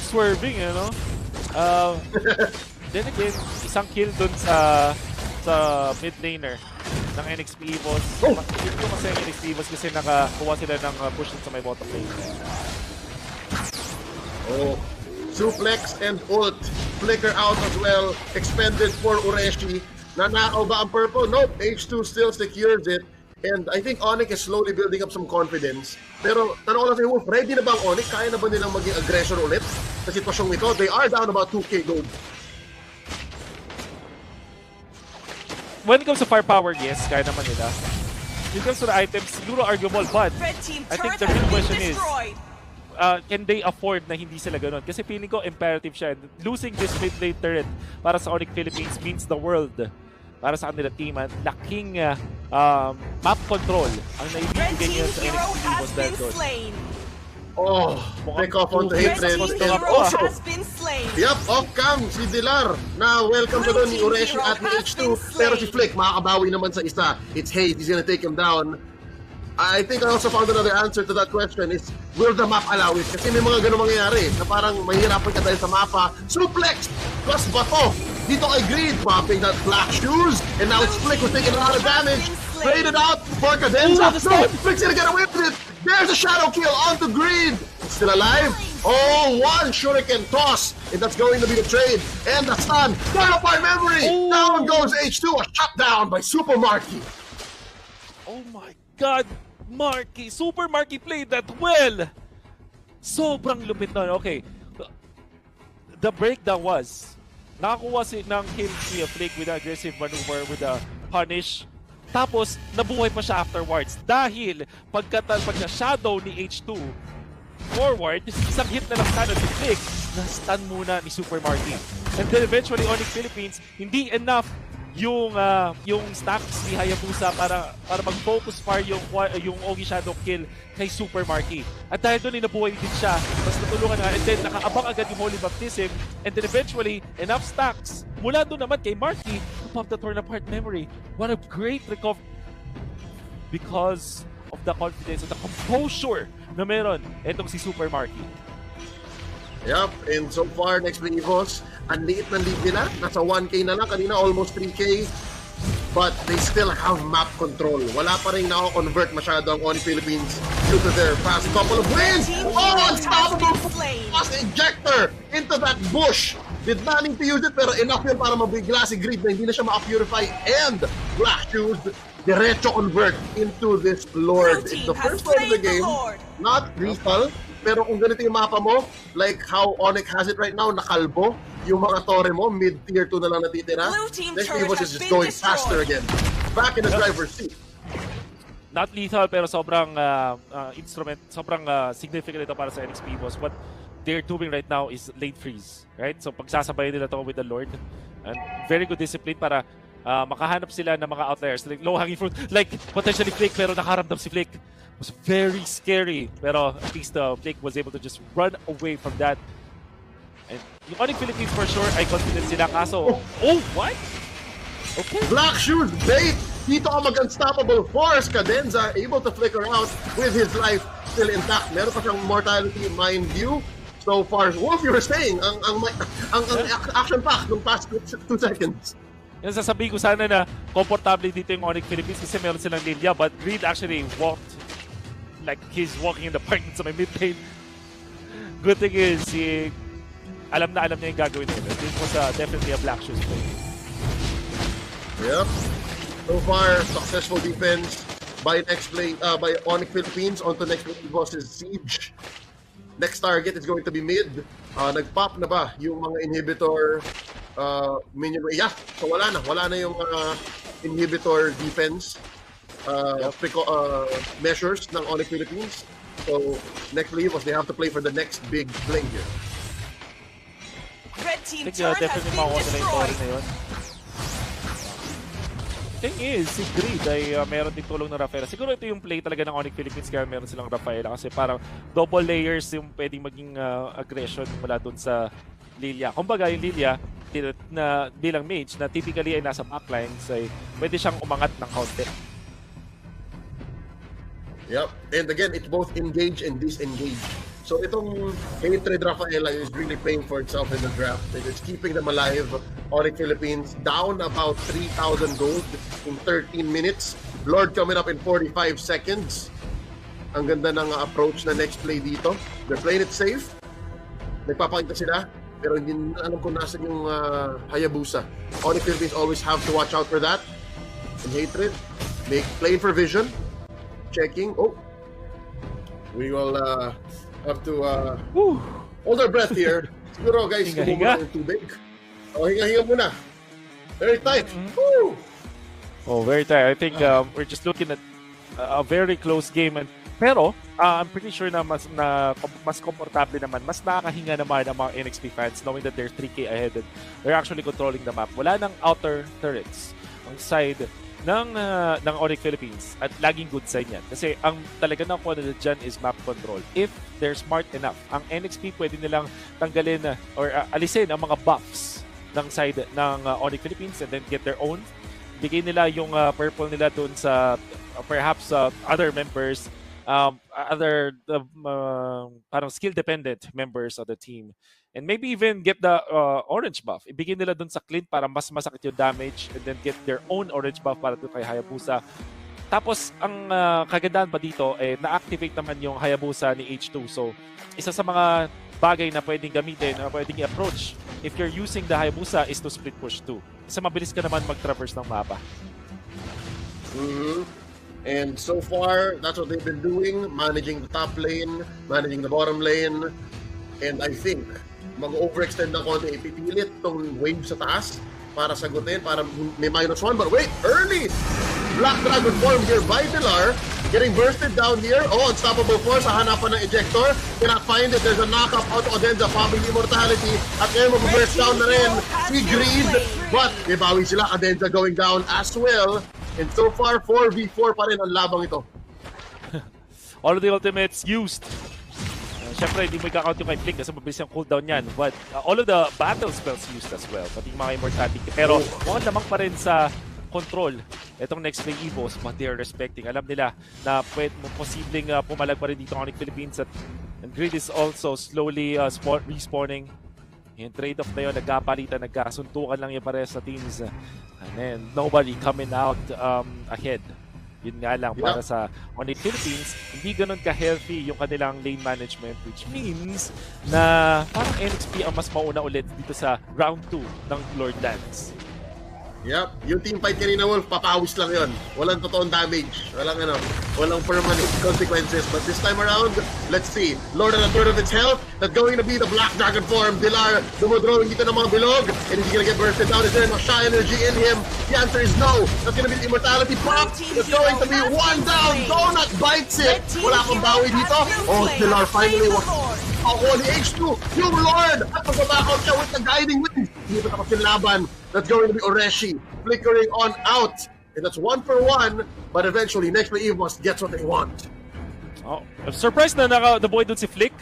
Swerving, you know? Then again, isang kill dun sa mid laner ng NXP EVOS. Yun ko kasi ang NXP EVOS kasi nakakuha sila ng push dun sa may bottom lane. Suplex and ult. Flicker out as well. Expended for Ureshi. Nanakaw ba ang purple? Nope. H2 still secures it. And I think ONIC is slowly building up some confidence. Pero tanong ko lang sa Wolf, ready na ba ang ONIC? Kaya na ba nilang maging aggressor ulit sa sitwasyong ito? They are down about 2k gold. When it comes to firepower, yes, kaya naman nila. When it comes to the items, siguro arguable, but I think the real question is, can they afford na hindi sila ganun? Kasi feeling ko imperative siya. Losing this mid lane turret para sa ONIC Philippines means the world. Para sa kanila team, laking map control ang naibibigay niya sa NXP EVOS dahil doon. Pick off on the Hatred. And also, off-cam si Dilar na welcome sa doon ni Ureshi at ni H2. Pero si Flick, makakabawi naman sa isa. It's Hayes, he's gonna take him down. I think I also found another answer to that question is, will the map allow it? Kasi may mga ganun mangyayari na parang mahirapan ka dahil sa mapa. Suplex plus bato. Dito kay Greed, popping that Black Shoes. And now it's Flick who's taking a lot of damage. Traded out for Cadenza. No, Flick's gonna get away with it. There's a shadow kill onto Greed. Still alive. One shuriken toss. And that's going to be the trade. And the stun. Turn up my memory. Down goes H2. A shutdown by Super Marky. Oh my God, Marky! Super Marky played that well! Sobrang lupit na. Okay. The breakdown was, nakakuha ng kill si Flick with an aggressive maneuver with a punish. Tapos, nabuhay pa siya afterwards. Dahil, pagka-shadow ni H2 forward, isang hit na lang sana ni Flick, na-stun muna ni Super Marky. And then eventually, ONIC Philippines, hindi enough yung stacks ni Hayabusa para mag-focus far yung Ogi Shadow kill kay Super Marky. At dahil doon nabuhay din siya, mas natulungan nga, and then nakaabang agad yung Holy Baptism, and then eventually, enough stacks mula doon naman kay Marky to pop the torn apart memory. What a great recovery because of the confidence, of the composure na meron etong si Super Marky. Yep, and so far, next play EVOS, ang liit ng lead nila. Nasa 1K na lang. Kanina, almost 3K. But they still have map control. Wala pa rin na-convert masyado ang ONIC Philippines due to their past couple of wins. Oh, unstoppable! Fast ejector into that bush. Did not need to use it, pero enough yun para mabigla si Greed na hindi na siya maka-purify. And Black Shoes, diretso convert into this Lord. It's the first Lord of the game. Not lethal. Pero kung ganito yung mapa mo, like how ONIC has it right now, nakalbo, yung mga torre mo, mid-tier 2 na lang natitira. Next EVOS is just going faster again. Back in the driver's seat. Not lethal, pero sobrang sobrang significant ito para sa NXP EVOS. What they're doing right now is late freeze, right? So pagsasabay nila ito with the Lord, and very good discipline para makahanap sila ng mga outliers, like low-hanging fruit, like potentially Flick, pero nakaramdam si Flick. It was very scary, pero at least Flick was able to just run away from that. And yung ONIC Philippines for sure, ay confident sila, kaso, what? Okay. Black Shoes bait! Dito ang mag-unstoppable force. Cadenza able to flicker out with his life still intact. Meron pa siyang mortality, mind you. So far, Wolf, you were saying, ang action pack nung past 2 seconds. Yung sasabihin ko sana na komportable dito yung ONIC Philippines kasi meron silang Lilia, but Reed actually walked like he's walking in the park sa may mid lane. Good thing is, alam na niya yung gagawin nila. This was definitely a Black Shoes play. Yep. So far, successful defense by by ONIC Philippines. On to next play, EVOS' Siege. Next target is going to be mid. Nag-pop na ba yung mga inhibitor minion? Yeah, so wala na yung inhibitor defense measures ng ONIC Philippines. So next play was they have to play for the next big play here. Red team I think turret has definitely been makuha nila yung Tori destroyed. na yun. Thing is, si Greed ay meron din tulong ng Rafaela. Siguro ito yung play talaga ng ONIC Philippines kaya meron silang Rafaela kasi parang double layers yung pwedeng maging aggression mula dun sa Lilia. Kumbaga yung Lilia na bilang mage na typically ay nasa backlines ay pwede siyang umangat ng counter. Yep. And again, it's both engage and disengage. So itong hatred Rafaela is really paying for itself in the draft. It's keeping them alive. ONIC Philippines down about 3,000 gold in 13 minutes. Lord coming up in 45 seconds. Ang ganda ng approach na next play dito. They're playing it safe. Nagpapakita sila. Pero hindi alam kung nasan yung Hayabusa. ONIC Philippines always have to watch out for that. And hatred. Playing for vision. Checking. Oh. We will have to hold our breath here. Siguro guys, Hinga-hinga. ng tubig. Hinga-hinga muna. Very tight. Woo! Very tight. I think we're just looking at a very close game. Pero I'm pretty sure na mas komportable naman, mas nakakahinga naman ang mga NXP fans knowing that they're 3K ahead and they're actually controlling the map. Wala nang outer turrets ang side ng ONIC Philippines at laging good side yan. Kasi ang talaga na kuha nila dyan is map control. If they're smart enough, ang NXP pwede nilang tanggalin or alisin ang mga buffs ng side ng ONIC Philippines and then get their own. Bigay nila yung purple nila dun sa perhaps other members, parang skill-dependent members of the team. And maybe even get the orange buff. Ibigay nila dun sa Clint para mas masakit yung damage and then get their own orange buff para dun kay Hayabusa. Tapos, ang kagandahan pa dito, na-activate naman yung Hayabusa ni H2. So, isa sa mga bagay na pwedeng gamitin, na pwedeng i-approach if you're using the Hayabusa is to split push 2. Isa mabilis ka naman mag-traverse ng mapa. And so far, that's what they've been doing, managing the top lane, managing the bottom lane. And I think, mag-overextend na konti, ipipilit tong wave sa taas para sagutin, para may -1. But wait, early! Black Dragon form here by Pilar. getting bursted down here. Oh, unstoppable force sa hanapan ng ejector. Cannot find it. There's a knockup out to Odenza, popping immortality. At ngayon mag-burst down na rin si Greed. But may bawi sila. Odenza going down as well. And so far, 4v4 pa rin ang labang ito. All of the ultimates used. Siyempre, hindi mo i-count yung kay Flick kasi mabilis yung cooldown yan. But all of the battle spells used as well. Pati yung mga immortality. Pero mukhang lamang pa rin sa control itong next play EVOS, but they are respecting. Alam nila na posibleng pumalag pa rin dito ang ONIC Philippines at Grid is also slowly respawning. Yung trade-off na yun, nagkapalitan, nagkasuntukan lang yung parehas sa teams. And then, nobody coming out ahead. Yun nga lang, para sa ONIC Philippines, hindi ganun ka-healthy yung kanilang lane management, which means na parang NXP ang mas mauna ulit dito sa round 2 ng Lord Dance. Yep, yung team fight kanina, Wolf, papawis lang yun. Walang totoong damage. Walang permanent consequences. But this time around, let's see. Lord and a third of its health. That's going to be the Black Dragon form. Dilar, dumodrowing dito ng mga bilog. And is he gonna get bursted down? Is there enough Shy energy in him? The answer is no. That's gonna be the immortality pop. It's going to be one down. Donut bites it. Wala pang bawi dito. Oh, Dilar finally on the H2. Yung Lord! At mag-back out siya with the guiding winds. Hindi pa tapos yung laban. That's going to be Oreshi flickering on out. And that's 1 for 1. But eventually, next play EVOS gets what they want. Oh, I'm surprised na naboy dun si Flick.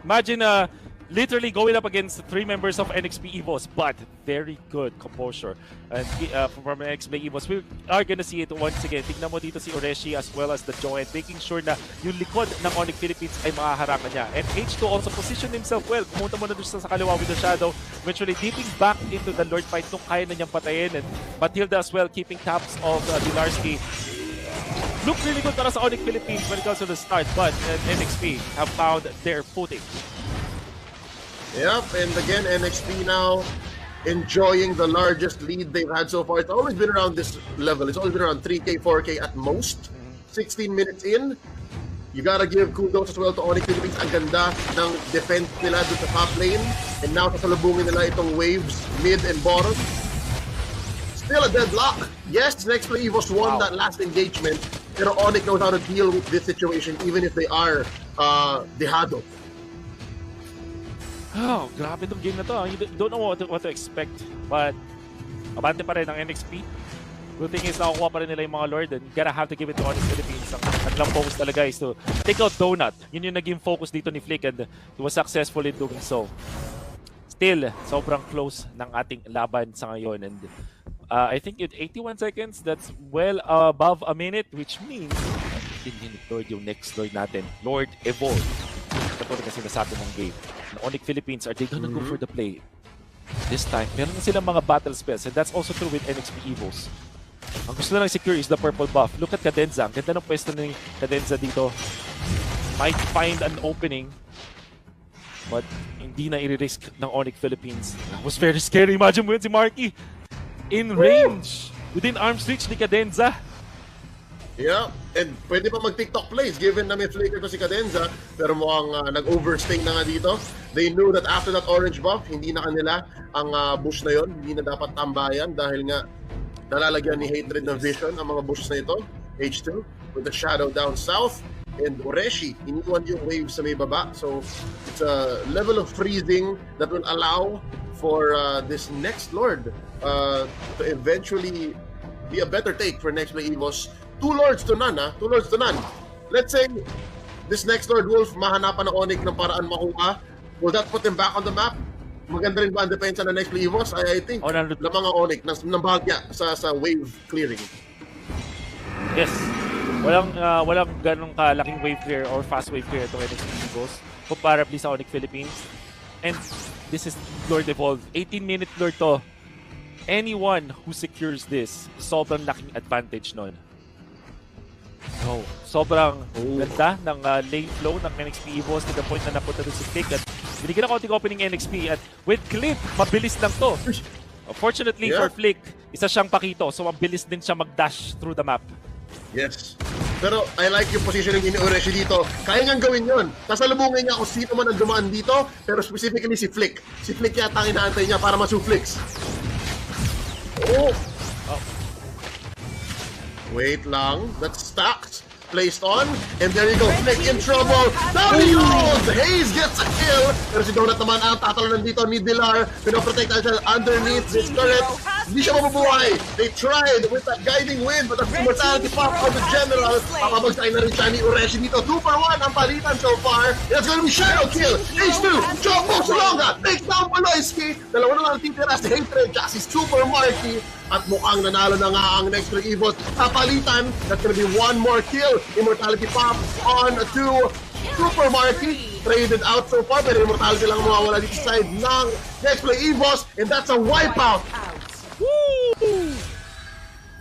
Imagine literally going up against 3 members of NXP EVOS, but very good composure. And from NXP EVOS, we are gonna see it once again. Tignan mo dito si Oreshi as well as the Joint, making sure na yung likod ng ONIC Philippines ay makaharangan niya. And H2 also positioned himself well. Pumunta mo na doon sa kaliwa with the Shadow, eventually dipping back into the Lord fight nung kaya na niyang patayin. And Matilda as well, keeping tabs of Dilarski. Look really good para sa ONIC Philippines when it comes to the start, but NXP have found their footing. Yep, and again, NXP now enjoying the largest lead they've had so far. It's always been around this level. It's always been around 3K, 4K at most. 16 minutes in. You gotta give kudos as well to ONIC Philippines. Ang ganda ng defense nila dun sa top lane. And now sasalubungin nila itong waves, mid and bottom. Still a deadlock. Yes, next play EVOS won that last engagement. Pero ONIC knows how to deal with this situation even if they are dehado. Oh, grabe itong game na to. You don't know what to expect. But, abante pa rin ang NXP. Good thing is, nakukuha pa rin nila yung mga Lord. And gotta have to give it to ONIC Philippines. Ang kanilang focus talaga is to take out Donut. Yun yung naging focus dito ni Flick. And he was successful in doing so. Still, sobrang close ng ating laban sa ngayon. And I think in 81 seconds, that's well above a minute. Which means, 15-minute Lord yung next Lord natin. Lord Evolve. Ito po rin kasi nasabi ng game. ONIC Philippines, are they gonna go for the play? This time, meron na silang mga battle spells, and that's also true with NXP EVOS. Ang gusto na lang secure is the purple buff. Look at Cadenza. Ang ganda ng pwesto ni Cadenza dito. Might find an opening, but hindi na i-risk ng ONIC Philippines. That was very scary. Imagine mo yun si Marky in range, within arm's reach ni Cadenza. Yeah, and pwede pa mag-TikTok plays given na may flicker to si Cadenza, pero mukhang nag-overstay na nga dito. They knew that after that orange buff, hindi na kanila ang bush na yon, hindi na dapat tambayan dahil nga nalalagyan ni Hatred ng vision ang mga bushes na ito. H2 with the Shadow down south, and Oreshi, iniwan yung waves sa may baba. So it's a level of freezing that will allow for this next Lord to eventually be a better take for next play EVOS. 2 Lords to none, 2 Lords to none. Let's say this next Lord Wolf, mahanapan ng ONIC ng paraan makuha. Will that put them back on the map? Maganda rin ba ang depensa ng next play EVOS? I think lamang ang ONIC ng bahagya sa wave clearing. Yes. Walang ganong kalaking wave clear or fast wave clear itong NXP EVOS comparably sa ONIC Philippines. And this is Lord Evolve. 18-minute Lord to. Anyone who secures this, sobrang laking advantage nun. Oh, sobrang ganda ng lane flow ng NXP EVOS to the point na napunta doon si Flick at binigyan ng konting opening NXP at with Clip, mabilis lang to. Fortunately for Flick, isa siyang pakito so mabilis din siya mag-dash through the map. Yes. Pero I like yung positioning ni Oreshi dito. Kaya ngang gawin yun. Kasalubungin niya kung sino man ang dumaan dito, pero specifically si Flick. Si Flick yata ang inaantay niya para masuflix. Oh! Wait lang. That's stacked. placed on. And there you go, Flick in trouble. Down he goes! Hayes gets a kill. Pero si Donut naman ang tatalo nandito ni Dilar. Pinoprotect siya underneath this turret. Hindi siya mabubuhay. They tried with that guiding wind, but that's immortality pop of the general. Makabagsay na rin siya ni Ureshi dito. 2 for 1 ang palitan so far. It's gonna be Shadow Kill. H2, Choco Salonga, takes down Paloyski. Dalawa na lang titira si Hatred, Jassy Super Marky. At mukhang nanalo na nga ang next three EVOS sa palitan. That's gonna be one more kill. Immortality pop on to Super Marky. Traded out so far, pero immortality lang mawawala dito sa side ng next play EVOS. And that's a wipeout. Woo!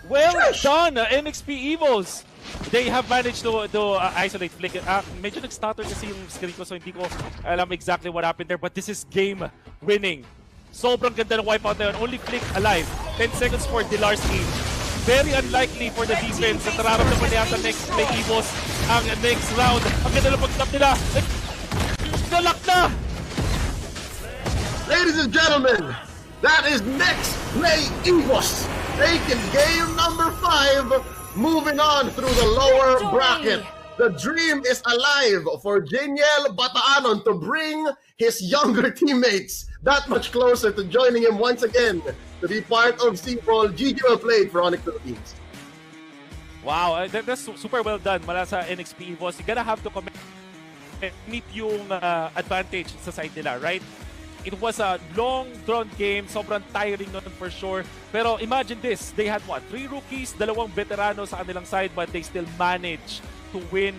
Well done, NXP EVOS. They have managed to isolate Flick. Medyo nag-stutter kasi yung screen ko, so hindi ko alam exactly what happened there. But this is game winning. Sobrang ganda ng wipeout na yun. Only Flick alive. 10 seconds for Dilarski. Very unlikely for the defense na nararamdaman niya sa next play EVOS ang next round. Ang ganda ng pag-stop nila. Nalak na! Ladies and gentlemen, that is next play EVOS. Taking game number 5. Moving on through the lower bracket. The dream is alive for Jeniel Bataanon to bring his younger teammates that much closer to joining him once again to be part of SIBOL. GG well played for ONIC Philippines. Wow, that's super well done mula sa NXP EVOS. You gotta have to meet yung advantage sa side nila, right? It was a long drawn game, sobrang tiring nun for sure. Pero imagine this, they had what? 3 rookies, 2 veterano sa kanilang side, but they still managed to win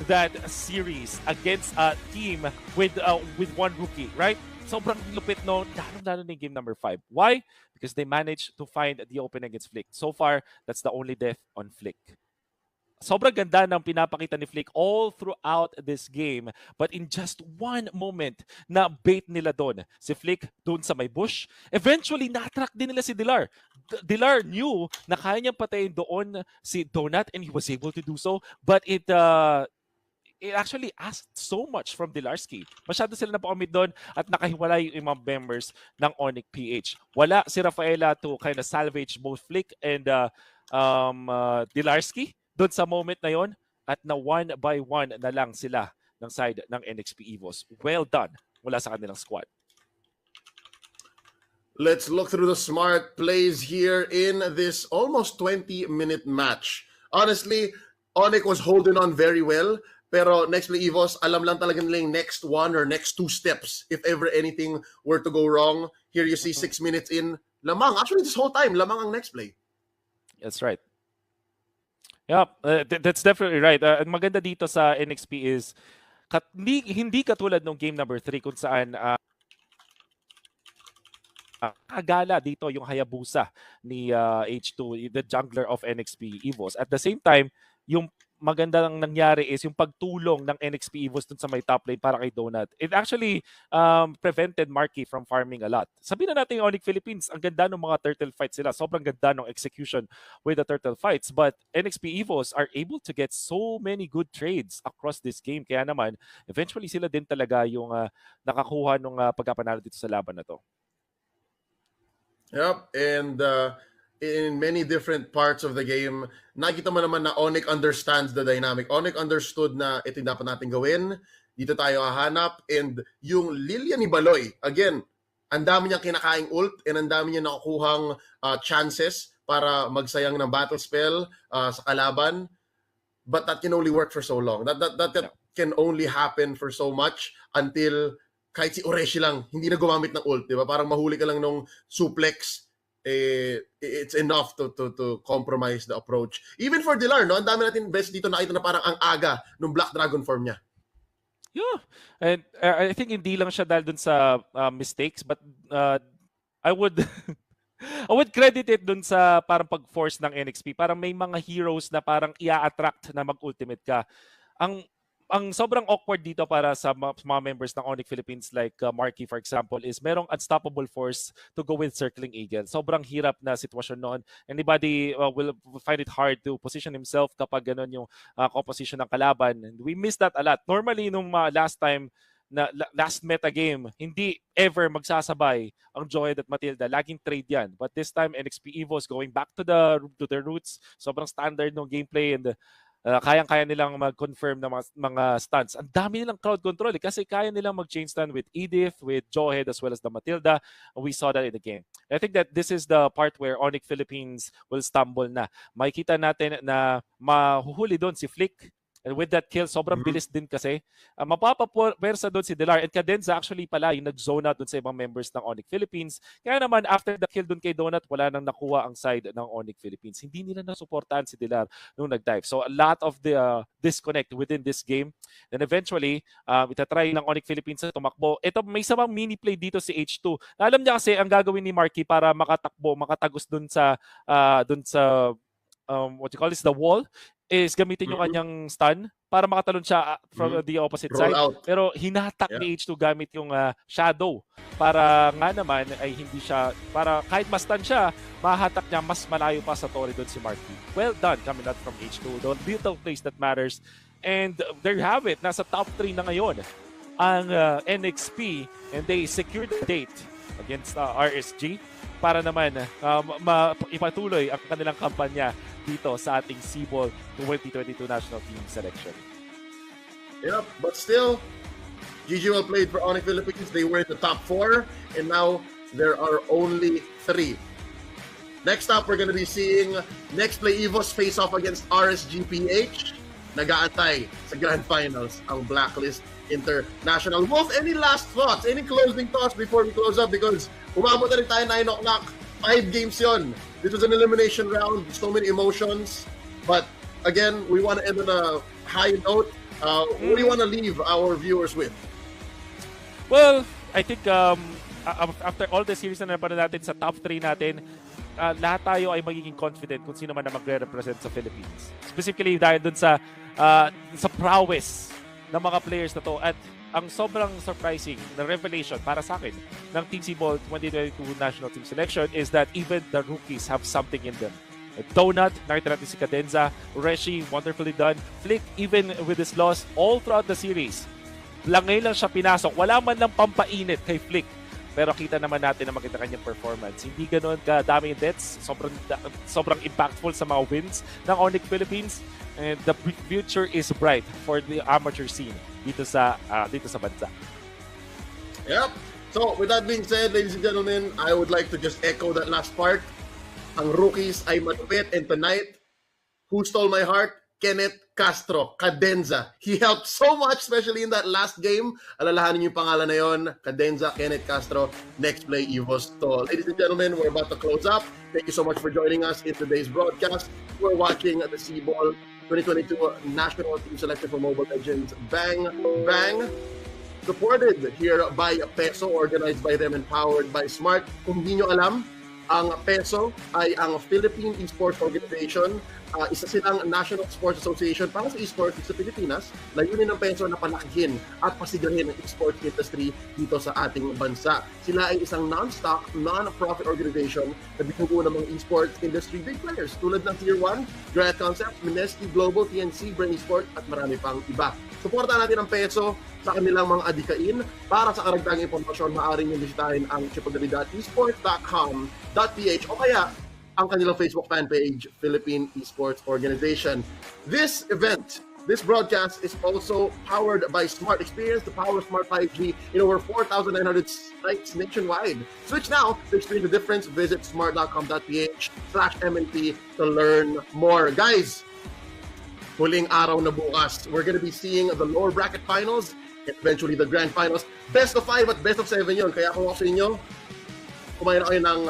that series against a team with 1 rookie, right? Sobrang lupit no, lalo na game number 5. Why? Because they managed to find the open against Flick. So far, that's the only death on Flick. Sobrang ganda ng pinapakita ni Flick all throughout this game. But in just one moment na bait nila doon, si Flick doon sa may bush, eventually na-attract din nila si Dilar. Dilar knew na kaya niyang patayin doon si Donut and he was able to do so. But it actually asked so much from Dilarski. Masyado sila napakamit doon at nakahiwalay yung mga members ng ONIC PH. Wala si Rafaela to kind of salvage both Flick and Dilarski doon sa moment na yon, at na 1 by 1 na lang sila ng side ng NXP EVOS. Well done mula sa kanilang squad. Let's look through the smart plays here in this almost 20-minute match. Honestly, ONIC was holding on very well, pero next play EVOS, alam lang talaga nila yung next 1 or next 2 steps if ever anything were to go wrong. Here you see 6 minutes in, lamang. Actually, this whole time, lamang ang next play. That's right. Yeah, that's definitely right. Ang maganda dito sa NXP is hindi katulad ng game number 3 kung saan kagala dito yung Hayabusa ni H2, the jungler of NXP EVOS. At the same time, yung magandang nangyari is yung pagtulong ng NXP EVOS dun sa may top lane para kay Donut. It actually prevented Marky from farming a lot. Sabihin na natin yung ONIC Philippines, ang ganda ng mga turtle fights sila. Sobrang ganda ng execution with the turtle fights. But NXP EVOS are able to get so many good trades across this game. Kaya naman, eventually sila din talaga yung nakakuha ng pagkapanalo dito sa laban na to. Yep, and in many different parts of the game, nakita mo naman na ONIC understands the dynamic. ONIC understood na ito yung dapat natin gawin, dito tayo hahanap, and yung Lilia ni Baloy, again, ang dami niyang kinakaing ult and ang dami niya nakukuhang chances para magsayang ng battle spell sa kalaban, but that can only work for so long. That can only happen for so much until kahit si Oreshi lang, hindi na gumamit ng ult, di ba? Parang mahuli ka lang nung suplex, it's enough to compromise the approach. Even for Dilar, no? Ang dami natin best dito nakita na parang ang aga nung Black Dragon form niya. Yeah. And I think hindi lang siya dahil dun sa mistakes, but I would I would credit it dun sa parang pag-force ng NXP. Parang may mga heroes na parang i-attract na mag-ultimate ka. Ang sobrang awkward dito para sa mga members ng ONIC Philippines like Marky for example is merong unstoppable force to go with circling eagle. Sobrang hirap na sitwasyon noon. Anybody will find it hard to position himself kapag ganun yung composition ng kalaban. And we miss that a lot. Normally nung last meta game, hindi ever magsasabay ang Joyd at Matilda. Laging trade yan. But this time NXP EVOS going back to their roots. Sobrang standard ng gameplay and kayang-kaya nilang mag-confirm ng mga stunts. Ang dami nilang crowd control kasi kaya nilang mag-chain stun with Edith, with Jawhead, as well as the Matilda. We saw that in the game. I think that this is the part where ONIC Philippines will stumble na. Makikita natin na mahuhuli doon si Flick. And with that kill, sobrang bilis din kasi. Mapapapwersa doon si Delar. And Cadenza actually pala yung nag-zone out doon sa ibang members ng ONIC Philippines. Kaya naman, after the kill doon kay Donut, wala nang nakuha ang side ng ONIC Philippines. Hindi nila nasuportahan si Delar nung nag-dive. So a lot of the disconnect within this game. Then eventually, itatry ng ONIC Philippines na tumakbo. Ito, may isang mini play dito si H2. Alam niya kasi ang gagawin ni Marky para makatakbo, makatagos doon sa what you call this, the wall, is gamitin yung kanyang stun para makatalon siya from the opposite side. Pero hinatak ni H2 gamit yung shadow para nga naman ay hindi siya, para kahit ma-stun siya, mahatak niya mas malayo pa sa Tori doon si Marky. Well done coming out from H2. The little place that matters. And there you have it. Nasa top 3 na ngayon ang NXP, and they secured the date against RSG para naman ipatuloy ang kanilang kampanya dito sa ating SIBOL 2022 National Team Selection. Yep, but still, GG well played for ONIC Philippines. They were in the top 4, and now there are only 3. Next up, we're going to be seeing next play EVOS face off against RSGPH. Nag-aantay sa Grand Finals ang Blacklist International. Wolf, any last thoughts? Any closing thoughts before we close up? Because umabot na rin tayo 9 o'clock. 5 games yon. This was an elimination round. So many emotions. But again, we want to end on a high note. What do you want to leave our viewers with? Well, I think after all the series na napanood natin sa top 3 natin, lahat tayo ay magiging confident kung sino man na magre-represent sa Philippines. Specifically dahil dun sa prowess ng mga players na to. At ang sobrang surprising na revelation para sa akin ng Team SIBOL 2022 National Team Selection is that even the rookies have something in them. Donut, nakita natin si Cadenza, Reshi, wonderfully done. Flick, even with his loss, all throughout the series, langay lang siya pinasok. Wala man lang pampainit kay Flick. Pero kita naman natin na maganda kanyang performance. Hindi ganoon kadami yung deaths. Sobrang impactful sa mga wins ng ONIC Philippines. And the future is bright for the amateur scene dito sa bansa. Yep. So, with that being said, ladies and gentlemen, I would like to just echo that last part. Ang rookies ay malupit, and tonight, who stole my heart? Kenneth Castro, Cadenza. He helped so much, especially in that last game. Alalahanin yung pangalan na yon, Cadenza, Kenneth Castro, next play EVOS to. Ladies and gentlemen, we're about to close up. Thank you so much for joining us in today's broadcast. We're watching the SIBOL 2022 National Team Selection for Mobile Legends Bang Bang. Supported here by Peso, organized by them and powered by Smart. Kung hindi nyo alam, ang Peso ay ang Philippine Esports Organization. Isa silang National Sports Association para sa esports sa Pilipinas. Layunin ng Peso na palakihin at pasigahin ang esports industry dito sa ating bansa. Sila ay isang non-stock, non-profit organization na binubuo ng mga esports industry big players tulad ng Tier 1, Grad Concepts, Mineski Global, TNC, Brain Esports at marami pang iba. Suportahan natin ang Peso sa kanilang mga adikain. Para sa karagdagang impormasyon, maaaring nyo bisitahin ang www.esports.com.ph o kaya ang kanilang Facebook fan page, Philippine Esports Organization. This event, this broadcast is also powered by Smart. Experience the power of Smart 5G in over 4,900 sites nationwide. Switch now to experience the difference. Visit smart.com.ph/MNP to learn more. Guys, huling araw na bukas, we're gonna be seeing the lower bracket finals and eventually the grand finals. Best of 5 at best of 7 yun. Kaya kung ako sa inyo, kumain na kayo ng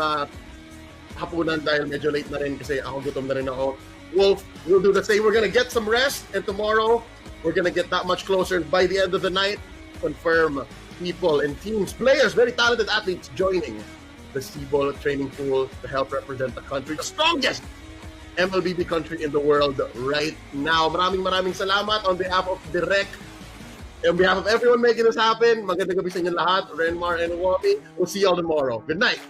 hapunan dahil medyo late na rin kasi ako gutom na rin ako. Wolf, we'll do the same. We're gonna get some rest, and tomorrow we're gonna get that much closer. By the end of the night, confirm people and teams, players, very talented athletes joining the SIBOL training pool to help represent the country, the strongest MLBB country in the world right now. Maraming salamat on behalf of Direk, on behalf of everyone making this happen. Magandang gabi sa inyo lahat. Renmar and Wami. We'll see you all tomorrow. Good night.